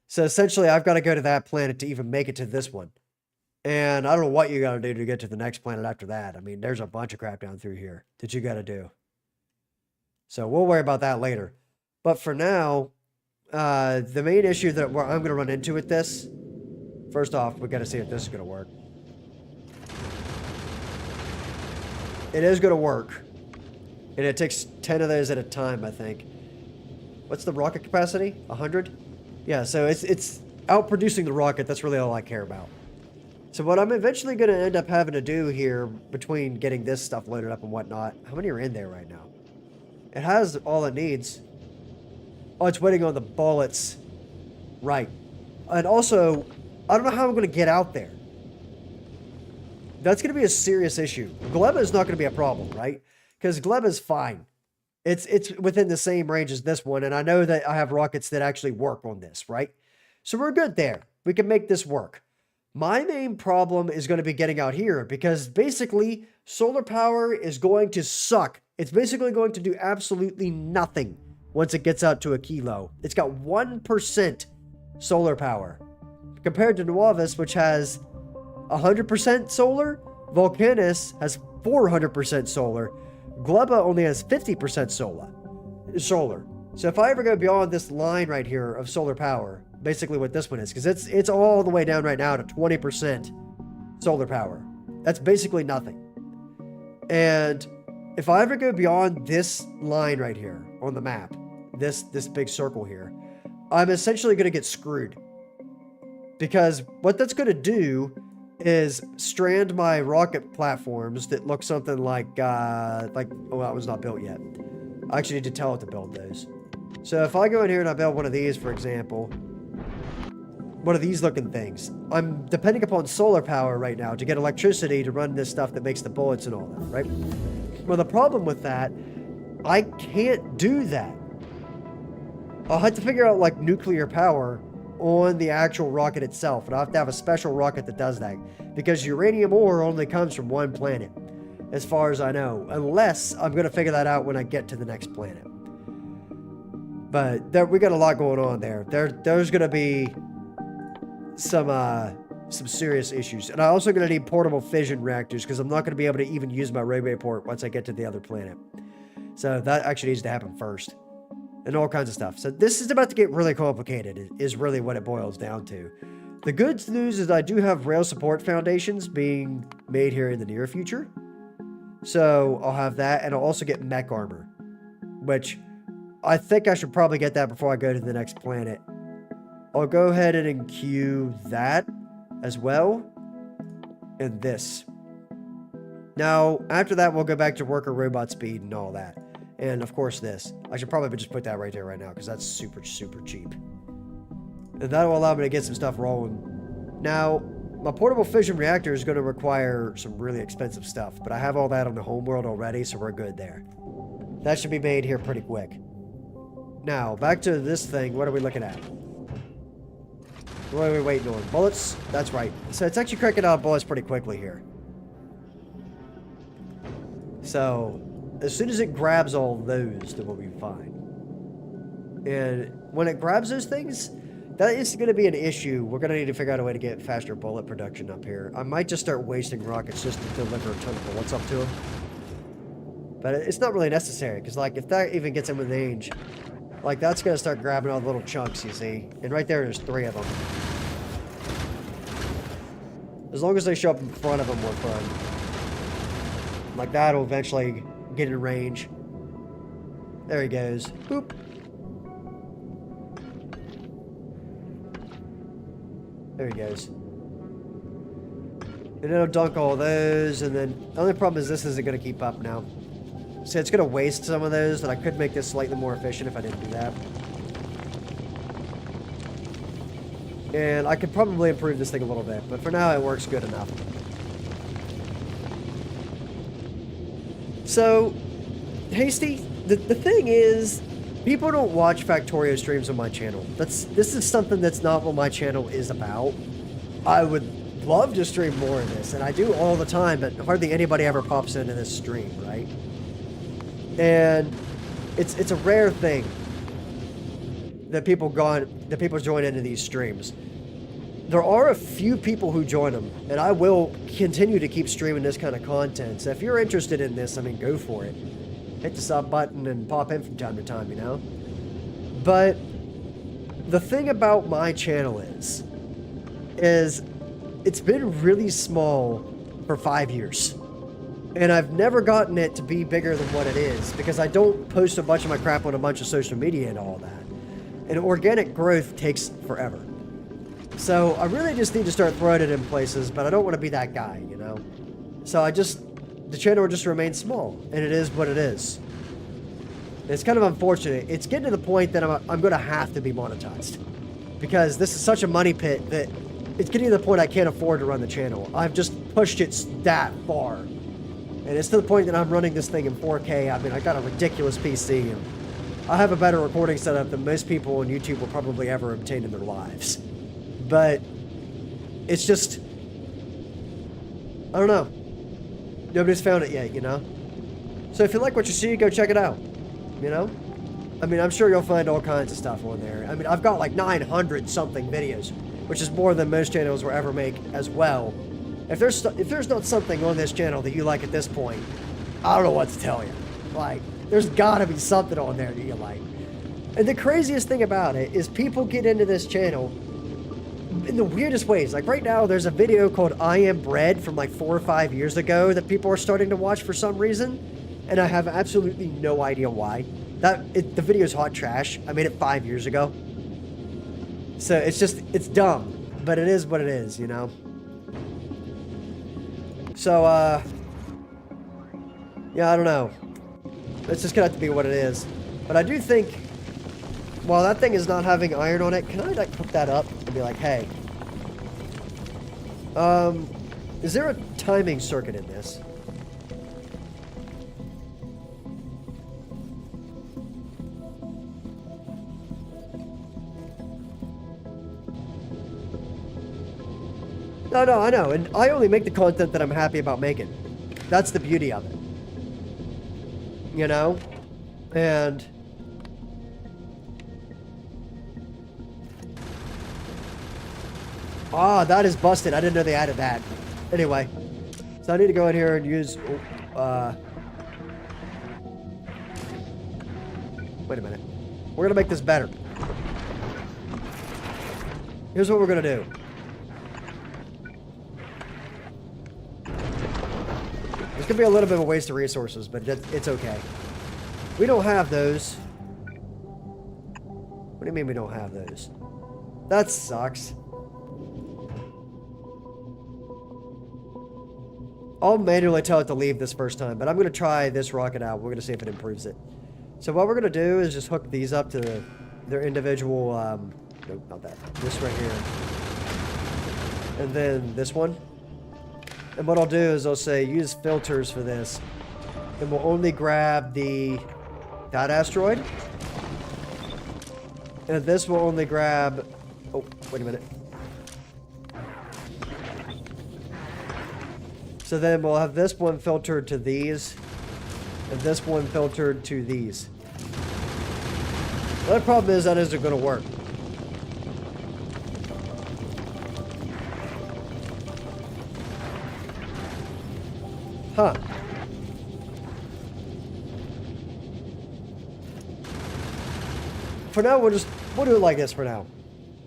So essentially, I've got to go to that planet to even make it to this one. And I don't know what you got to do to get to the next planet after that. I mean, there's a bunch of crap down through here that you got to do. So we'll worry about that later. But for now, the main issue that I'm going to run into with this, first off, we got to see if this is going to work. It is going to work. And it takes 10 of those at a time, I think. What's the rocket capacity? 100? Yeah, so it's outproducing the rocket. That's really all I care about. So what I'm eventually going to end up having to do here, between getting this stuff loaded up and whatnot, how many are in there right now? It has all it needs. Oh, it's waiting on the bullets. Right. And also, I don't know how I'm going to get out there. That's going to be a serious issue. Gleba is not going to be a problem, right? Because Gleba is fine. It's within the same range as this one, and I know that I have rockets that actually work on this, right? So we're good there. We can make this work. My main problem is going to be getting out here, because basically solar power is going to suck. It's basically going to do absolutely nothing once it gets out to a Kilo. It's got 1% solar power compared to Nuavis, which has 100% solar. Volcanus has 400% solar. Gleba only has 50% solar. So if I ever go beyond this line right here of solar power, basically what this one is, because it's all the way down right now to 20% solar power. That's basically nothing. And if I ever go beyond this line right here on the map, this big circle here, I'm essentially going to get screwed. Because what that's going to do is strand my rocket platforms that look something like, oh, that was not built yet. I actually need to tell it to build those. So if I go in here and I build one of these, for example, one of these looking things, I'm depending upon solar power right now to get electricity to run this stuff that makes the bullets and all that, right? Well, the problem with that, I can't do that. I'll have to figure out like nuclear power on the actual rocket itself, and I'll have to have a special rocket that does that, because uranium ore only comes from one planet, as far as I know, unless I'm going to figure that out when I get to the next planet. But we got a lot going on there. There's going to be some serious issues, and I'm also going to need portable fission reactors, because I'm not going to be able to even use my railway port once I get to the other planet. So that actually needs to happen first. And all kinds of stuff. So this is about to get really complicated, is really what it boils down to. The good news is I do have rail support foundations being made here in the near future. So I'll have that, and I'll also get mech armor, which I think I should probably get that before I go to the next planet. I'll go ahead and queue that as well, and this. Now, after that, we'll go back to worker robot speed and all that. And of course this. I should probably just put that right there right now, because that's super, super cheap. And that'll allow me to get some stuff rolling. Now, my portable fission reactor is going to require some really expensive stuff, but I have all that on the home world already, so we're good there. That should be made here pretty quick. Now, back to this thing. What are we looking at? What are we waiting on? Bullets? That's right. So it's actually cranking out bullets pretty quickly here. So, as soon as it grabs all those, then we'll be fine. And when it grabs those things, that is going to be an issue. We're going to need to figure out a way to get faster bullet production up here. I might just start wasting rockets just to deliver a ton of bullets up to them. But it's not really necessary, because, like, if that even gets in with range, like, that's going to start grabbing all the little chunks, you see? And right there's 3 of them. As long as they show up in front of them, we're fine. Like, that'll eventually get in range. There he goes. Boop. There he goes. And it'll dunk all those, and then the only problem is this isn't going to keep up now. So it's going to waste some of those, and I could make this slightly more efficient if I didn't do that. And I could probably improve this thing a little bit, but for now it works good enough. So, Hasty, the thing is, people don't watch Factorio streams on my channel. This is something that's not what my channel is about. I would love to stream more of this, and I do all the time, but hardly anybody ever pops into this stream, right? And it's a rare thing that people join into these streams. There are a few people who join them, and I will continue to keep streaming this kind of content. So if you're interested in this, I mean, go for it. Hit the sub button and pop in from time to time, you know? But the thing about my channel is it's been really small for 5 years. And I've never gotten it to be bigger than what it is, because I don't post a bunch of my crap on a bunch of social media and all that. And organic growth takes forever. So I really just need to start throwing it in places, but I don't want to be that guy, you know? So the channel just remains small, and it is what it is. And it's kind of unfortunate. It's getting to the point that I'm going to have to be monetized, because this is such a money pit that it's getting to the point I can't afford to run the channel. I've just pushed it that far. And it's to the point that I'm running this thing in 4K. I mean, I got a ridiculous PC, and I have a better recording setup than most people on YouTube will probably ever obtain in their lives. But it's just, I don't know. Nobody's found it yet, you know? So if you like what you see, go check it out, you know? I mean, I'm sure you'll find all kinds of stuff on there. I mean, I've got like 900 something videos, which is more than most channels will ever make as well. If there's not something on this channel that you like at this point, I don't know what to tell you. Like, there's gotta be something on there that you like. And the craziest thing about it is people get into this channel in the weirdest ways. Like right now, there's a video called I Am Bread from like 4 or 5 years ago that people are starting to watch for some reason. And I have absolutely no idea why. The video's hot trash. I made it 5 years ago. So it's dumb. But it is what it is, you know? So, yeah, I don't know. It's just gonna have to be what it is. But I do think, while that thing is not having iron on it, can I, like, hook that up and be like, hey, is there a timing circuit in this? No, I know, and I only make the content that I'm happy about making. That's the beauty of it. You know? And ah, that is busted. I didn't know they added that. Anyway, so I need to go in here and use, wait a minute. We're gonna make this better. Here's what we're gonna do. It's gonna be a little bit of a waste of resources, but it's okay. We don't have those. What do you mean we don't have those? That sucks. I'll manually tell it to leave this first time, but I'm gonna try this rocket out. We're gonna see if it improves it. So what we're gonna do is just hook these up to their individual, nope, not that. This right here. And then this one. And what I'll do is I'll say use filters for this. And we'll only grab that asteroid. And this will only grab... Oh, wait a minute. So then we'll have this one filtered to these. And this one filtered to these. The other problem is that isn't going to work. Huh. For now, we'll do it like this for now.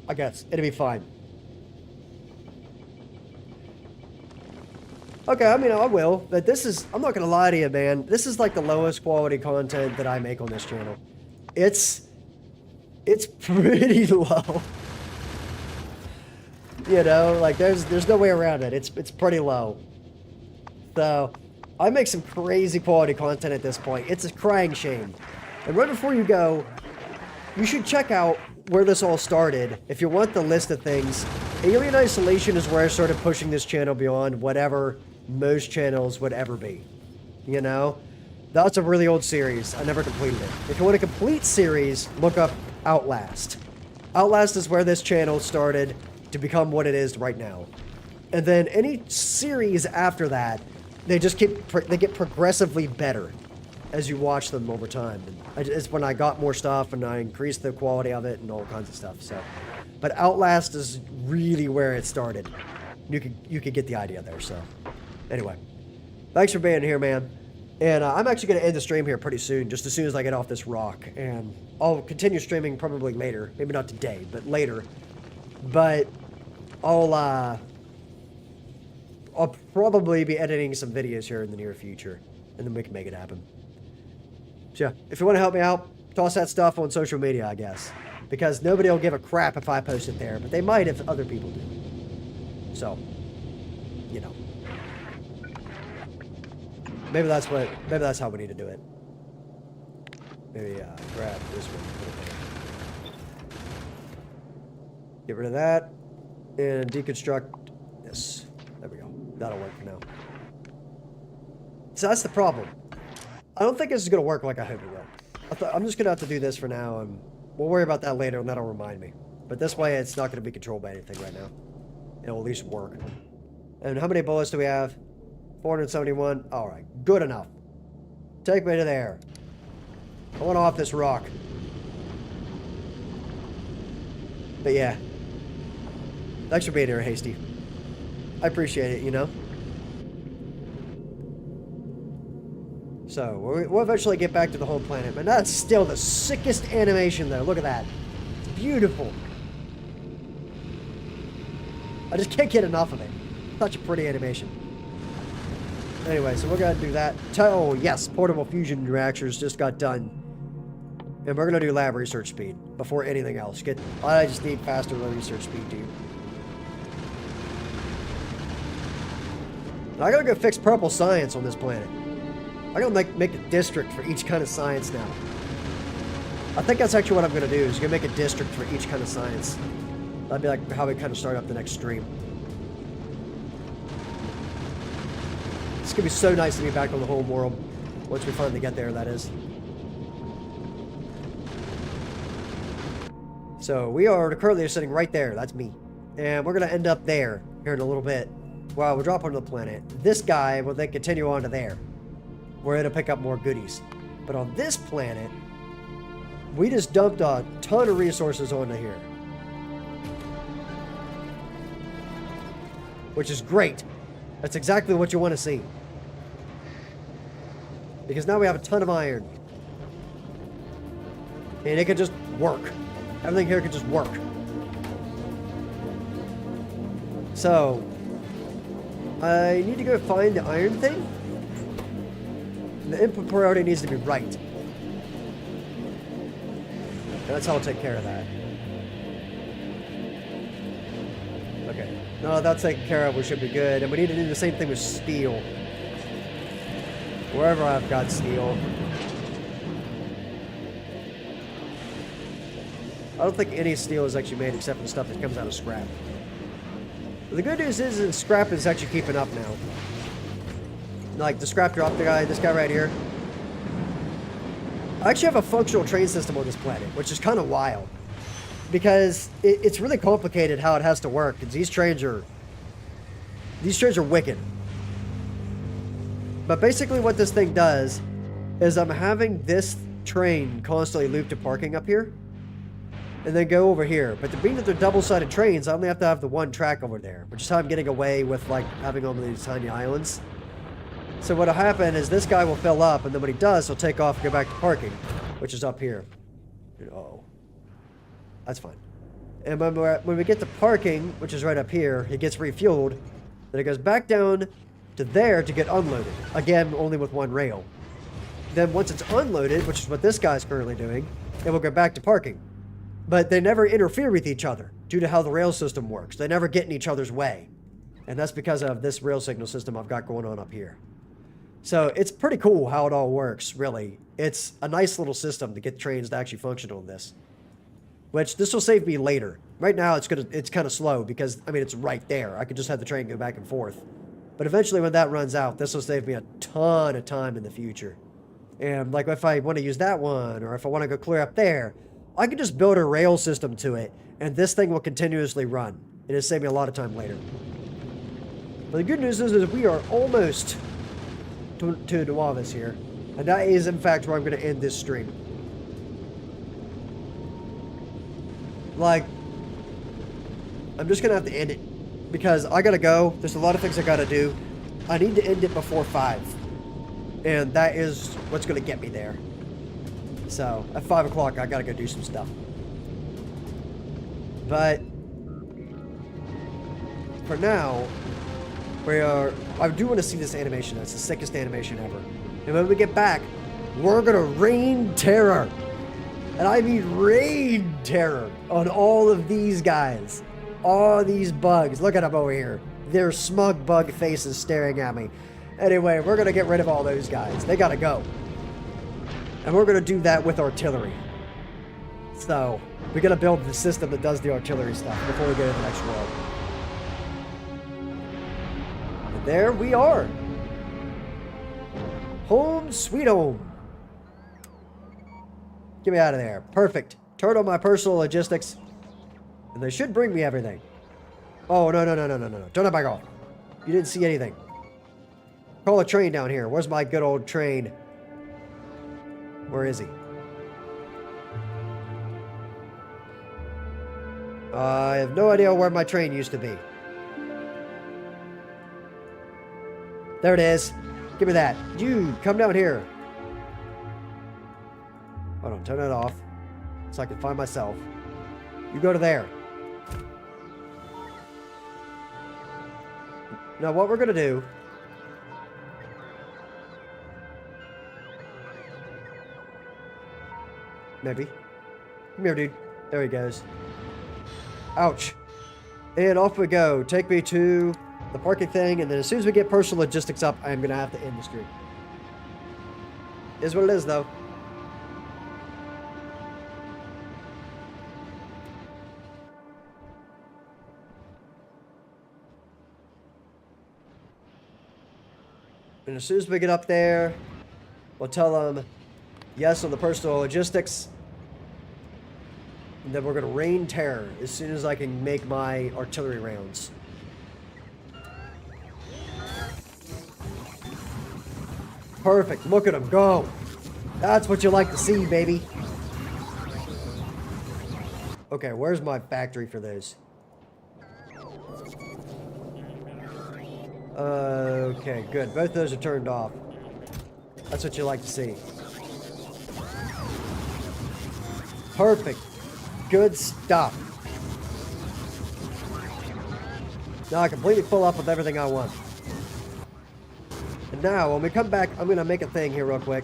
I guess. It'll be fine. Okay, I mean, I will. But this is... I'm not going to lie to you, man. This is like the lowest quality content that I make on this channel. It's pretty low. You know, like there's no way around it. It's pretty low. So, I make some crazy quality content at this point. It's a crying shame. And right before you go, you should check out where this all started. If you want the list of things, Alien Isolation is where I started pushing this channel beyond whatever most channels would ever be. You know? That's a really old series. I never completed it. If you want a complete series, look up Outlast. Outlast is where this channel started to become what it is right now. And then any series after that, they just they get progressively better as you watch them over time. And it's when I got more stuff and I increased the quality of it and all kinds of stuff. So, but Outlast is really where it started. You could get the idea there. So, anyway, thanks for being here, man. And I'm actually going to end the stream here pretty soon, just as soon as I get off this rock. And I'll continue streaming probably later. Maybe not today, but later. But I'll probably be editing some videos here in the near future. And then we can make it happen. So, yeah, if you want to help me out, toss that stuff on social media, I guess. Because nobody will give a crap if I post it there. But they might if other people do. So, you know. Maybe that's how we need to do it. Maybe grab this one. Get rid of that. And deconstruct this. There we go. That'll work for now. So that's the problem. I don't think this is going to work like I hope it will. I'm just going to have to do this for now, and we'll worry about that later, and that'll remind me. But this way, it's not going to be controlled by anything right now. It'll at least work. And how many bullets do we have? 471. All right, good enough. Take me to there. I want off this rock. But yeah. Thanks for being here, Hasty. I appreciate it, you know? So, we'll eventually get back to the home planet. But that's still the sickest animation, though. Look at that. It's beautiful. I just can't get enough of it. Such a pretty animation. Anyway, so we're going to do that. Oh, yes. Portable fusion reactors just got done. And we're going to do lab research speed before anything else. I just need faster research speed, dude. I got to go fix purple science on this planet. I gotta make a district for each kind of science now. I think that's actually what I'm gonna do, is gonna make a district for each kind of science. That'd be like how we kind of start up the next stream. It's gonna be so nice to be back on the home world. Once we finally get there, that is. So we are currently sitting right there, that's me. And we're gonna end up there here in a little bit. Well, we'll drop onto the planet. This guy will then continue on to there, where it'll pick up more goodies. But on this planet, we just dumped a ton of resources onto here. Which is great. That's exactly what you want to see. Because now we have a ton of iron. And it can just work. Everything here can just work. So, I need to go find the iron thing. The input priority needs to be right. And that's how I'll take care of that. Okay. No, that's taken care of. We should be good. And we need to do the same thing with steel. Wherever I've got steel. I don't think any steel is actually made except for the stuff that comes out of scrap. The good news is the scrap is actually keeping up now. Like, the scrap drop this guy right here. I actually have a functional train system on this planet, which is kind of wild. Because it's really complicated how it has to work. Because these trains are wicked. But basically what this thing does is I'm having this train constantly loop to parking up here. And then go over here. But being that they're double-sided trains, I only have to have the one track over there. Which is how I'm getting away with, like, having all these tiny islands. So what'll happen is this guy will fill up, and then when he does, he'll take off and go back to parking. Which is up here. Uh-oh. That's fine. And when we get to parking, which is right up here, it gets refueled. Then it goes back down to there to get unloaded. Again, only with one rail. Then once it's unloaded, which is what this guy's currently doing, it will go back to parking. But they never interfere with each other due to how the rail system works. They never get in each other's way. And that's because of this rail signal system I've got going on up here. So it's pretty cool how it all works, really. It's a nice little system to get trains to actually function on this. Which this will save me later. Right now it's kind of slow because, I mean, it's right there. I could just have the train go back and forth. But eventually when that runs out, this will save me a ton of time in the future. And like if I want to use that one, or if I want to go clear up there, I can just build a rail system to it, and this thing will continuously run. It'll save me a lot of time later. But the good news is we are almost to Nuavis here. And that is, in fact, where I'm going to end this stream. Like, I'm just going to have to end it. Because I got to go. There's a lot of things I got to do. I need to end it before 5. And that is what's going to get me there. So, at 5 o'clock, I gotta go do some stuff. But, for now, I do want to see this animation. That's the sickest animation ever. And when we get back, we're gonna rain terror. And I mean rain terror on all of these guys. All these bugs. Look at them over here. Their smug bug faces staring at me. Anyway, we're gonna get rid of all those guys. They gotta go. And we're going to do that with artillery. So, we got to build the system that does the artillery stuff before we go to the next world. And there we are. Home sweet home. Get me out of there. Perfect. Turn on my personal logistics. And they should bring me everything. Oh, no. Turn that back off. You didn't see anything. Call a train down here. Where's my good old train? Where is he? I have no idea where my train used to be. There it is. Give me that. You, come down here. Hold on, turn it off. So I can find myself. You go to there. Now what we're going to do... Maybe. Come here, dude. There he goes. Ouch. And off we go. Take me to the parking thing, and then as soon as we get personal logistics up, I'm going to have to end the stream. Is what it is, though. And as soon as we get up there, we'll tell them yes on the personal logistics. And then we're going to rain terror as soon as I can make my artillery rounds. Perfect. Look at them go. That's what you like to see, baby. Okay, where's my factory for those? Okay, good. Both of those are turned off. That's what you like to see. Perfect. Good stuff. Now I completely fill up with everything I want. And now, when we come back, I'm going to make a thing here real quick.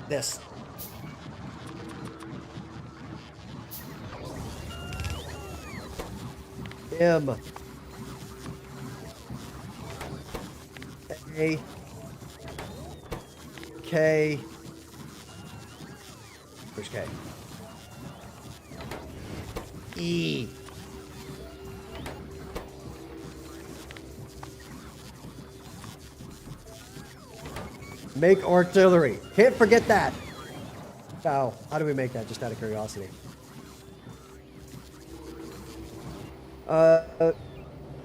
This. M. A. K. Where's K? E. Make artillery. Can't forget that. Oh, how do we make that? Just out of curiosity.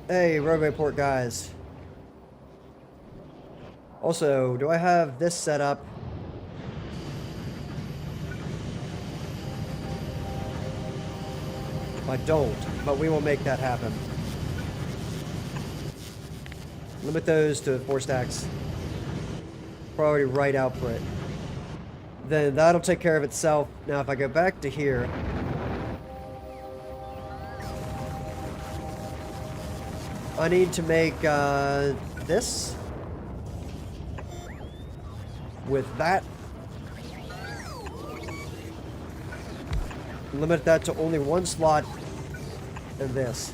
Hey, road report guys. Also, do I have this set up? I don't, but we will make that happen. Limit those to 4 stacks. Priority right output. Then that'll take care of itself. Now if I go back to here, I need to make this with that. Limit that to only 1 slot and this.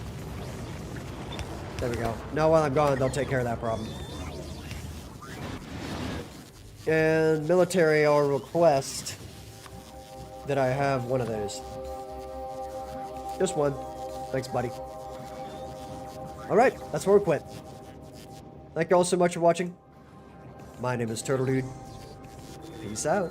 There we go. Now while I'm gone, they'll take care of that problem. And military, I'll request that I have one of those. Just one. Thanks, buddy. Alright, that's where we quit. Thank you all so much for watching. My name is Turtle Dude. Peace out.